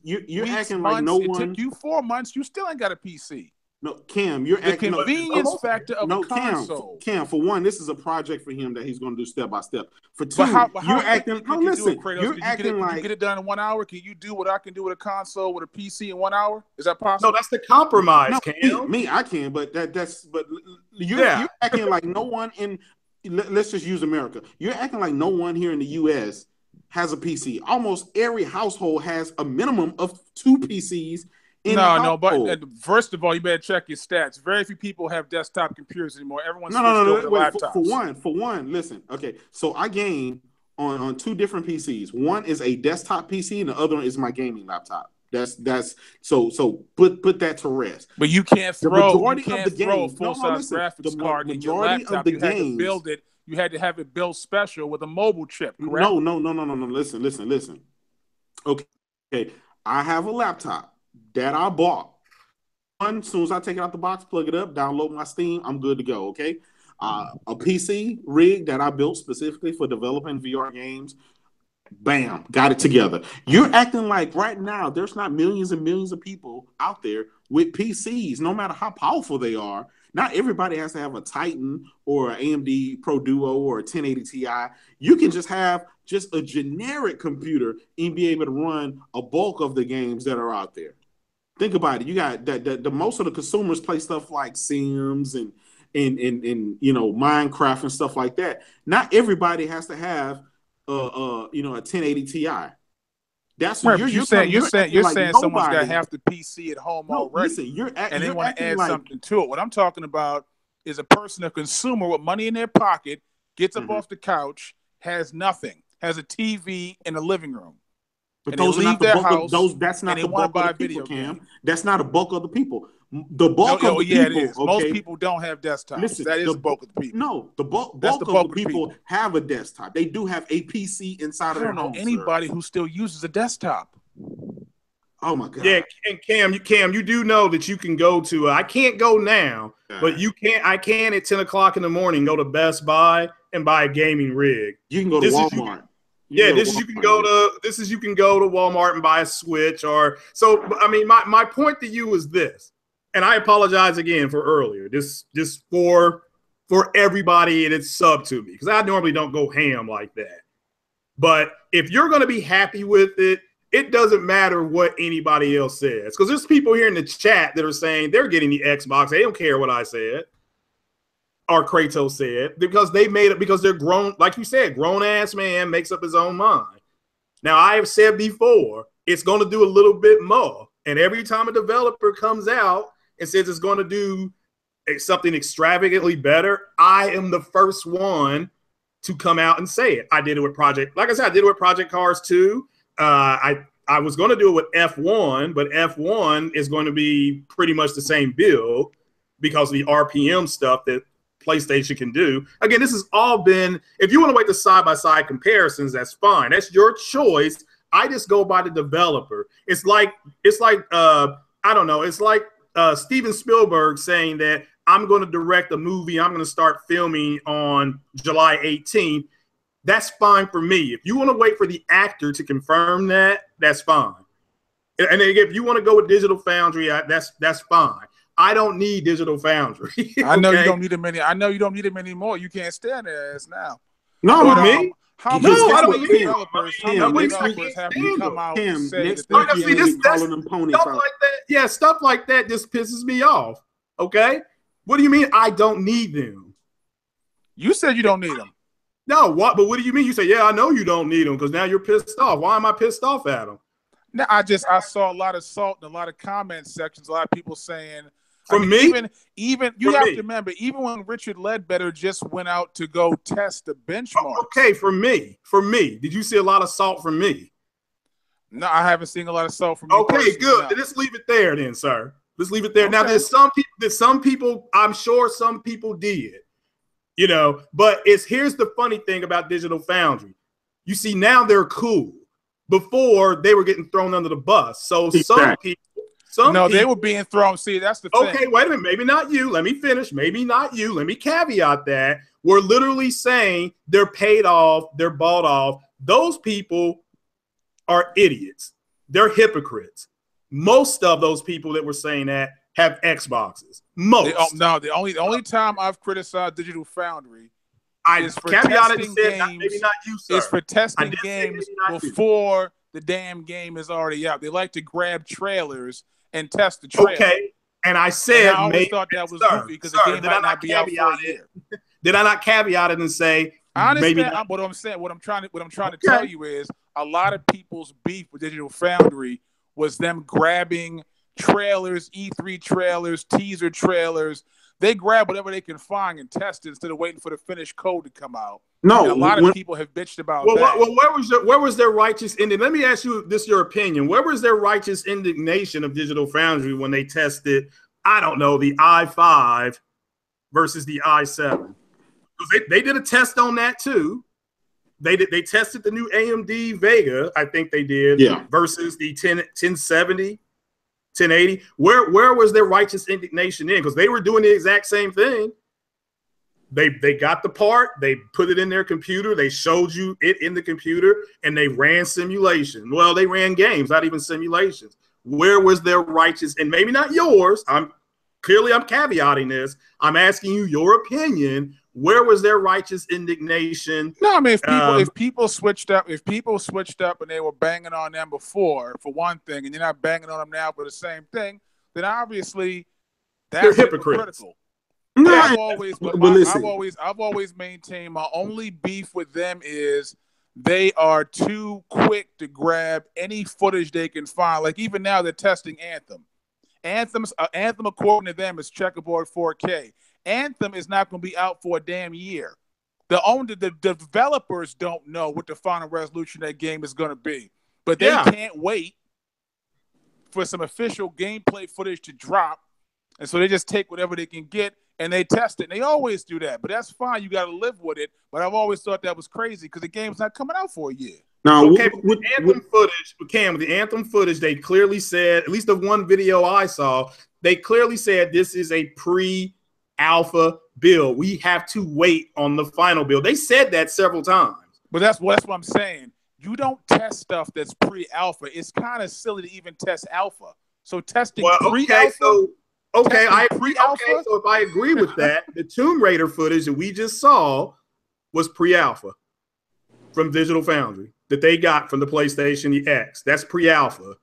You're acting like no one. It took you 4 months. You still ain't got a PC. No, Cam, you're acting. The convenience factor of a console. Cam, for one, this is a project for him that he's going to do step by step. For two, you're acting. No, listen, you're acting like you get it done in 1 hour. Can you do what I can do with a console with a PC in 1 hour? Is that possible? No, that's the compromise, Cam. I can, but you're acting like no one in. Let's just use America. You're acting like no one here in the U.S. has a PC. Almost every household has a minimum of 2 PCs. But first of all, you better check your stats. Very few people have desktop computers anymore. Everyone's switched over to laptops. For one, listen. Okay, so I game on 2 different PCs. One is a desktop PC, and the other one is my gaming laptop. That's so put that to rest. But you can't throw a full-size graphics card in your laptop. You had to build it. You had to have it built special with a mobile chip. Correct? No. Listen. Okay. I have a laptop that I bought. As soon as I take it out the box, plug it up, download my Steam, I'm good to go, okay? a PC rig that I built specifically for developing VR games. Bam, got it together. You're acting like right now there's not millions and millions of people out there with PCs, no matter how powerful they are. Not everybody has to have a Titan or an AMD Pro Duo or a 1080 Ti. You can just have just a generic computer and be able to run a bulk of the games that are out there. Think about it. You got the most of the consumers play stuff like Sims and Minecraft and stuff like that. Not everybody has to have a 1080 Ti. That's what you're saying someone's got half the PC at home already. Listen, and they want to add something to it. What I'm talking about is a person, a consumer with money in their pocket, gets up off the couch, has nothing, has a TV in the living room. But those are not the bulk of that's not the bulk of the people, Cam. That's not a bulk of the people. The bulk of the people, it is. Okay? Most people don't have desktops. Listen, that is the bulk of the people. No, the bulk of the people have a desktop. They do have a PC inside of their home. I don't know anybody who still uses a desktop. Oh my God. Yeah, and Cam, you do know that you can go to. I can't go now, but you can. I can at 10 o'clock in the morning go to Best Buy and buy a gaming rig. You can go to Walmart. This is you can go to Walmart and buy a Switch or so. I mean, my point to you is this, and I apologize again for earlier. This for everybody and it's sub to me because I normally don't go ham like that. But if you're going to be happy with it, it doesn't matter what anybody else says because there's people here in the chat that are saying they're getting the Xbox. They don't care what I said. Or Kratos said, because they made it because they're grown, like you said, grown ass man makes up his own mind. Now, I have said before, it's going to do a little bit more. And every time a developer comes out and says it's going to do something extravagantly better, I am the first one to come out and say it. I did it with Project, like I said, I did it with Project Cars 2. I was going to do it with F1, but F1 is going to be pretty much the same build because of the RPM stuff that PlayStation can do. Again, this has all been, if you want to wait the side-by-side comparisons, that's fine. That's your choice. I just go by the developer. It's like I don't know. It's like Steven Spielberg saying that I'm going to direct a movie. I'm going to start filming on July 18th. That's fine for me. If you want to wait for the actor to confirm that, that's fine. And if you want to go with Digital Foundry, that's fine. I don't need Digital Foundry. Okay? I know you don't need them any. I know you don't need them anymore. You can't stand their ass now. No, but, me. How many developers have to come out and say that stuff like that? Yeah, stuff like that just pisses me off. Okay, what do you mean I don't need them? You said you don't need them. No, what? But what do you mean? You say, yeah, I know you don't need them because now you're pissed off. Why am I pissed off at them? Now I saw a lot of salt in a lot of comment sections. A lot of people saying. Even you have to remember, even when Richard Ledbetter just went out to go test the benchmark. Okay, for me, did you see a lot of salt from me? No, I haven't seen a lot of salt from you. Okay, good. No. Let's leave it there then, sir. Let's leave it there. Okay. Now, there's some people, I'm sure some people did, but here's the funny thing about Digital Foundry. You see, now they're cool. Before they were getting thrown under the bus. So some people. They were being thrown. See, that's the thing. Okay, wait a minute. Maybe not you. Let me finish. Maybe not you. Let me caveat that. We're literally saying they're paid off. They're bought off. Those people are idiots. They're hypocrites. Most of those people that were saying that have Xboxes. Most. The only time I've criticized Digital Foundry is for testing games. Maybe not you, sir. Is for testing games before the damn game is already out. They like to grab trailers and test the trailer. Okay, and I said, I always thought that was goofy because the game might not be out for a year. Did I not caveat it and say? I understand what I'm saying. What I'm trying to tell you is a lot of people's beef with Digital Foundry was them grabbing trailers, E3 trailers, teaser trailers. They grab whatever they can find and test it instead of waiting for the finished code to come out. No, and a lot of people have bitched about that. Well, where was their righteous indignation? Let me ask you this: your opinion. Where was their righteous indignation of Digital Foundry when they tested? I don't know, the i5 versus the i7. They did a test on that too. They tested the new AMD Vega. I think they did. Yeah. Versus the 1070. 1080. Where was their righteous indignation in? Because they were doing the exact same thing. They got the part, they put it in their computer, they showed you it in the computer, and they ran simulation. Well, they ran games, not even simulations. Where was their righteous, and maybe not yours, I'm caveating this. I'm asking you your opinion. Where was their righteous indignation? No, I mean, if people switched up and they were banging on them before for one thing, and you're not banging on them now for the same thing, then obviously that's they're hypocrites. No, I've always maintained my only beef with them is they are too quick to grab any footage they can find. Like even now, they're testing Anthem. Anthem, according to them, is checkerboard 4K. Anthem is not going to be out for a damn year. The developers don't know what the final resolution of that game is going to be, but they can't wait for some official gameplay footage to drop, and so they just take whatever they can get and they test it. And they always do that, but that's fine. You got to live with it. But I've always thought that was crazy because the game's not coming out for a year. Now, okay, with the Anthem footage, they clearly said, at least the one video I saw, they clearly said this is a pre-alpha build. We have to wait on the final build. They said that several times. But that's what I'm saying. You don't test stuff that's pre-alpha. It's kind of silly to even test alpha. So testing pre-alpha. Okay, I agree. Okay, so if I agree with that, the Tomb Raider footage that we just saw was pre-alpha from Digital Foundry that they got from the PlayStation X. That's pre-alpha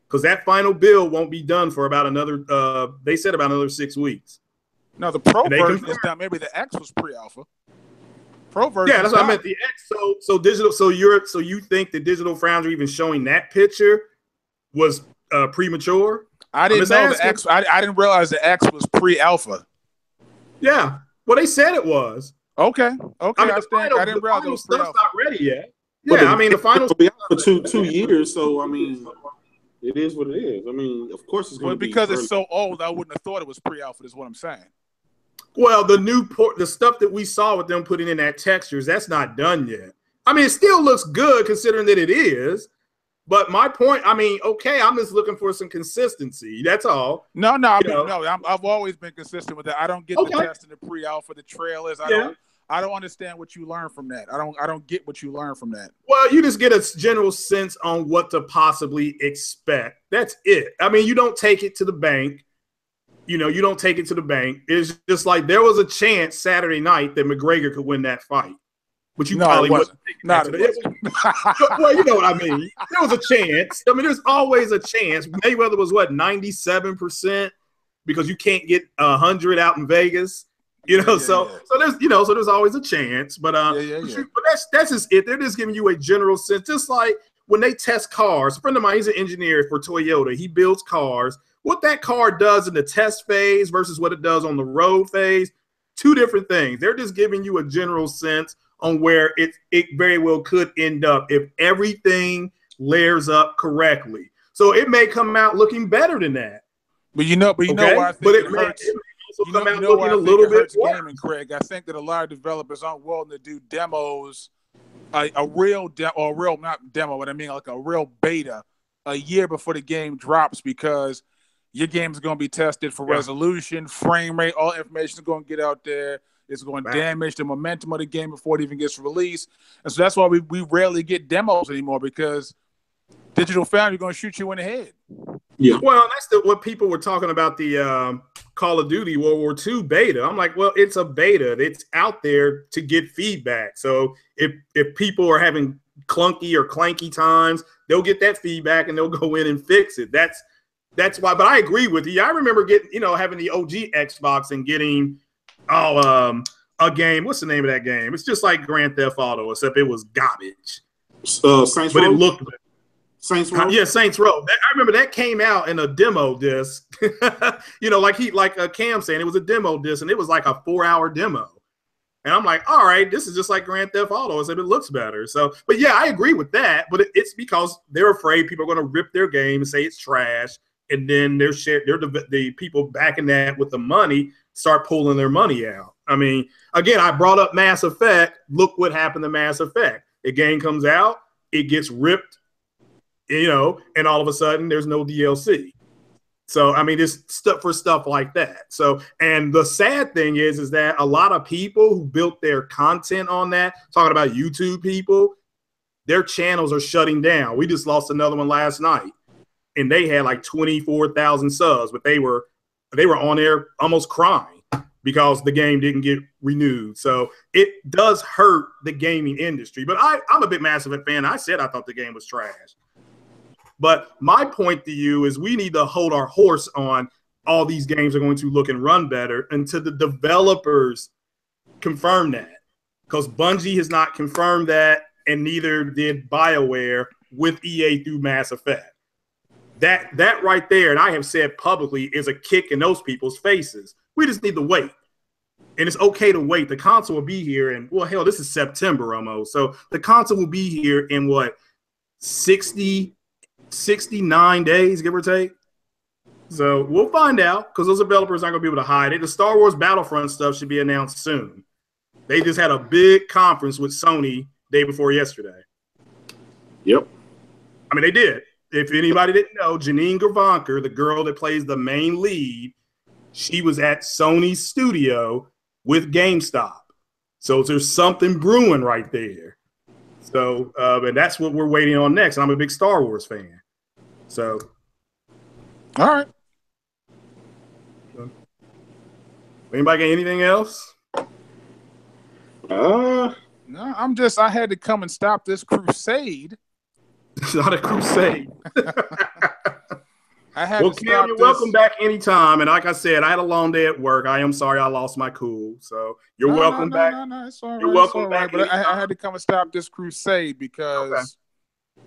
because that final build won't be done for about another. They said about another 6 weeks. No, the Pro version is done. Maybe the X was pre-alpha. Pro version. Yeah, that's what I meant. The X. So digital. So you think the Digital Foundry even showing that picture was premature? I didn't know the X. I didn't realize the X was pre-alpha. Yeah. Well, they said it was. Okay. I mean, I didn't realize it was stuff's not ready yet. Yeah, I mean, the finals will be out for two years, so I mean, it is what it is. I mean, of course it's going to be. Because it's so old, I wouldn't have thought it was pre-alpha. Is what I'm saying. Well, the stuff that we saw with them putting in that textures, that's not done yet. I mean, it still looks good considering that it is. But my point, I mean, okay, I'm just looking for some consistency. That's all. No. I've always been consistent with that. I don't get the test in the pre-alpha, the trailers. I don't understand what you learn from that. I don't get what you learn from that. Well, you just get a general sense on what to possibly expect. That's it. I mean, you don't take it to the bank. You don't take it to the bank. It's just like there was a chance Saturday night that McGregor could win that fight. But you probably wasn't. Well, you know what I mean. There was a chance. I mean, there's always a chance. Mayweather was 97% because you can't get 100 out in Vegas. So there's always a chance. But but that's just it. They're just giving you a general sense, just like when they test cars. A friend of mine, he's an engineer for Toyota. He builds cars. What that car does in the test phase versus what it does on the road phase, two different things. They're just giving you a general sense on where it very well could end up if everything layers up correctly. So it may come out looking better than that. But you know what I think it hurts. You know what I think it hurts gaming, Craig. I think that a lot of developers aren't willing to do demos, a real beta a year before the game drops because your game is going to be tested for resolution, frame rate, all information is going to get out there. It's going to damage the momentum of the game before it even gets released. And so that's why we rarely get demos anymore because Digital Foundry is going to shoot you in the head. Yeah. Well, that's what people were talking about the Call of Duty World War II beta. I'm like, well, it's a beta. It's out there to get feedback. So if people are having clunky or clanky times, they'll get that feedback and they'll go in and fix it. That's why. But I agree with you. I remember getting, having the OG Xbox and getting a game. What's the name of that game? It's just like Grand Theft Auto, except it was garbage. Saints Row? It looked better. Saints Row? Yeah, Saints Row. I remember that came out in a demo disc. like Cam saying, it was a demo disc, and it was like a 4-hour demo. And I'm like, all right, this is just like Grand Theft Auto, except it looks better. So, but yeah, I agree with that. But it's because they're afraid people are going to rip their game and say it's trash, and then the people backing that with the money start pulling their money out. I mean, again, I brought up Mass Effect. Look what happened to Mass Effect. The game comes out, it gets ripped, and all of a sudden there's no DLC. So, I mean, it's stuff like that. So, and the sad thing is that a lot of people who built their content on that, talking about YouTube people, their channels are shutting down. We just lost another one last night, and they had like 24,000 subs, but they were on there almost crying because the game didn't get renewed. So it does hurt the gaming industry. But I'm a big Mass Effect fan. I said I thought the game was trash. But my point to you is we need to hold our horse on all these games are going to look and run better until the developers confirm that. Because Bungie has not confirmed that, and neither did BioWare with EA through Mass Effect. That right there, and I have said publicly, is a kick in those people's faces. We just need to wait. And it's okay to wait. The console will be here in, well, hell, this is September almost. So the console will be here in what, 69 days, give or take. So we'll find out because those developers aren't going to be able to hide it. The Star Wars Battlefront stuff should be announced soon. They just had a big conference with Sony day before yesterday. Yep. I mean, they did. If anybody didn't know, Janine Gavonker, the girl that plays the main lead, she was at Sony's studio with GameStop. So there's something brewing right there. So, and that's what we're waiting on next. And I'm a big Star Wars fan. So, all right. Anybody got anything else? No, I had to come and stop this crusade. It's not a crusade. I had well, to Cam, you're welcome back anytime. And like I said, I had a long day at work. I am sorry I lost my cool. So you're welcome back. No, it's all right. You're welcome back. But I had to come and stop this crusade because,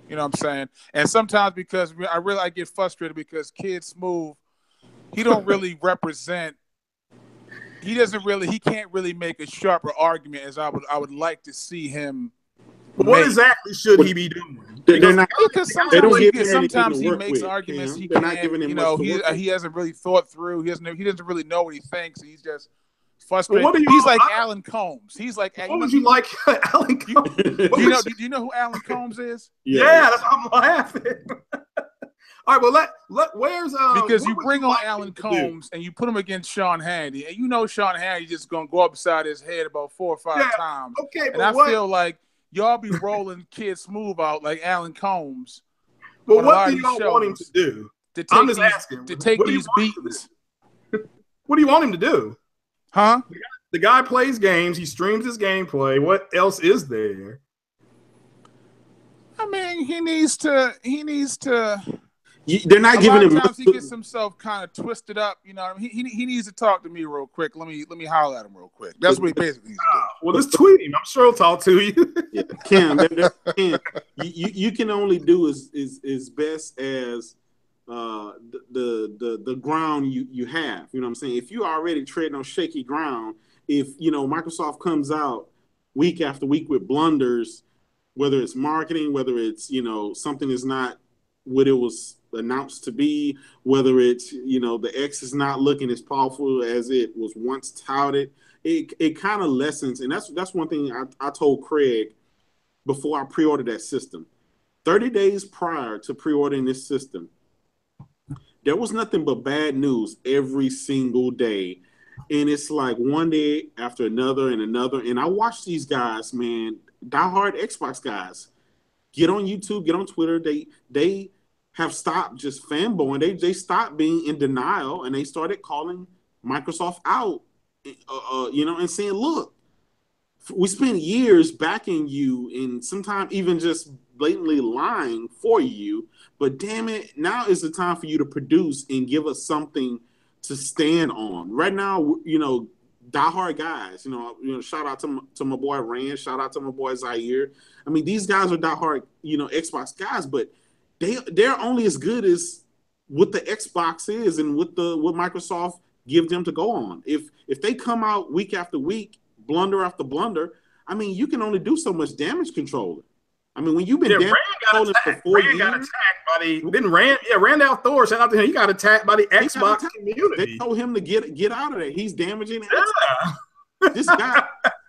you know what I'm saying? And sometimes because I get frustrated because Kid Smooth, he don't really represent. He can't really make a sharper argument as I would like to see him. What exactly should he be doing? Because sometimes he makes arguments he can't. You know, he hasn't really thought through. He doesn't really know what he thinks. He's just frustrated. Well, he's like Alan Combs. He's like. What would you like, Alan Combs? Do you know who Alan Combs is? Yeah, that's why I'm laughing. All right, well, where's because you bring on Alan Combs and you put him against Sean Hannity, and you know Sean Hannity just gonna go upside his head about 4 or 5 times. Okay, and I feel like y'all be rolling Kid Smooth out like Alan Combs. But what do y'all want him to do? I'm just asking. To take these beatings. What do you want him to do? Huh? The guy plays games. He streams his gameplay. What else is there? I mean, he needs to. They're not giving him. Sometimes he gets himself kind of twisted up. You know, he needs to talk to me real quick. Let me holler at him real quick. That's what he basically needs to do. Well, just tweet him. I'm sure he'll talk to you. Yeah, Cam, you can only do as best as the ground you have. You know what I'm saying? If you already treading on shaky ground, if Microsoft comes out week after week with blunders, whether it's marketing, whether it's something is not what it was announced to be, whether it's the X is not looking as powerful as it was once touted, it kind of lessens. And that's one thing I told Craig before I pre-ordered that system. 30 days prior to pre-ordering this system, there was nothing but bad news every single day. And it's like one day after another and another. And I watch these guys, man, diehard Xbox guys, get on YouTube, get on Twitter. They have stopped just fanboying. They stopped being in denial, and they started calling Microsoft out, and saying, look, we spent years backing you and sometimes even just blatantly lying for you, but damn it, now is the time for you to produce and give us something to stand on. Right now, diehard guys, shout out to my boy Rand, shout out to my boy Zaire. I mean, these guys are diehard, Xbox guys, but they're only as good as what the Xbox is and what Microsoft give them to go on. If they come out week after week, blunder after blunder, I mean, you can only do so much damage controlling. I mean, when you've been damage controlling for 4 years, got attacked by Randall Thor, shout out to him. He got attacked by the Xbox community. They told him to get out of there. He's damaging this guy.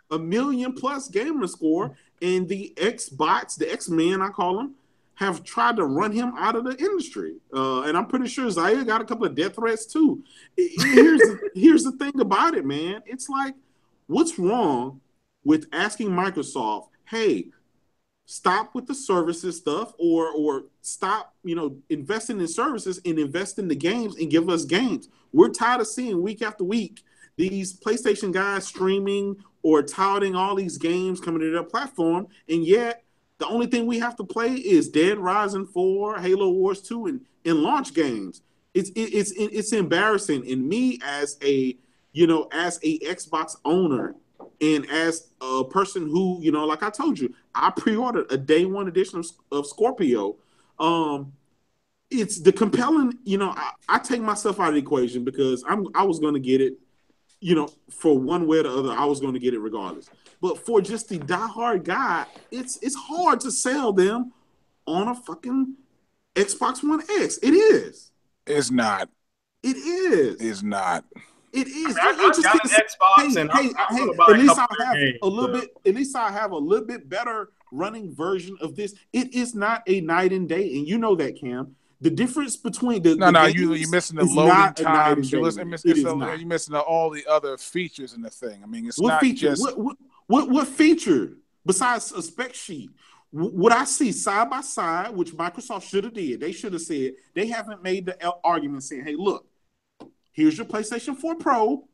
1 million+ gamer score, and the Xbots, the X-Men, I call them, have tried to run him out of the industry. And I'm pretty sure Zaire got a couple of death threats too. Here's the thing about it, man. It's like, what's wrong with asking Microsoft, hey, stop with the services stuff, or stop, investing in services and invest in the games and give us games. We're tired of seeing week after week these PlayStation guys streaming or touting all these games coming to their platform, and yet the only thing we have to play is Dead Rising 4, Halo Wars 2, and launch games. It's embarrassing. And me as a Xbox owner, and as a person who, like I told you, I pre-ordered a day one edition of Scorpio. It's the compelling, I take myself out of the equation because I was going to get it, for one way or the other, I was going to get it regardless. But for just the diehard guy, it's hard to sell them on a fucking Xbox One X. It is. It's not. It is. It's not. It is. I got an Xbox, and at least I have a little bit. At least I have a little bit better running version of this. It is not a night and day, and you know that, Cam. The difference between you're missing the loading times. You're missing all the other features in the thing. I mean, it's what not feature? just what feature besides a spec sheet? What I see side by side, which Microsoft should have did. They should have said, they haven't made the argument saying, hey, look, here's your PlayStation 4 Pro,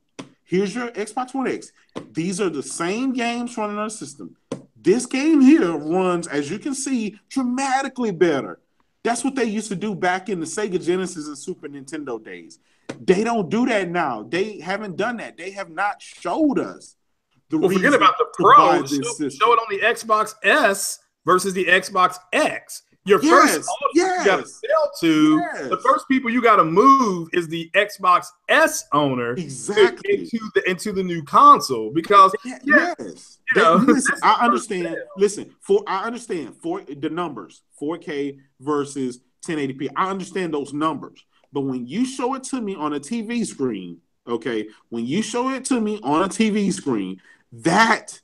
here's your Xbox One X. These are the same games running on the system. This game here runs, as you can see, dramatically better. That's what they used to do back in the Sega Genesis and Super Nintendo days. They don't do that now. They haven't done that. They have not showed us the reason. Forget about the Pro. Show it on the Xbox S versus the Xbox X. Your first you got to sell to, the first people you got to move is the Xbox S owner into the new console, because listen, I understand. Listen, I understand for the numbers, 4K versus 1080p. I understand those numbers, but when you show it to me on a TV screen, when you show it to me on a TV screen, that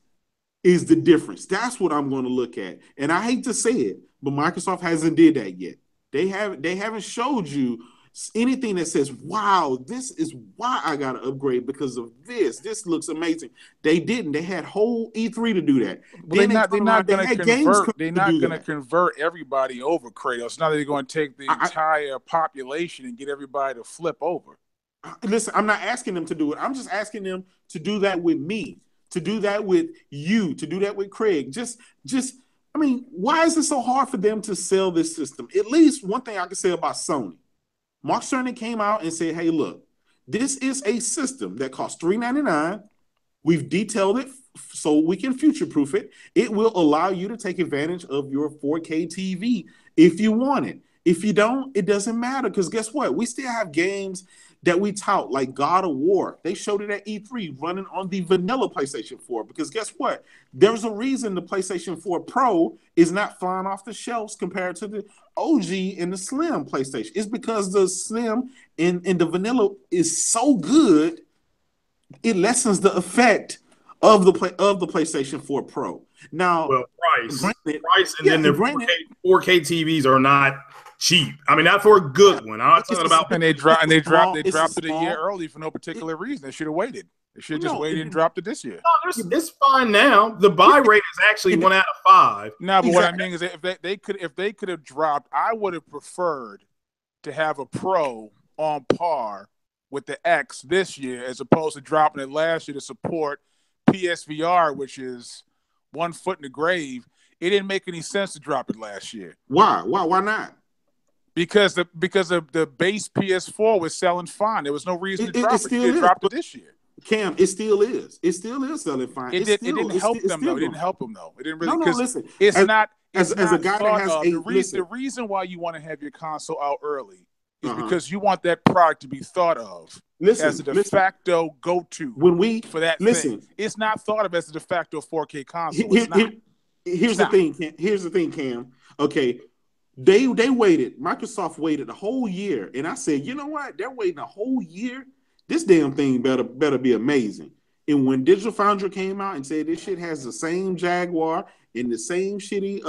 is the difference. That's what I'm going to look at, and I hate to say it, but Microsoft hasn't did that yet. They haven't showed you anything that says, wow, this is why I got to upgrade because of this. This looks amazing. They didn't. They had whole E3 to do that. Well, they're not going to convert everybody over, Kratos. Now they're going to take the entire population and get everybody to flip over. Listen, I'm not asking them to do it. I'm just asking them to do that with me, to do that with you, to do that with Craig. I mean, why is it so hard for them to sell this system? At least one thing I can say about Sony. Mark Cerny came out and said, hey, look, this is a system that costs $399. We've detailed it so we can future-proof it. It will allow you to take advantage of your 4K TV if you want it. If you don't, it doesn't matter, because guess what? We still have games that we tout, like God of War. They showed it at E3 running on the vanilla PlayStation 4, because guess what? There's a reason the PlayStation 4 Pro is not flying off the shelves compared to the OG and the Slim PlayStation. It's because the Slim and the vanilla is so good, it lessens the effect of the PlayStation 4 Pro. Now, price, and then the 4K TVs are not cheap. I mean, not for a good one. I'm not talking about. And they dropped it a year early for no particular reason. They should have waited. They should have just waited and dropped it this year. No, it's fine now. The buy rate is actually 1 out of 5. No, but what I mean is, if they could have dropped, I would have preferred to have a Pro on par with the X this year, as opposed to dropping it last year to support PSVR, which is one foot in the grave. It didn't make any sense to drop it last year. Why not? Because the base PS4 was selling fine. There was no reason to drop it. They dropped it this year. Cam, it still is. It still is selling fine. It didn't help them though. It didn't help them though. It didn't really. No, listen. It's not. As a guy that has the reason why you want to have your console out early is because you want that product to be thought of as a de facto go-to for that thing. It's not thought of as a de facto 4K console. Here's the thing, Cam. Okay, they waited. Microsoft waited a whole year, and I said, you know what? They're waiting a whole year. This damn thing better be amazing. And when Digital Foundry came out and said this shit has the same Jaguar and the same shitty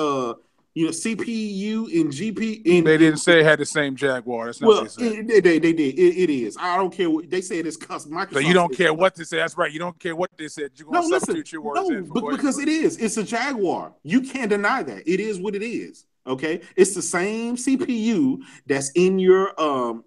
You know, CPU and GP. They didn't say it had the same Jaguar. That's not what they said. They did. It is. I don't care what they said. It's custom. Microsoft. So you don't care what they said. That's right. You don't care what they said. You're going to substitute your words in for because it is. It's a Jaguar. You can't deny that. It is what it is. Okay, it's the same CPU that's in your You're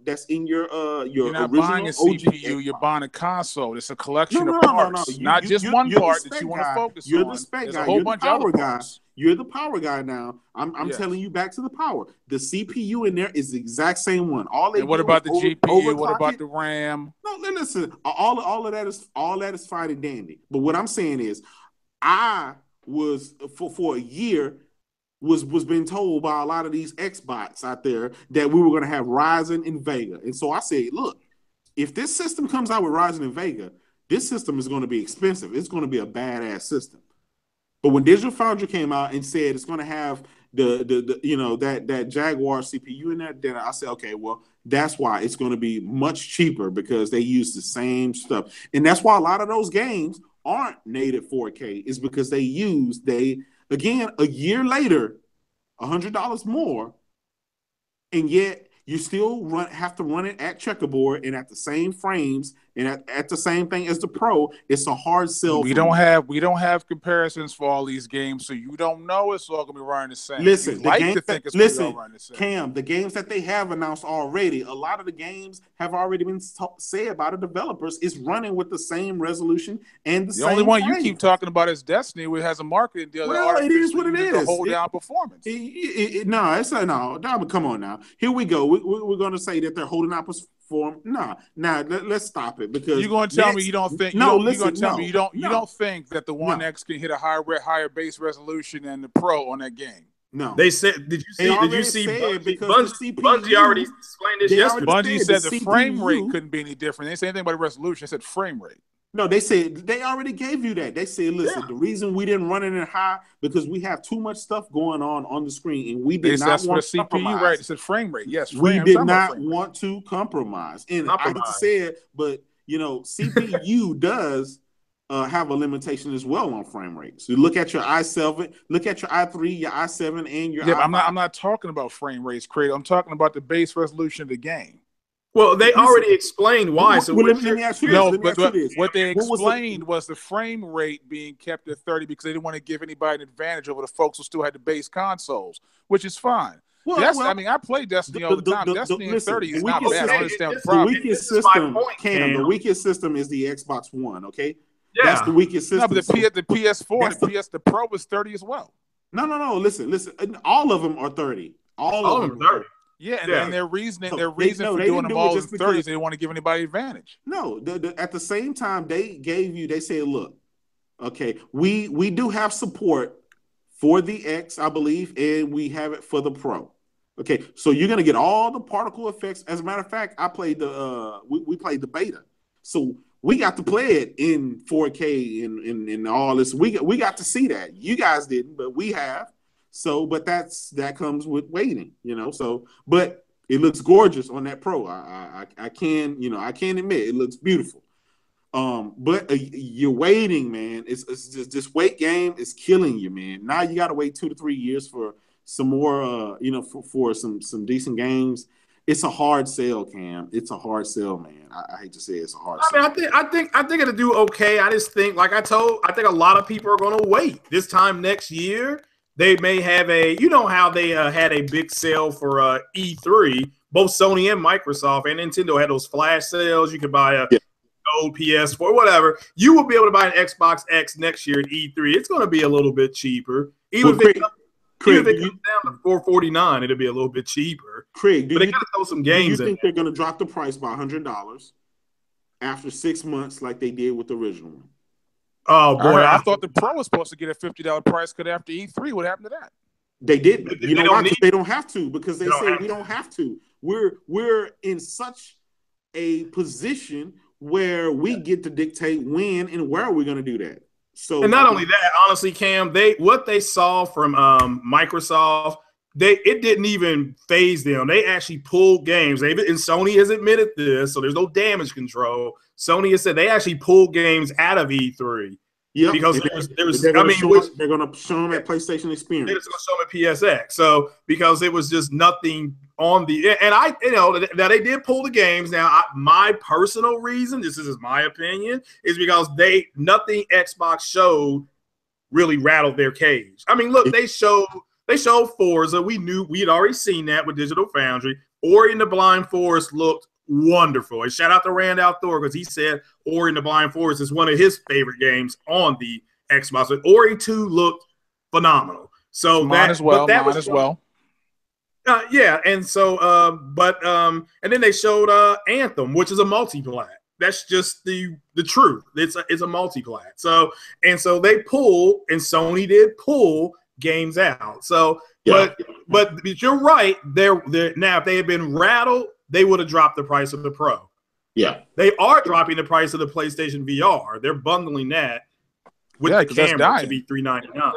not original buying a OG CPU. Xbox. You're buying a console. It's a collection of No. parts, not just one part that you want to focus on. You're the spec There's guy. a whole You're bunch the of power other guy. parts. You're the power guy now. I'm telling you back to the power. The CPU in there is the exact same one. And what about the GPU? What about the RAM? No, listen. All of that is fine and dandy. But what I'm saying is, I was for a year was being told by a lot of these Xbox out there that we were going to have Ryzen and Vega, and so I said, look, if this system comes out with Ryzen and Vega, this system is going to be expensive. It's going to be a badass system. But when Digital Foundry came out and said it's going to have that Jaguar CPU in there, then I said, okay, well, that's why it's going to be much cheaper because they use the same stuff. And that's why a lot of those games aren't native 4K is because again, a year later, $100 more, and yet you still have to run it at checkerboard and at the same frames and at the same thing as the Pro. It's a hard sell. We don't have comparisons for all these games, so you don't know it's all gonna be running the same. Listen, Cam, the games that they have announced already, a lot of the games have already been said by the developers. It's running with the same resolution and the same. The only one frames. you keep talking about is Destiny, which has a marketing deal. Well, it is what it is. To hold down performance. No. Come on now. Here we go. We're going to say that they're holding out performance. Let's stop it because you're going to tell me you don't think. You're going to tell me you don't think that the One X can hit a higher base resolution than the Pro on that game. No, they said. Did you see? Bungie already explained this yesterday. Bungie said the frame rate couldn't be any different. They didn't say anything about the resolution. They said frame rate. No, they said they already gave you that. They said, listen, the reason we didn't run it in high because we have too much stuff going on the screen, and we did not want to compromise. Right? It said frame rate. Yes, we did not want to compromise. And I hate to say it, but CPU does have a limitation as well on frame rate. So look at your i7, look at your i3, your i7, and your i5. I'm not talking about frame rates, Craig. I'm talking about the base resolution of the game. Well, they already explained why. So let me ask you this. What they explained was the frame rate being kept at 30 because they didn't want to give anybody an advantage over the folks who still had the base consoles, which is fine. I play Destiny all the time. Destiny at 30 is not bad. I understand the problem. The weakest system is the Xbox One, okay? Yeah. That's the weakest system. No, but the PS4, the Pro was 30 as well. No. Listen. All of them are 30. All of them are 30. Yeah, and their reason for doing them all in 30s, they didn't want to give anybody advantage. No, at the same time, they said, look, okay, we do have support for the X, I believe, and we have it for the Pro. Okay, so you're gonna get all the particle effects. As a matter of fact, I played we played the beta, so we got to play it in 4K and all this. We got to see that. You guys didn't, but we have. So, but that comes with waiting, So, but it looks gorgeous on that Pro. I can admit it looks beautiful. But you're waiting, man. It's just this wait game is killing you, man. Now you got to wait 2 to 3 years for some more, for some decent games. It's a hard sell, Cam. It's a hard sell, man. I hate to say it's a hard sell. I think it'll do okay. I just think, I think a lot of people are going to wait this time next year. They may have how they had a big sale for E3. Both Sony and Microsoft and Nintendo had those flash sales. You could buy a old PS4, whatever. You will be able to buy an Xbox X next year at E3. It's going to be a little bit cheaper. Even if it comes down to $449, it'll be a little bit cheaper. Craig, but they got to throw some games in. Do you think they're going to drop the price by $100 after 6 months like they did with the original one? Oh boy! I thought the Pro was supposed to get a $50 price cut after E3. What happened to that? They didn't. You know why? Because they don't have to. Because they say we don't have to. We're in such a position where we get to dictate when and where we're going to do that. So, and not only that, honestly, Cam, what they saw from Microsoft, it didn't even phase them. They actually pulled games. And Sony has admitted this, so there's no damage control. Sony has said they actually pulled games out of E3. Yep. Because there was they're going to show them at PlayStation Experience. They're just going to show them at PSX. So because it was just nothing on the, and now they did pull the games. Now my personal reason, this is my opinion, is because nothing Xbox showed really rattled their cage. I mean, look, they showed Forza. We had already seen that with Digital Foundry. Ori and the Blind Forest looked wonderful. And shout out to Randall Thor, because he said Ori and the Blind Forest is one of his favorite games on the Xbox. But Ori 2 looked phenomenal. So mine as well. Yeah, and so and then they showed Anthem, which is a multi-plat. That's just the truth. It's a multi-plat. So they pull, and Sony did pull games out. So but you're right. They're now, if they had been rattled, they would have dropped the price of the Pro. Yeah. They are dropping the price of the PlayStation VR. They're bundling that with the camera to be $399.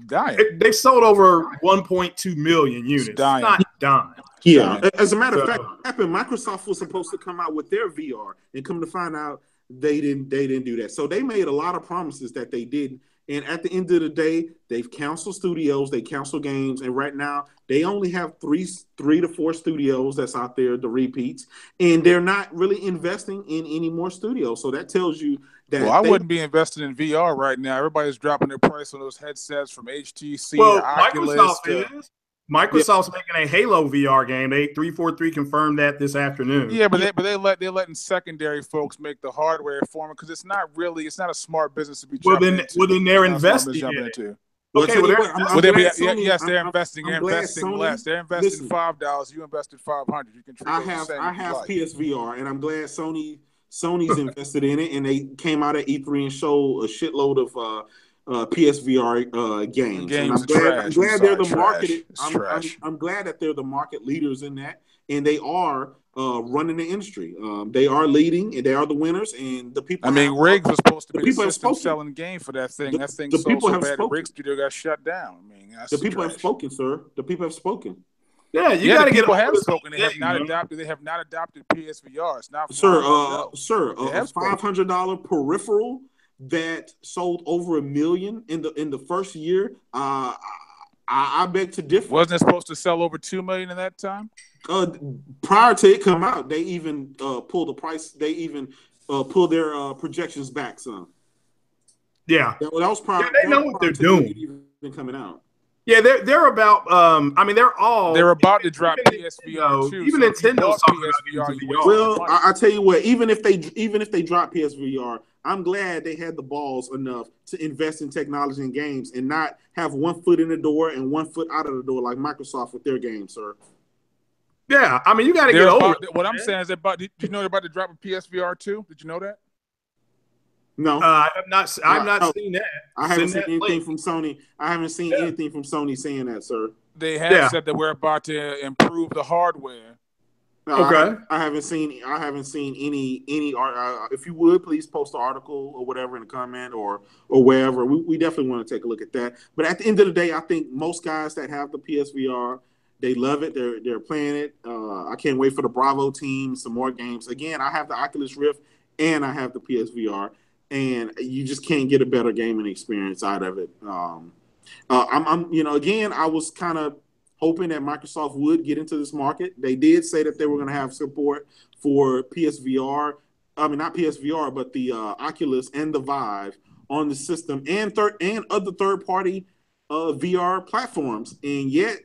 Dying. They sold over 1.2 million units. It's not dying. Yeah. As a matter of fact, Microsoft was supposed to come out with their VR, and come to find out they didn't do that. So they made a lot of promises that they didn't. And at the end of the day, they've canceled studios, they canceled games, and right now they only have three to four studios that's out there, the repeats, and they're not really investing in any more studios. So that tells you that. Well, I wouldn't be invested in VR right now. Everybody's dropping their price on those headsets from HTC. Well, Oculus, Microsoft is. Microsoft's making a Halo VR game. 343 confirmed that this afternoon. Yeah, but they're letting secondary folks make the hardware for them, because it's not a smart business to be. Well, then they're investing in it. Okay, they're investing. They're investing less. They're investing $5. You invested $500. You can treat I have PSVR, and I'm glad Sony's invested in it, and they came out at E3 and showed a shitload of PSVR games. And I'm glad they're the market. I'm glad that they're the market leaders in that, and they are running the industry. They are leading, and they are the winners. And the people. I mean, Riggs was supposed to be the system selling game for that thing. That thing sold so bad, the Riggs studio got shut down. I mean, the people have spoken, sir. The people have spoken. Yeah, you got to get. People have spoken. They have not adopted. They have not adopted PSVR. It's not. Sir, a $500 peripheral that sold over 1 million in the first year. I beg to differ. Wasn't it supposed to sell over 2 million in that time? Prior to it come out, they even pulled the price. They even pulled their projections back some. Yeah, that was prior. Yeah, they know what they're doing. Even coming out. Yeah, they're about. I mean, they're about to drop PSVR too. Even Nintendo's talking about PSVR. Well, I tell you what, even if they drop PSVR, I'm glad they had the balls enough to invest in technology and games, and not have one foot in the door and one foot out of the door like Microsoft with their games, sir. Yeah, I mean, you got to get over it. What I'm saying is, did you know they're about to drop a PSVR 2? Did you know that? No, I've not seen that. I haven't seen anything from Sony. I haven't seen anything from Sony saying that, sir. They have said that we're about to improve the hardware. No, okay. I haven't seen any. If you would, please post the article or whatever in the comment or wherever. We definitely want to take a look at that. But at the end of the day, I think most guys that have the PSVR, they love it. They're playing it. I can't wait for the Bravo team, some more games. Again, I have the Oculus Rift and I have the PSVR. And you just can't get a better gaming experience out of it. Again, I was kind of hoping that Microsoft would get into this market. They did say that they were going to have support for PSVR. I mean, not PSVR, but the Oculus and the Vive on the system, and other third-party VR platforms. And yet,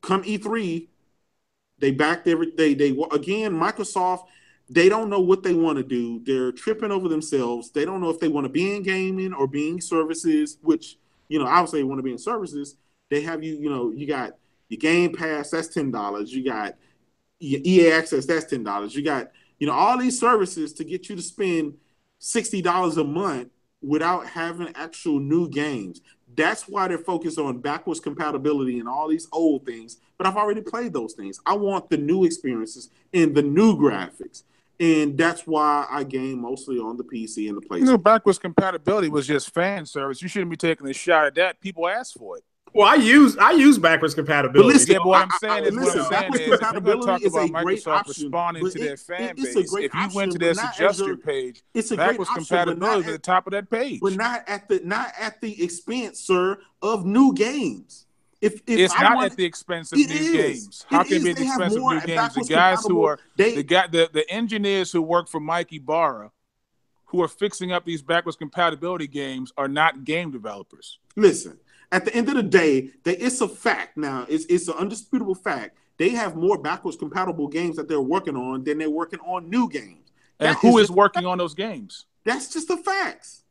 come E3, they backed everything. Again, Microsoft. They don't know what they want to do. They're tripping over themselves. They don't know if they want to be in gaming or being services, which, obviously they want to be in services. They have you got your Game Pass, that's $10. You got your EA Access, that's $10. You got, all these services to get you to spend $60 a month without having actual new games. That's why they're focused on backwards compatibility and all these old things. But I've already played those things. I want the new experiences and the new graphics. And that's why I game mostly on the PC and the PlayStation. Backwards compatibility was just fan service. You shouldn't be taking a shot at that. People asked for it. Well, I use backwards compatibility. But listen, what I'm saying is, if you're going to talk about Microsoft responding to their fan base, if you went to their suggestion page, backwards compatibility is at the top of that page. But not at the expense, sir, of new games. If it's not at the expense of new games. How can it be at the expense of new games? The guys who are the engineers who work for Mike Ibarra, who are fixing up these backwards compatibility games, are not game developers. Listen, at the end of the day, it's a fact now. It's an undisputable fact. They have more backwards compatible games that they're working on than they're working on new games. And who is working on those games? That's just the facts.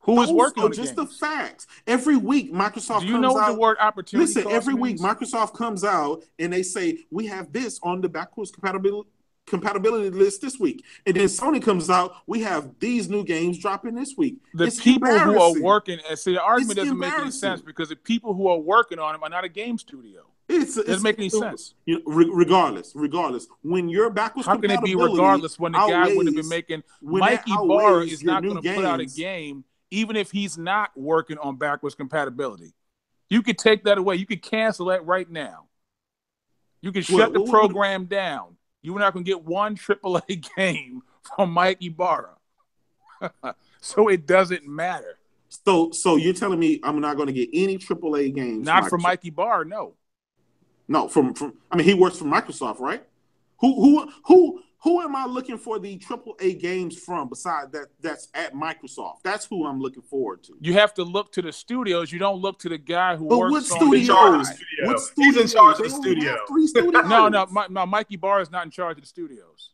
Who is working on the just games? The facts. Every week, Microsoft. Do you know what the word opportunity? Listen, every week, means? Microsoft comes out and they say we have this on the backwards compatibility list this week, and then Sony comes out, we have these new games dropping this week. The people who are working, see, the argument doesn't make any sense because the people who are working on them are not a game studio. It doesn't make any sense. Regardless, when you're backwards, how can it be regardless when the guy would have been making? Mikey Barr is not going to put out a game, even if he's not working on backwards compatibility. You could take that away. You could cancel that right now. You can shut the program down. You're not going to get one AAA game from Mike Ibarra. So it doesn't matter. So you're telling me I'm not going to get any AAA games? Not from Mike Ibarra, no. No, from I mean, he works for Microsoft, right? Who am I looking for the AAA games from besides that's at Microsoft? That's who I'm looking forward to. You have to look to the studios. You don't look to the guy who what works on studios? He's in charge of the studio. 3 studios. No, Mikey Barr is not in charge of the studios.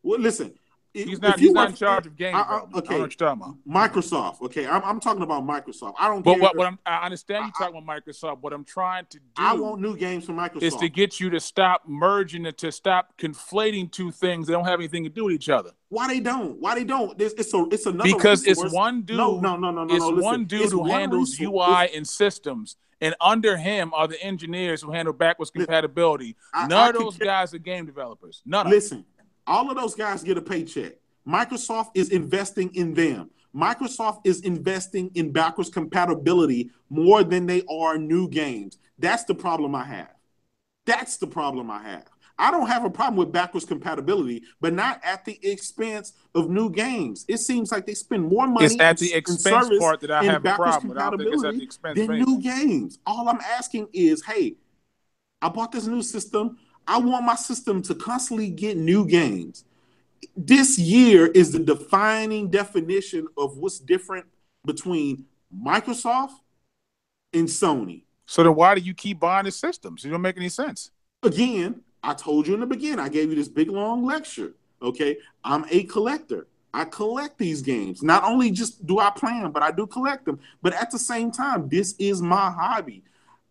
Well, listen. He's not in charge of game development. Okay. I don't know what you're talking about. Microsoft. Okay, I'm talking about Microsoft. I don't. But I understand you talking about Microsoft. What I'm trying to do, I want new games from Microsoft. Is to get you to stop merging and to stop conflating two things that don't have anything to do with each other. Why they don't? It's another because resource. It's one dude. No. It's one dude who handles UI and systems. And under him are the engineers who handle backwards compatibility. None of those guys are game developers. None of them. Listen, all of those guys get a paycheck. Microsoft is investing in them. Microsoft is investing in backwards compatibility more than they are new games. That's the problem I have. I don't have a problem with backwards compatibility, but not at the expense of new games. It seems like they spend more money. It's at the expense part that I have a problem with. I don't think it's at the expense than new games. All I'm asking is, hey, I bought this new system. I want my system to constantly get new games. This year is the defining definition of what's different between Microsoft and Sony. So then why do you keep buying the systems? It don't make any sense. Again, I told you in the beginning, I gave you this big, long lecture. Okay, I'm a collector. I collect these games. Not only just do I play them, but I do collect them. But at the same time, this is my hobby.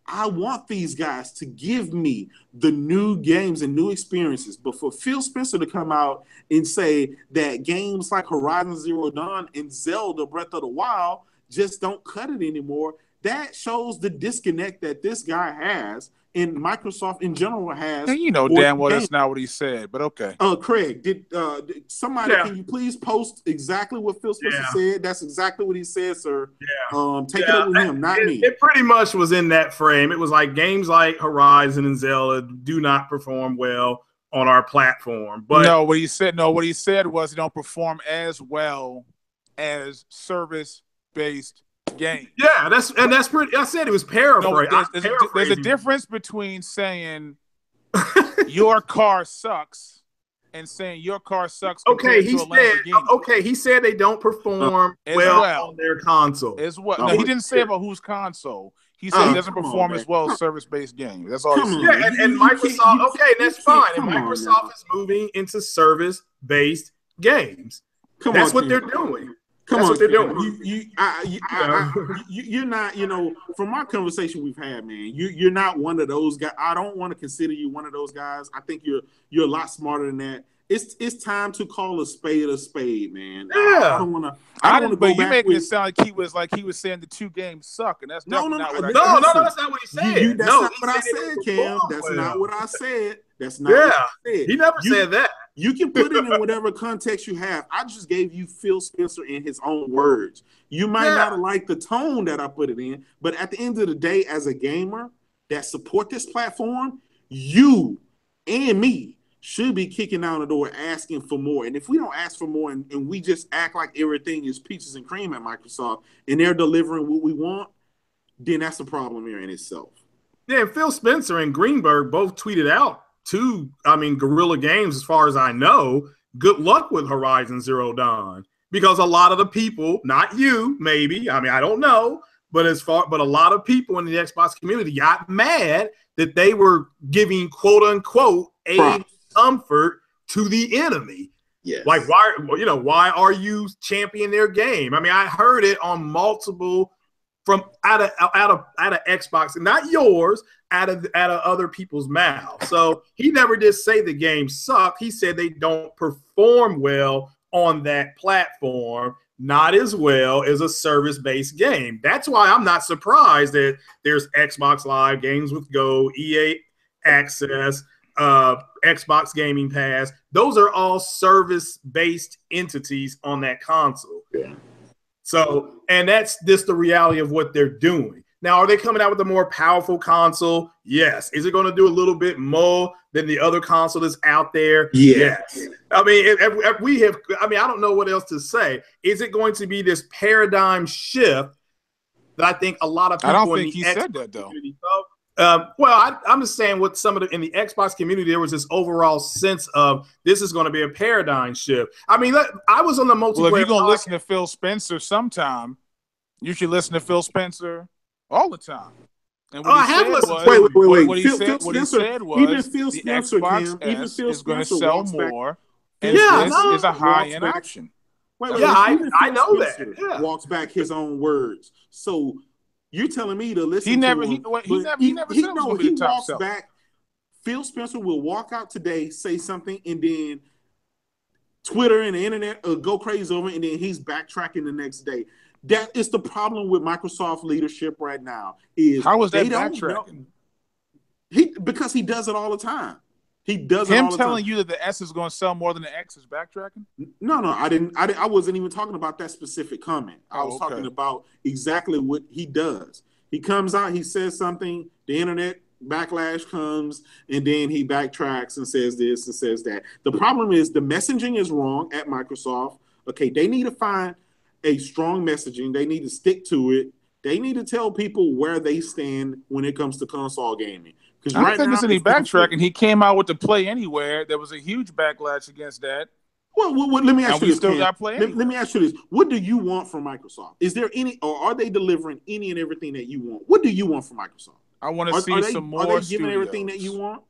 I want these guys to give me the new games and new experiences. But for Phil Spencer to come out and say that games like Horizon Zero Dawn and Zelda Breath of the Wild just don't cut it anymore, that shows the disconnect that this guy has and Microsoft in general has. And you know damn well that's not what he said, but okay. Craig, did somebody, can you please post exactly what Phil Spencer said? That's exactly what he said, sir. Take it up with him, not me. It pretty much was in that frame. It was like games like Horizon and Zelda do not perform well on our platform. But what he said was they don't perform as well as service-based game. Yeah, that's pretty. I said it was paraphrased. There's a difference between saying your car sucks and saying your car sucks. He said they don't perform well on their console as well. No, he didn't say about whose console. He said it doesn't perform as well as service-based games. That's all. Yeah, and Microsoft. That's fine. And Microsoft is moving into service-based games. That's what they're doing. That's what they're doing. You're not, from our conversation we've had, man, you're not one of those guys. I don't want to consider you one of those guys. I think you're a lot smarter than that. It's time to call a spade, man. Yeah. I don't want to But you making it sound like he was saying the two games suck, and that's definitely not what I said. No, that's not what he said. That's not what I said, Cam. That's not what I said. That's not what I said. He never said that. You can put it in whatever context you have. I just gave you Phil Spencer in his own words. You might not have liked the tone that I put it in, but at the end of the day, as a gamer that support this platform, you and me should be kicking down the door asking for more. And if we don't ask for more and we just act like everything is peaches and cream at Microsoft and they're delivering what we want, then that's a problem here in itself. Yeah, Phil Spencer and Greenberg both tweeted out to, Guerrilla Games, as far as I know, good luck with Horizon Zero Dawn. Because a lot of the people, not you, maybe, I don't know, but a lot of people in the Xbox community got mad that they were giving quote unquote aid and comfort to the enemy. Yes. Like, why are you championing their game? I heard it on multiple from out of Xbox, and not yours, out of other people's mouths. So he never did say the game sucked. He said they don't perform well on that platform, not as well as a service-based game. That's why I'm not surprised that there's Xbox Live, Games with Go, EA Access, Xbox Gaming Pass. Those are all service-based entities on that console. Yeah. So, and that's just the reality of what they're doing. Now, are they coming out with a more powerful console? Yes. Is it going to do a little bit more than the other console that's out there? Yes. If we have, I don't know what else to say. Is it going to be this paradigm shift that I think a lot of people I don't think he said that, though. I'm just saying what in the Xbox community, there was this overall sense of this is going to be a paradigm shift. I was on the multiplayer. Well, if you're going to listen to Phil Spencer sometime, you should listen to Phil Spencer all the time. And what I have listened. Wait. What he said was even Phil Spencer is going to sell more, and this is a high-end option. I know that. Yeah. Walks back his own words. So you're telling me to listen he never to him. He never said it was going to be the top walks seller. back. Phil Spencer will walk out today, say something, and then Twitter and the internet go crazy over it, and then he's backtracking the next day. That is the problem with Microsoft leadership right now. How is that backtracking? Because he does it all the time. He does it all the time. Him telling you that the S is going to sell more than the X is backtracking? No, I didn't. I wasn't even talking about that specific comment. I was talking about exactly what he does. He comes out, he says something, the internet backlash comes, and then he backtracks and says this and says that. The problem is the messaging is wrong at Microsoft. Okay, they need to find a strong messaging. They need to stick to it. They need to tell people where they stand when it comes to console gaming. I don't think there's any backtracking. He came out with the Play Anywhere. There was a huge backlash against that. Well, let me ask you this. Let me ask you this. What do you want from Microsoft? Is there any, or are they delivering any and everything that you want? What do you want from Microsoft? I want to see some more. Are they giving everything that you want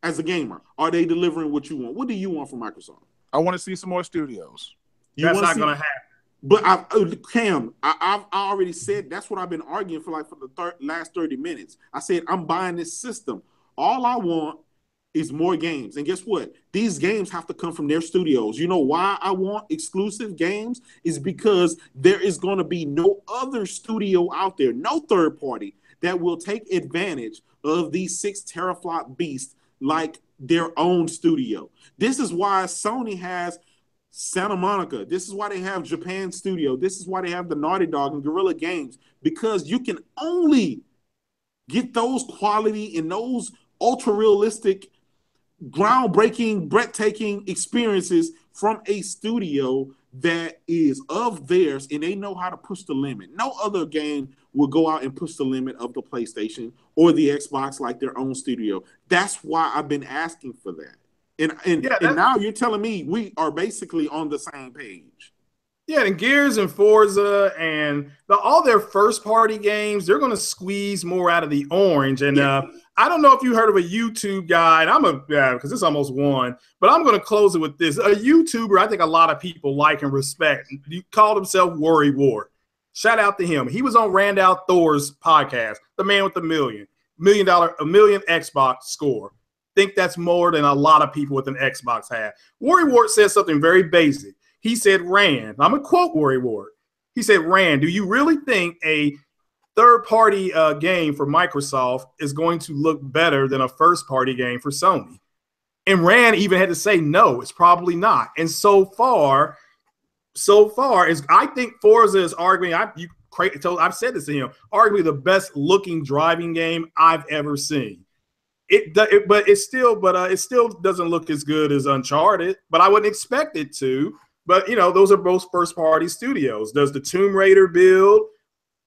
as a gamer? Are they delivering what you want? What do you want from Microsoft? I want to see some more studios. That's not going to happen. But Cam, I already said that's what I've been arguing for the last 30 minutes. I said I'm buying this system. All I want is more games. And guess what? These games have to come from their studios. You know why I want exclusive games? Is because there is going to be no other studio out there, no third party, that will take advantage of these 6 teraflop beasts like their own studio. This is why Sony has Santa Monica. This is why they have Japan Studio. This is why they have the Naughty Dog and Guerrilla Games, because you can only get those quality and those ultra realistic, groundbreaking, breathtaking experiences from a studio that is of theirs, and they know how to push the limit. No other game will go out and push the limit of the PlayStation or the Xbox like their own studio. That's why I've been asking for that. And now you're telling me we are basically on the same page. Yeah, and Gears and Forza and all their first-party games, they're going to squeeze more out of the orange. And I don't know if you heard of a YouTube guy, and because it's almost one, but I'm going to close it with this. A YouTuber I think a lot of people like and respect. He called himself Worry Wart. Shout out to him. He was on Randall Thor's podcast, The Man with the $1 million Xbox score. Think that's more than a lot of people with an Xbox have. Worry Wart said something very basic. He said, Rand, I'm going to quote Worry Wart. He said, Rand, do you really think a third-party game for Microsoft is going to look better than a first-party game for Sony? And Rand even had to say, no, it's probably not. And so far is, I think Forza is arguing, I've said this to him, arguably the best looking driving game I've ever seen. But it still doesn't look as good as Uncharted, but I wouldn't expect it to. But those are both first party studios. Does the Tomb Raider build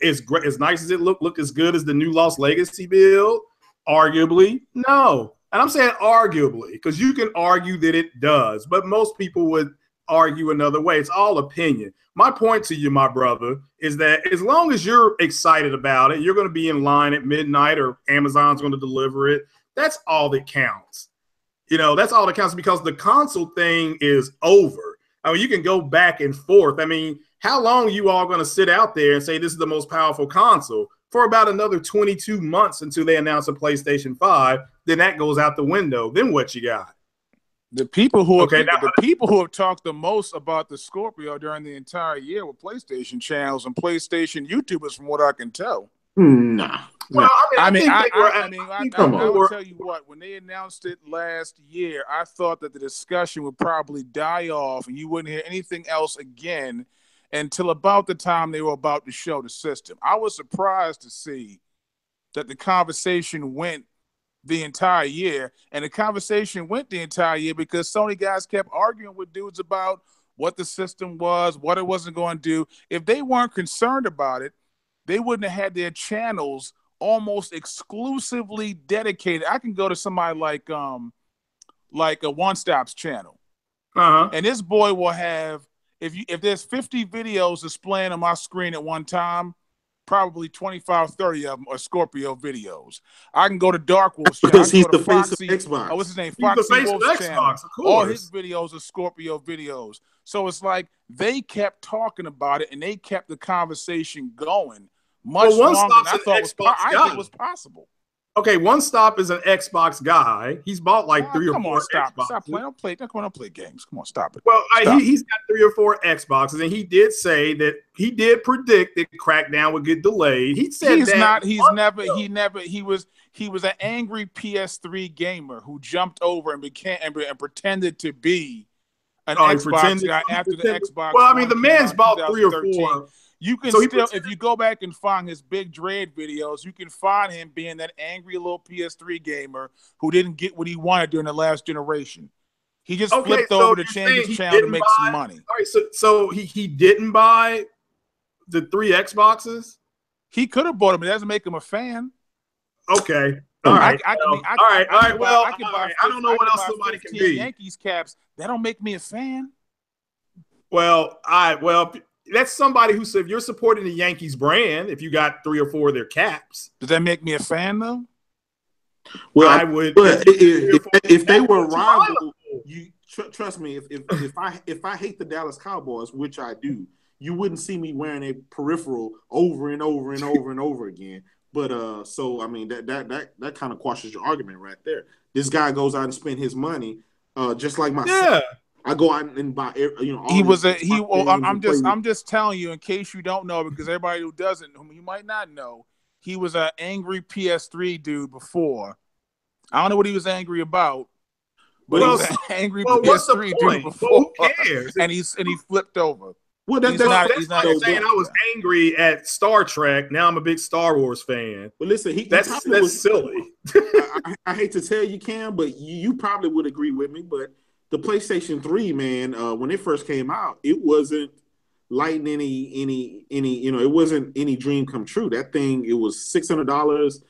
as nice as it look as good as the new Lost Legacy build? Arguably, no. And I'm saying arguably, because you can argue that it does, but most people would argue another way. It's all opinion. My point to you, my brother, is that as long as you're excited about it, you're going to be in line at midnight or Amazon's going to deliver it. That's all that counts. That's all that counts, because the console thing is over. I mean, you can go back and forth. I mean, how long are you all going to sit out there and say this is the most powerful console? For about another 22 months until they announce a PlayStation 5, then that goes out the window. Then what you got? The people who have talked the most about the Scorpio during the entire year were PlayStation channels and PlayStation YouTubers, from what I can tell. Nah. Well, I will tell you what, when they announced it last year, I thought that the discussion would probably die off and you wouldn't hear anything else again until about the time they were about to show the system. I was surprised to see that the conversation went the entire year, and the conversation went the entire year because Sony guys kept arguing with dudes about what the system was, what it wasn't going to do. If they weren't concerned about it, they wouldn't have had their channels almost exclusively dedicated. I can go to somebody like a One Stop's channel, and this boy will have, if there's 50 videos displaying on my screen at one time, probably 25, 30 of them are Scorpio videos. I can go to Dark Wolf's channel. Because he's the face of Xbox. Oh, what's his name? He's the face of Xbox, of course. All his videos are Scorpio videos. So it's like they kept talking about it and they kept the conversation going much longer than I thought was possible. Okay, One Stop is an Xbox guy. He's bought like 3 or 4 Xboxes. Stop playing. Don't play games. Come on, stop it. Well, he's got 3 or 4 Xboxes, and he did say that he did predict that Crackdown would get delayed. He said he was an angry PS3 gamer who jumped over and pretended to be an Xbox guy after the Xbox. Well, I mean, the man's bought 3 or 4. You can if you go back and find his Big Dread videos, you can find him being that angry little PS3 gamer who didn't get what he wanted during the last generation. He just flipped over to change his channel to make some money. All right, so he didn't buy the 3 Xboxes? He could have bought them, but it doesn't make him a fan. Okay. All right. Well, I don't know what else somebody can be. Yankees caps, that don't make me a fan. Well, that's somebody who said, if you're supporting the Yankees brand, if you got 3 or 4 of their caps, does that make me a fan though? Well, I would. But if they were rival, you trust me. If I hate the Dallas Cowboys, which I do, you wouldn't see me wearing a peripheral over and over and over and over again. But so I mean that kind of quashes your argument right there. This guy goes out and spend his money, just like myself. Yeah. I go out and buy, I'm just telling you in case you don't know, because everybody who doesn't, whom you might not know, he was an angry PS3 dude before. I don't know what he was angry about, but he was an angry PS3 dude before. Well, who cares? And he flipped over. Well, that's not saying I was angry at Star Trek. Now I'm a big Star Wars fan. But listen, that's silly. I hate to tell you, Cam, but you probably would agree with me, but the PlayStation 3, man, when it first came out, it wasn't lighting any, it wasn't any dream come true. That thing, it was $600.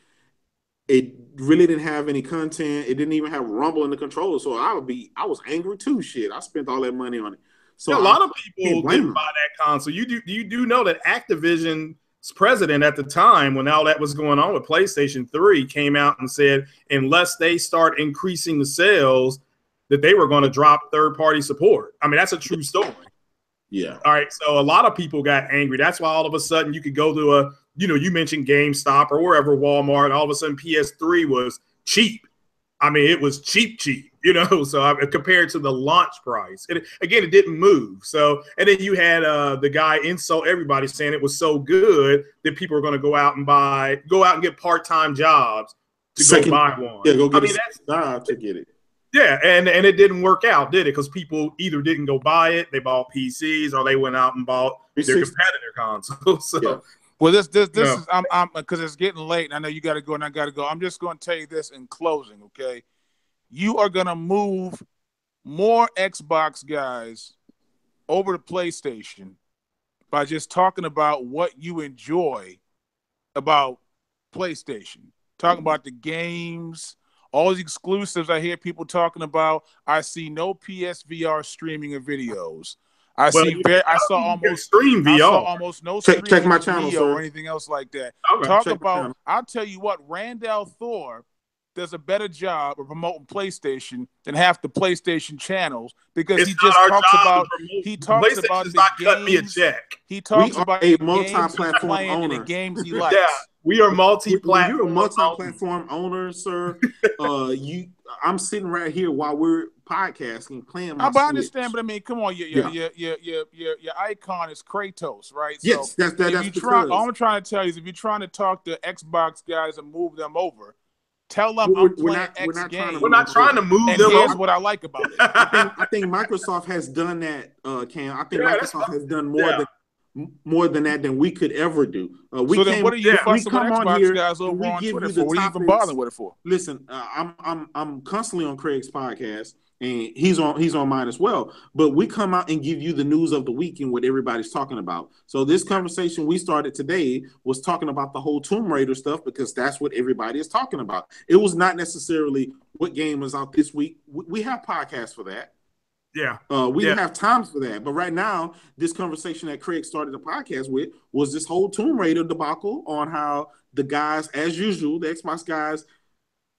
It really didn't have any content. It didn't even have rumble in the controller. So I was angry too. Shit, I spent all that money on it. So a lot of people didn't buy that console. You do know that Activision's president at the time, when all that was going on with PlayStation 3, came out and said, unless they start increasing the sales, that they were going to drop third-party support. I mean, that's a true story. Yeah. All right. So a lot of people got angry. That's why all of a sudden you could go to you mentioned GameStop or wherever, Walmart, and all of a sudden PS3 was cheap. I mean, it was cheap, so compared to the launch price. It didn't move. So, and then you had the guy insult everybody saying it was so good that people were going to go out and get part-time jobs to go buy one. Yeah, go get a job to get it. Yeah, and it didn't work out, did it? Because people either didn't go buy it, they bought PCs, or they went out and bought their competitor consoles. So, yeah. Well, this is I'm because it's getting late, and I know you got to go, and I got to go. I'm just going to tell you this in closing, okay? You are going to move more Xbox guys over to PlayStation by just talking about what you enjoy about PlayStation, talking about the games. All the exclusives I hear people talking about. I see no PSVR streaming of videos. I saw almost no streaming check my channel, video or anything else like that. Okay. I'll tell you what, Randall Thor does a better job of promoting PlayStation than half the PlayStation channels because he talks about the games. Me a check. He talks about a multi-platform owner and the games he likes. Yeah. We are multi-platform. You're a multi-platform owner, sir. I'm sitting right here while we're podcasting, playing my Switch. I understand, but I mean, come on, your icon is Kratos, right? Yes, so all I'm trying to tell you is if you're trying to talk to Xbox guys and move them over, tell them I'm playing X games. We're not trying to move and them over. Here's what I like about it. I think Microsoft has done that, Cam. I think Microsoft has done more than that than we could ever do. What are you fussing with Xbox guys over on Twitter for? What are you even bothering with it for? Listen, I'm constantly on Craig's podcast, and he's on mine as well. But we come out and give you the news of the week and what everybody's talking about. So this conversation we started today was talking about the whole Tomb Raider stuff because that's what everybody is talking about. It was not necessarily what game was out this week. We have podcasts for that. Yeah. We have times for that. But right now, this conversation that Craig started the podcast with was this whole Tomb Raider debacle on how the guys, as usual, the Xbox guys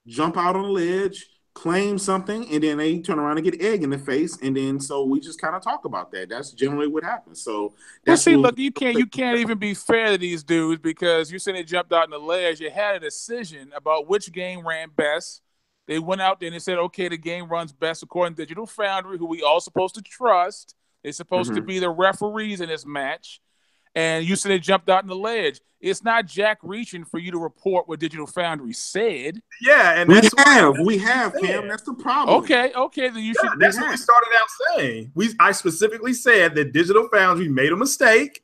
jump out on a ledge, claim something, and then they turn around and get egg in the face. And then so we just kind of talk about that. That's generally what happens. So that's look, you can't even be fair to these dudes because you said they jumped out on the ledge. You had a decision about which game ran best. They went out there and they said, okay, the game runs best according to Digital Foundry, who we all supposed to trust. They're supposed to be the referees in this match. And you said they jumped out on the ledge. It's not Jack reaching for you to report what Digital Foundry said. Yeah, and we have, Cam. That's the problem. Okay. Then you should. That's what we started out saying. I specifically said that Digital Foundry made a mistake.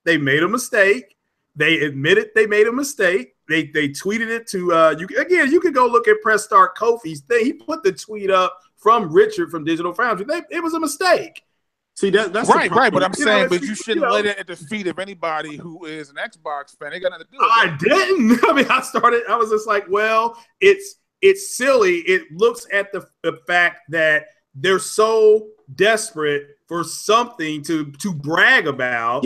They made a mistake. They admitted they made a mistake. They tweeted it to you can go look at Press Start Kofi's thing. He put the tweet up from Richard from Digital Foundry. It was a mistake. See that's right. But I'm saying, but you shouldn't lay that at the feet of anybody who is an Xbox fan. They got nothing to do with it. I didn't. I mean, I was just like, well, it's silly. It looks at the fact that they're so desperate for something to brag about,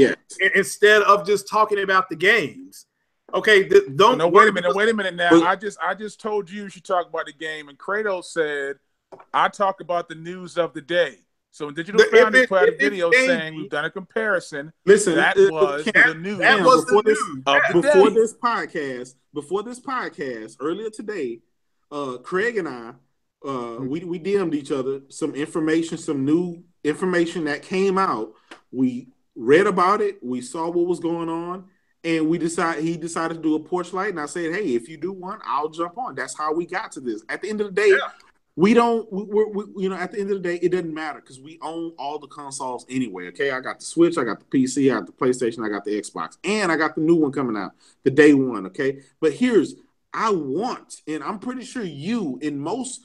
instead of just talking about the games. Okay, don't. No, wait a minute. Now, I just told you should talk about the game, and Kratos said I talk about the news of the day. So when Digital Foundry put out a video saying we've done a comparison, listen, that was the news. That was the news. Before this podcast earlier today, Craig and I, we DM'd each other some information, some new information that came out. We read about it. We saw what was going on. And he decided to do a PORCHLyTE, and I said, hey, if you do one, I'll jump on. That's how we got to this. At the end of the day, at the end of the day, it doesn't matter because we own all the consoles anyway. Okay, I got the Switch, I got the PC, I got the PlayStation, I got the Xbox, and I got the new one coming out, the day one. Okay, but I want, and I'm pretty sure you and most,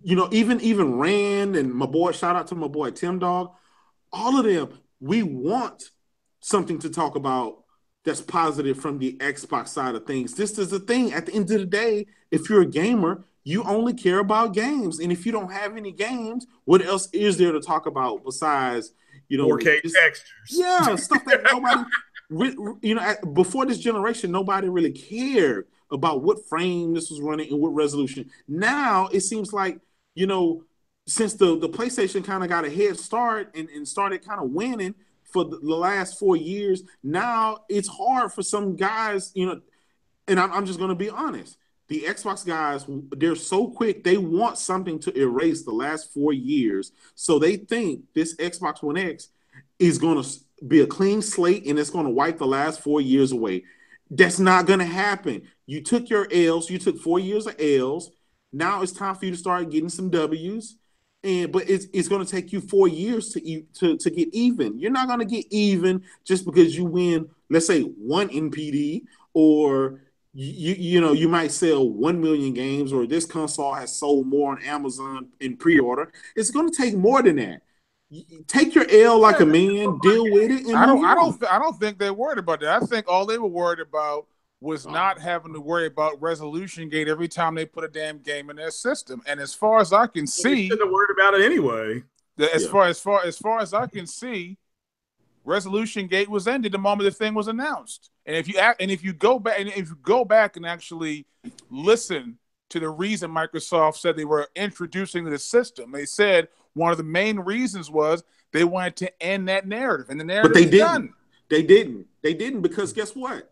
even Rand and my boy, shout out to my boy Tim Dog, all of them, we want something to talk about that's positive from the Xbox side of things. This is the thing. At the end of the day, if you're a gamer, you only care about games. And if you don't have any games, what else is there to talk about besides, 4K textures? Yeah, stuff that nobody, before this generation, nobody really cared about what frame this was running and what resolution. Now it seems like, since the PlayStation kind of got a head start and started kind of winning for the last 4 years, now it's hard for some guys, and I'm just going to be honest. The Xbox guys, they're so quick. They want something to erase the last 4 years. So they think this Xbox One X is going to be a clean slate and it's going to wipe the last 4 years away. That's not going to happen. You took your L's. You took 4 years of L's. Now it's time for you to start getting some W's. but it's going to take you 4 years to get even. You're not going to get even just because you win, let's say, one NPD, or you might sell 1 million games, or this console has sold more on Amazon in pre-order. It's going to take more than that. Take your L like a man, deal with it, and I don't think they're worried about that. I think all they were worried about was not having to worry about resolution gate every time they put a damn game in their system. And as far as I can see, they shouldn't have worried about it anyway. As far as I can see, resolution gate was ended the moment the thing was announced. And if you go back and actually listen to the reason Microsoft said they were introducing the system, they said one of the main reasons was they wanted to end that narrative, and the narrative is done. They didn't because guess what?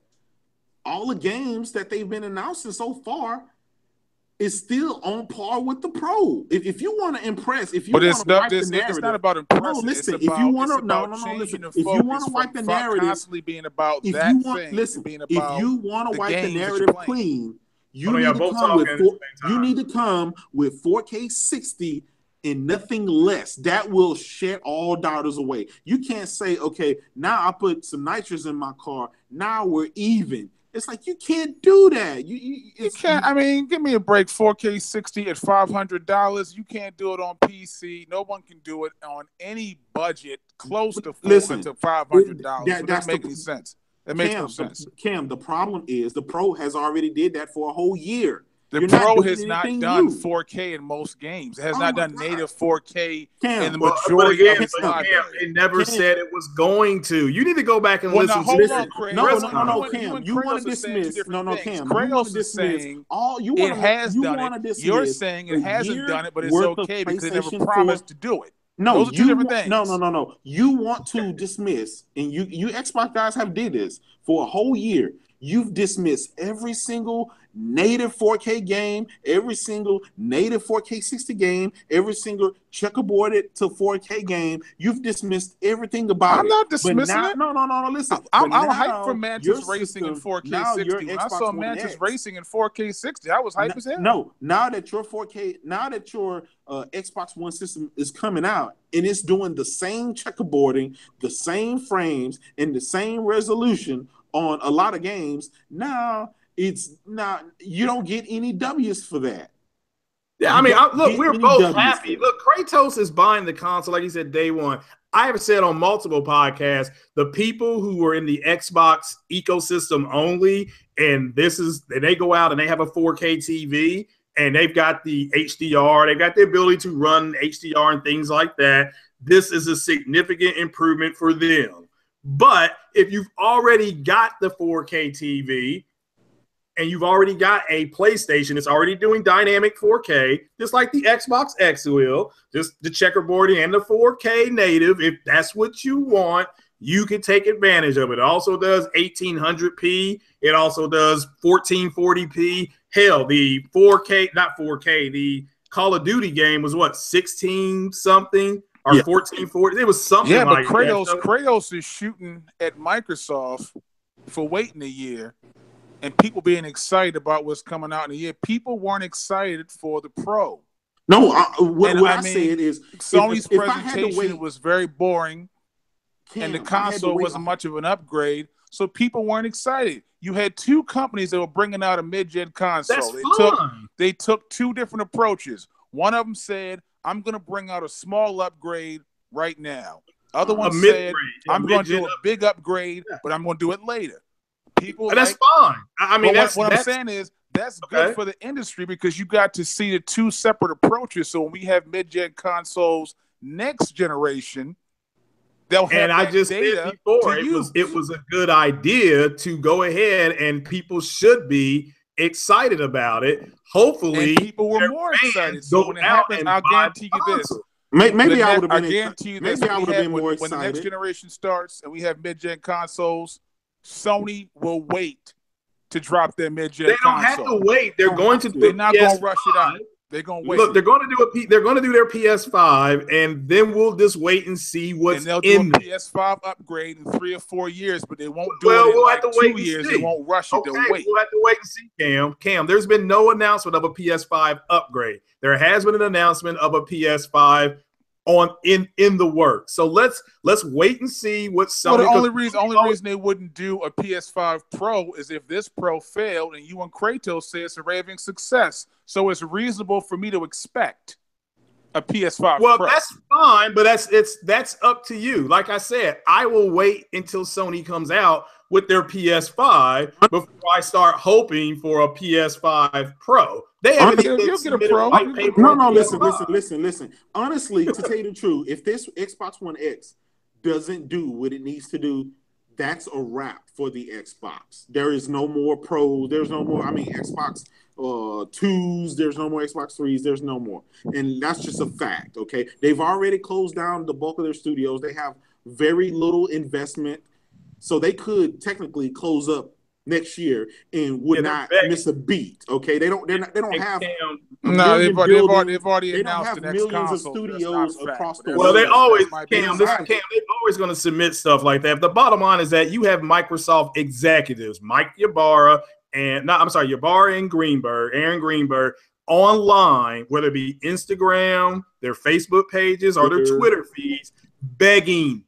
All the games that they've been announcing so far is still on par with the Pro. If you want to impress, if you want to wipe the narrative, it's not about impressing. No, listen. If you want to listen. If you want to wipe the narrative, constantly being about that thing. Listen, being about if you want to wipe the narrative clean, you need to come with 4K 60 and nothing less. That will shed all doubters away. You can't say, okay, now I put some nitrous in my car. Now we're even. It's like you can't do that. You can't. I mean, give me a break. 4K 60 at $500. You can't do it on PC. No one can do it on any budget close to $500. That doesn't make any sense. That makes no sense. Cam, the problem is the Pro has already did that for a whole year. The Pro has not done 4K in most games. It has not done native 4K in the majority of its library. It never said it was going to. You need to go back and listen to this. No, Cam. You want to dismiss. No, Cam. Kratos is saying it has done it. You're saying it hasn't done it, but it's okay because they never promised to do it. No, those are two different things. No. You want to dismiss, and you Xbox guys have did this for a whole year. You've dismissed every single native 4K game, every single native 4K 60 game, every single checkerboarded to 4K game. You've dismissed everything about it. I'm not dismissing it. No. Listen, I'm hyped for Mantis Racing in 4K 60. When I saw Mantis Racing in 4K 60, I was hyped as hell. No, now that your Xbox One system is coming out and it's doing the same checkerboarding, the same frames, and the same resolution on a lot of games, now you don't get any W's for that. Yeah, I mean, look, we're both happy. Look, Kratos is buying the console, like he said, day one. I have said on multiple podcasts, the people who are in the Xbox ecosystem only, and they go out and they have a 4K TV, and they've got the HDR, they've got the ability to run HDR and things like that. This is a significant improvement for them. But if you've already got the 4K TV and you've already got a PlayStation, it's already doing dynamic 4K, just like the Xbox X will, just the checkerboarding and the 4K native. If that's what you want, you can take advantage of it. It also does 1800p. It also does 1440p. Hell, the 4K, not 4K, the Call of Duty game was what, 16 something? Or 1440. It was something like that. Yeah, but Kratos is shooting at Microsoft for waiting a year and people being excited about what's coming out in a year. People weren't excited for the Pro. No, what I said is Sony's presentation was very boring, and the console wasn't much of an upgrade, so people weren't excited. You had two companies that were bringing out a mid-gen console. They took two different approaches. One of them said, I'm going to bring out a small upgrade right now. Other one said, I'm going to do a big upgrade, but I'm going to do it later. That's fine. I mean, what I'm saying is that's good for the industry because you got to see the two separate approaches. So when we have mid-gen consoles next generation, they'll have and I just said before, it was a good idea to go ahead, and people should be excited about it. Hopefully, and people were more excited. So when it happens, I'll guarantee you this. Maybe I would have been. I guarantee you this. Maybe I would have been more excited. When the next generation starts and we have mid-gen consoles, Sony will wait to drop their mid-gen console. They don't have to wait. They're going to. They're not going to rush it out. They're gonna wait. Look, they're going to do their PS5, and then we'll just wait and see what's and they'll in do a PS5 upgrade in 3 or 4 years, but they won't do well, it in we'll like have to wait 2 years. see. They won't rush it. Okay, They'll wait. We'll have to wait and see, Cam. There's been no announcement of a PS5 upgrade. There has been an announcement of a PS5 in the works. So let's wait and see what Sony. Well, the only reason they wouldn't do a PS5 Pro is if this Pro failed, and you and Kratos say it's a raving success. So it's reasonable for me to expect a PS5 Well, Pro. that's fine, but that's up to you. Like I said, I will wait until Sony comes out with their PS5 before I start hoping for a PS5 Pro. They haven't even submitted a white paper. No, listen. Honestly, to tell you the truth, if this Xbox One X doesn't do what it needs to do, that's a wrap for the Xbox. There is no more Pro. There's no more. I mean, Xbox 2s. There's no more Xbox 3s. There's no more, and that's just a fact. Okay, they've already closed down the bulk of their studios. They have very little investment, so they could technically close up next year and would not miss a beat. Okay, they don't have. No, they've already announced the next millions console. of studios across the world. Well, they always they're always going to submit stuff like that. The bottom line is that you have Microsoft executives, Ybarra and Aaron Greenberg, online, whether it be Instagram, their Facebook pages, or their Twitter feeds, begging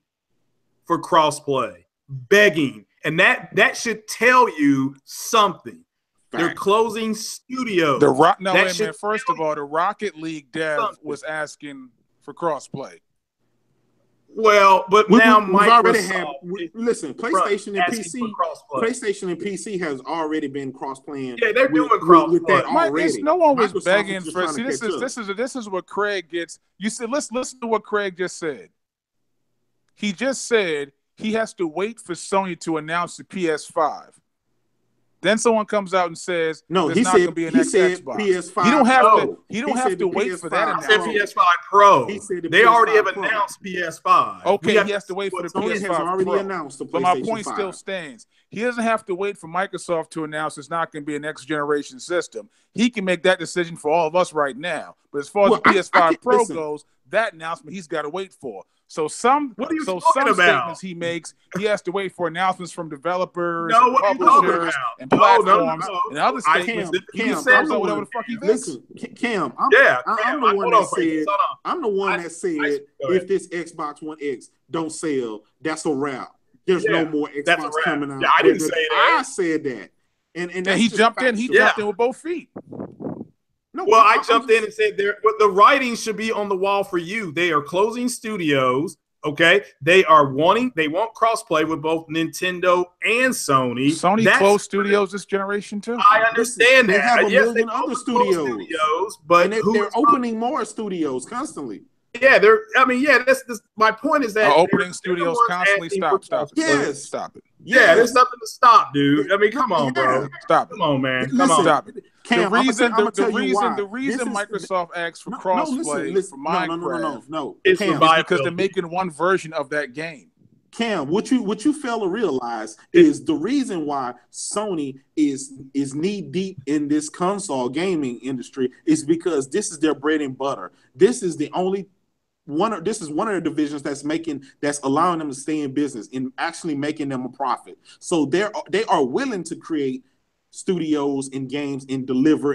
for crossplay, begging. And that should tell you something. Fact. They're closing studios. First of all, the Rocket League dev was asking for crossplay. Well, but now we've already had. Listen, PlayStation and PC has already been cross-playing. Yeah, they're doing cross-play with that already. No one was begging for. See, this is what Craig gets. You said, listen to what Craig just said. He just said he has to wait for Sony to announce the PS5. Then someone comes out and says, "No, there's not going to be an Xbox." PS5. He don't have to wait for that announcement. He said PS5 Pro. They already have announced PS5. Okay, he has to wait for the PS5 has already Pro. Announced the PlayStation but my point 5. still stands. He doesn't have to wait for Microsoft to announce it's not going to be a next generation system. He can make that decision for all of us right now. But as far as the PS5 Pro goes, that announcement he's got to wait for. So some statements he makes, he has to wait for announcements from developers, and publishers, and platforms, and other statements. He says whatever the fuck he thinks. Listen, Cam, I'm the one that said if this Xbox One X don't sell, that's a wrap. There's no more Xbox coming out. Yeah, I didn't say that. I said that, and he jumped in. He jumped in with both feet. No, well, I jumped in and said the writing should be on the wall for you. They are closing studios. Okay, they want crossplay with both Nintendo and Sony. Sony closed studios this generation too. I understand that. They have a million other studios, but they're opening more studios constantly. Yeah, That's my point is that opening studios constantly. Stop it. Yeah, there's nothing to stop, dude. I mean, come on, bro. Stop it. Come on, man. Come on. Stop it. Cam, the reason Microsoft asked for crossplay for Minecraft is because they're making one version of that game. Cam, what you fail to realize is the reason why Sony is knee deep in this console gaming industry is because this is their bread and butter. This is one of the divisions that's allowing them to stay in business and actually making them a profit. So they are willing to create studios and games and deliver.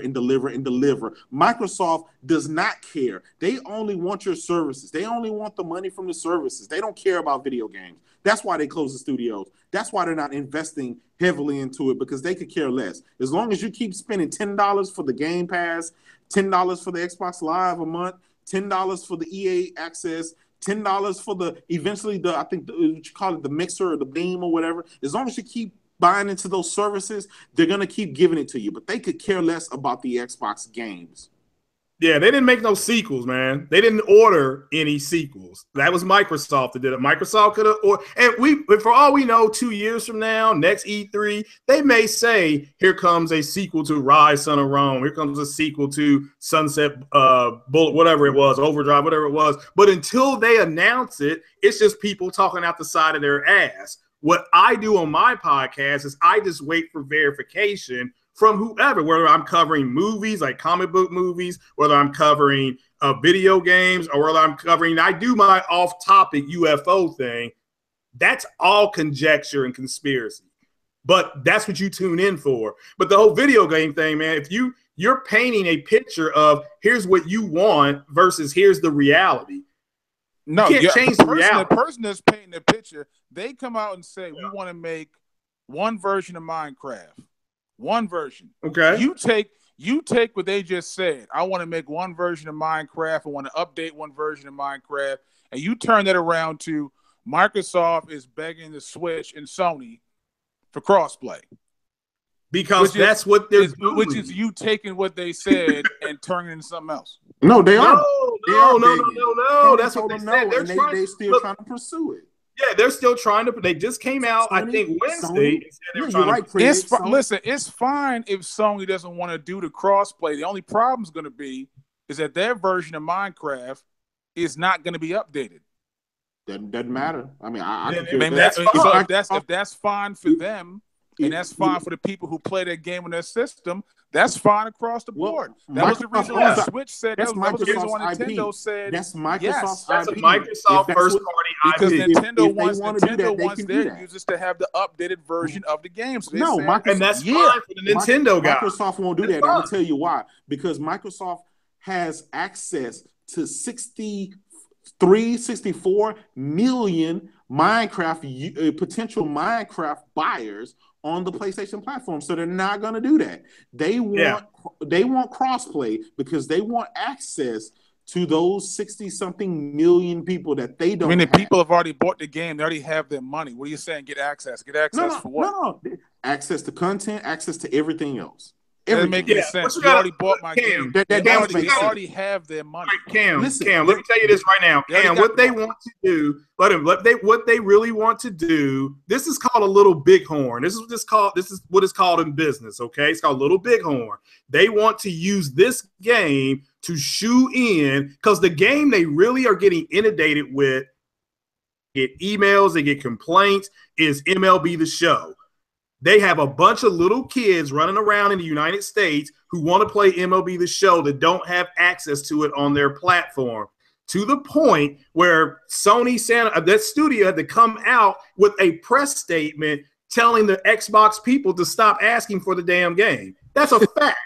Microsoft does not care. They only want your services. They only want the money from the services. They don't care about video games. That's why they close the studios. That's why they're not investing heavily into it, because they could care less. As long as you keep spending $10 for the Game Pass, $10 for the Xbox Live a month, $10 for the EA access, $10 for the mixer or the beam or whatever. As long as you keep buying into those services, they're going to keep giving it to you, but they could care less about the Xbox games. Yeah, they didn't make no sequels, man. They didn't order any sequels. That was Microsoft that did it. Microsoft could have, but for all we know, 2 years from now, next E3, they may say, here comes a sequel to Rise, Son of Rome. Here comes a sequel to Sunset Bullet, whatever it was, Overdrive, whatever it was. But until they announce it, it's just people talking out the side of their ass. What I do on my podcast is I just wait for verification from whoever, whether I'm covering movies like comic book movies, whether I'm covering video games, or whether I'm covering, I do my off-topic UFO thing. That's all conjecture and conspiracy. But that's what you tune in for. But the whole video game thing, man, if you're painting a picture of here's what you want versus here's the reality. No, you can't change the reality. The person that's painting the picture, they come out and say, we want to make one version of Minecraft. One version. Okay. You take what they just said. I want to make one version of Minecraft. I want to update one version of Minecraft. And you turn that around to Microsoft is begging the Switch and Sony for crossplay. Because that's what they're doing. Which is you taking what they said and turning it into something else. No, they are. No. That's what they said. They're still trying to pursue it. Yeah, they're still trying to. They just came out, I think, Wednesday. Listen, it's fine if Sony doesn't want to do the crossplay. The only problem is going to be is that their version of Minecraft is not going to be updated. Doesn't matter. I mean, if that's fine for them, and that's fine for the people who play that game on their system, that's fine across the board. That was the reason why Switch said that was the reason why Nintendo said that's Microsoft's that's a Microsoft first party because IP. Nintendo wants their users to have the updated version of the game. So and that's fine for the Nintendo guy. Microsoft won't do that. I'm gonna tell you why. Because Microsoft has access to 64 million Minecraft potential Minecraft buyers on the PlayStation platform, so they're not going to do that. They want crossplay because they want access to those 60-something million people that they don't. I mean, the people have already bought the game; they already have their money. What are you saying? Get access? Get access for what? No, access to content, access to everything else. Doesn't make any sense. You already bought my game. They already have their money. Cam, let me tell you this right now. Cam, what they want to do, what they really want to do, this is called a little bighorn. This is what it's called in business, okay? It's called little bighorn. They want to use this game to shoe in, because the game they really are getting inundated with, get emails, they get complaints, is MLB The Show. They have a bunch of little kids running around in the United States who want to play MLB The Show that don't have access to it on their platform, to the point where that studio had to come out with a press statement telling the Xbox people to stop asking for the damn game. That's a fact.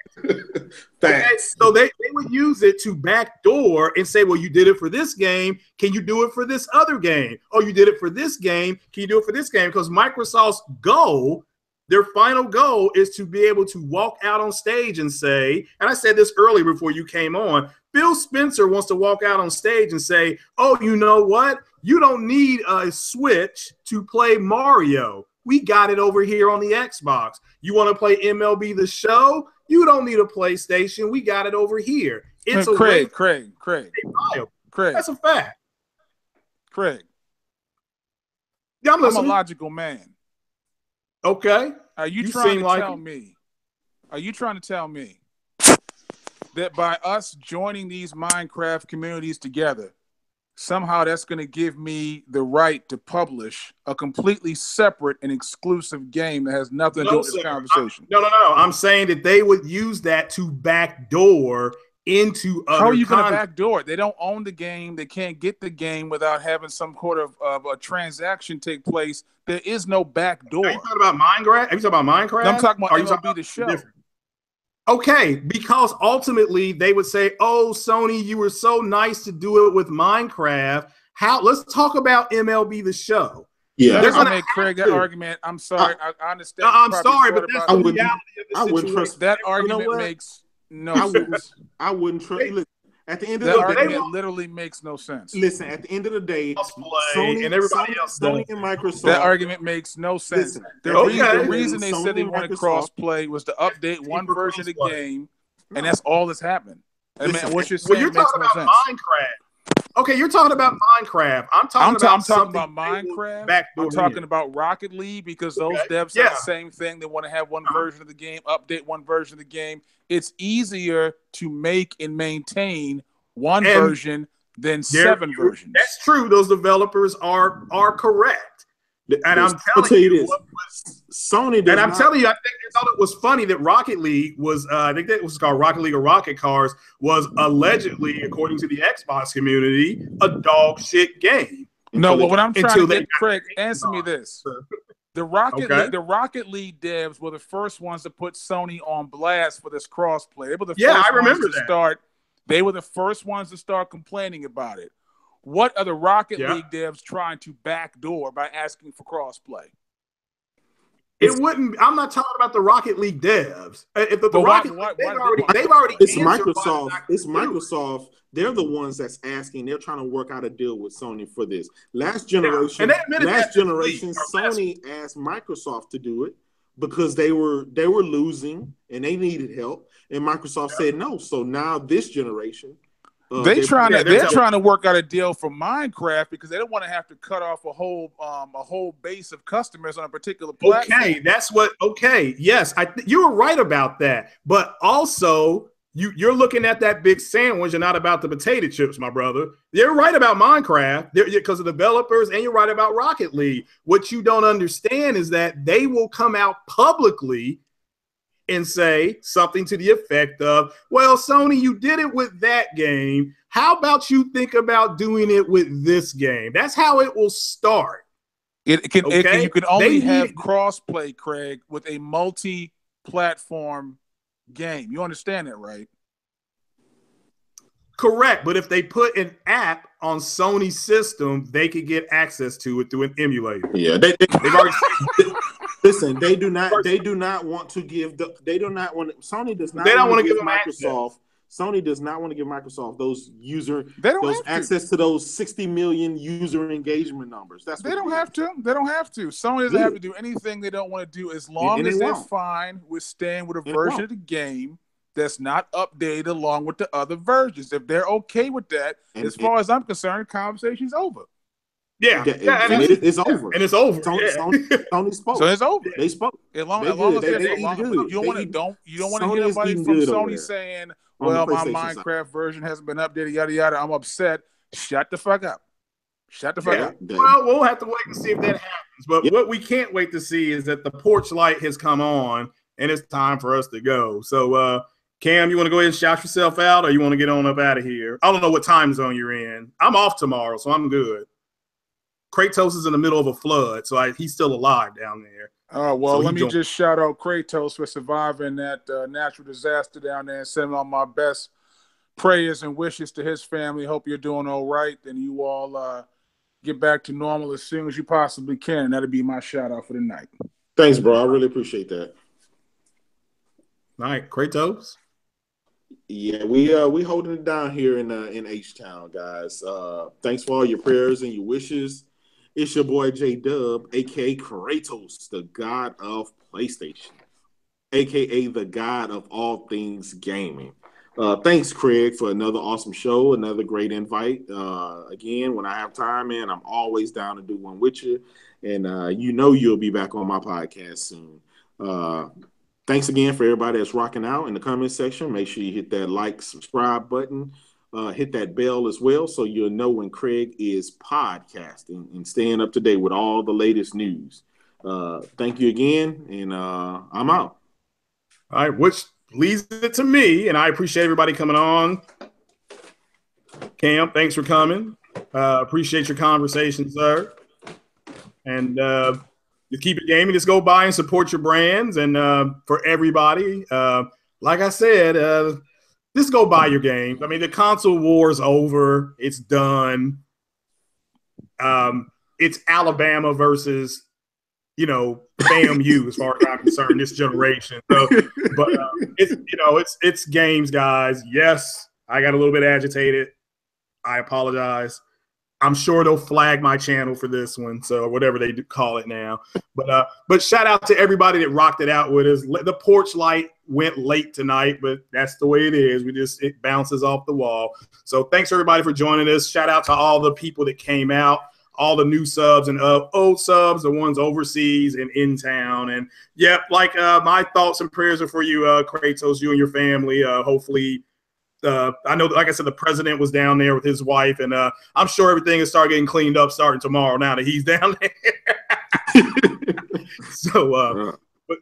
So they would use it to backdoor and say, well, you did it for this game. Can you do it for this other game? Oh, you did it for this game. Can you do it for this game? Because Microsoft's goal, their final goal, is to be able to walk out on stage and say, and I said this earlier before you came on, Phil Spencer wants to walk out on stage and say, oh, you know what? You don't need a Switch to play Mario. We got it over here on the Xbox. You want to play MLB The Show? You don't need a PlayStation. We got it over here. It's Craig. That's a fact. Craig. Yeah, I'm a logical man. Okay. Are you trying to tell me that by us joining these Minecraft communities together, somehow that's going to give me the right to publish a completely separate and exclusive game that has nothing to do with this conversation? No. I'm saying that they would use that to backdoor into other. How are you going to backdoor it? They don't own the game. They can't get the game without having some sort of a transaction take place. There is no backdoor. Are you talking about Minecraft? Are you talking about Minecraft? I'm talking about MLB The Show. Okay, because ultimately they would say, "Oh, Sony, you were so nice to do it with Minecraft. Let's talk about MLB The Show." Yeah, they're gonna make Craig that argument. I'm sorry, I understand. I'm sorry, but that's the reality of the situation. Wouldn't trust that argument. Makes no sense. I wouldn't trust. Look, at the end of the day, argument literally makes no sense. Listen, at the end of the day, Sony and everybody else, Sony and Microsoft. That argument makes no sense. The reason they said they wanted cross-play was to update one version of the game, and that's all that's happened. I mean, what you're saying makes no sense. Minecraft. Okay, you're talking about Minecraft. I'm talking about Minecraft. I'm talking about Rocket League, because those devs have the same thing. They want to have one version of the game, update one version of the game. It's easier to make and maintain one version than 7 versions. That's true. Those developers are correct. And I'm telling you this. Sony does. And I'm telling you, I think they thought it was funny that Rocket League was, I think that was called Rocket League or Rocket Cars, was allegedly, according to the Xbox community, a dog shit game. No, well, what I'm trying to get, Craig, answer me this. The Rocket League devs were the first ones to put Sony on blast for this crossplay. They were the first ones to start. They were the first ones to start complaining about it. What are the Rocket League devs trying to backdoor by asking for crossplay? It wouldn't. I'm not talking about the Rocket League devs. If the Rocket League, they've already. It's Microsoft. It's Microsoft. They're the ones that's asking. They're trying to work out a deal with Sony for this. Last generation, Sony asked Microsoft to do it because they were losing and they needed help, and Microsoft said no. So now this generation. They're trying to work out a deal for Minecraft because they don't want to have to cut off a whole base of customers on a particular platform. Okay, that's what. Okay, yes, you were right about that. But also, you're looking at that big sandwich and not about the potato chips, my brother. You're right about Minecraft because of the developers, and you're right about Rocket League. What you don't understand is that they will come out publicly and say something to the effect of, well, Sony, you did it with that game. How about you think about doing it with this game? That's how it will start. You can only have crossplay, Craig, with a multi-platform game. You understand that, right? Correct. But if they put an app on Sony's system, they could get access to it through an emulator. Yeah, they've already. Listen, they do not want to give Sony does not. They don't want to give Microsoft. Sony does not want to give Microsoft those access to those 60 million user engagement numbers. They don't have to. Sony doesn't have to do anything they don't want to do as long as they're fine with staying with a version of the game that's not updated along with the other versions. If they're okay with that, as far as I'm concerned, the conversation's over. Yeah, it's over. And it's over. Sony spoke. So it's over. They spoke. As long as you don't want to hear anybody from Sony saying, well, my Minecraft version hasn't been updated, yada, yada. I'm upset. Shut the fuck up. Well, we'll have to wait and see if that happens. But what we can't wait to see is that the PORCHLyTE has come on, and it's time for us to go. So, Cam, you want to go ahead and shout yourself out, or you want to get on up out of here? I don't know what time zone you're in. I'm off tomorrow, so I'm good. Kratos is in the middle of a flood, so he's still alive down there. Well, let me just shout out Kratos for surviving that natural disaster down there and sending all my best prayers and wishes to his family. Hope you're doing all right, and you all get back to normal as soon as you possibly can. That'll be my shout out for the night. Thanks, bro. I really appreciate that. All right, Kratos. Yeah, we holding it down here in H-Town, guys. Thanks for all your prayers and your wishes. It's your boy J-Dub, a.k.a. Kratos, the god of PlayStation, a.k.a. the god of all things gaming. Thanks, Craig, for another awesome show, another great invite. Again, when I have time, man, I'm always down to do one with you. And you'll be back on my podcast soon. Thanks again for everybody that's rocking out in the comment section. Make sure you hit that like, subscribe button. Hit that bell as well so you'll know when Craig is podcasting and staying up to date with all the latest news. Thank you again, and I'm out. All right, which leads it to me, and I appreciate everybody coming on. Cam, thanks for coming. Appreciate your conversation, sir. And just keep it gaming. Just go by and support your brands. And for everybody, like I said, just go buy your games. I mean, the console war is over. It's done. It's Alabama versus, FAMU as far as I'm concerned, this generation. So, but it's games, guys. Yes, I got a little bit agitated. I apologize. I'm sure they'll flag my channel for this one, so whatever they do call it now. But shout out to everybody that rocked it out with us. The PORCHLyTE went late tonight, but that's the way it is. It bounces off the wall. So thanks everybody for joining us. Shout out to all the people that came out, all the new subs and old subs, the ones overseas and in town. And my thoughts and prayers are for you, Kratos, you and your family. Hopefully. I know, like I said, the president was down there with his wife, and I'm sure everything is starting getting cleaned up starting tomorrow now that he's down there. So, but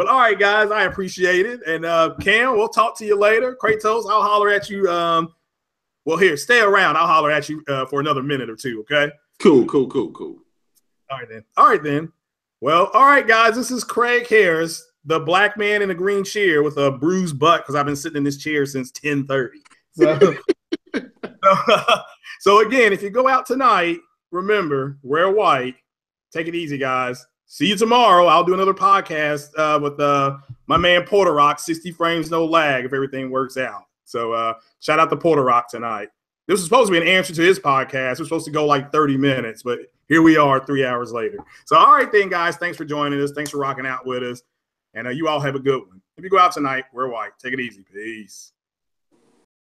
all right, guys, I appreciate it. And Cam, we'll talk to you later. Kratos, I'll holler at you. Well, here, stay around. I'll holler at you for another minute or two. Okay. Cool. All right then. Well, all right, guys. This is Craig Harris, the black man in a green chair with a bruised butt because I've been sitting in this chair since 10:30. So again, if you go out tonight, remember, wear white. Take it easy, guys. See you tomorrow. I'll do another podcast with my man Porter Rock, 60 frames, no lag, if everything works out. So shout out to Porter Rock tonight. This was supposed to be an answer to his podcast. We're supposed to go like 30 minutes, but here we are 3 hours later. So all right then, guys. Thanks for joining us. Thanks for rocking out with us. And you all have a good one. If you go out tonight, wear white. Take it easy. Peace.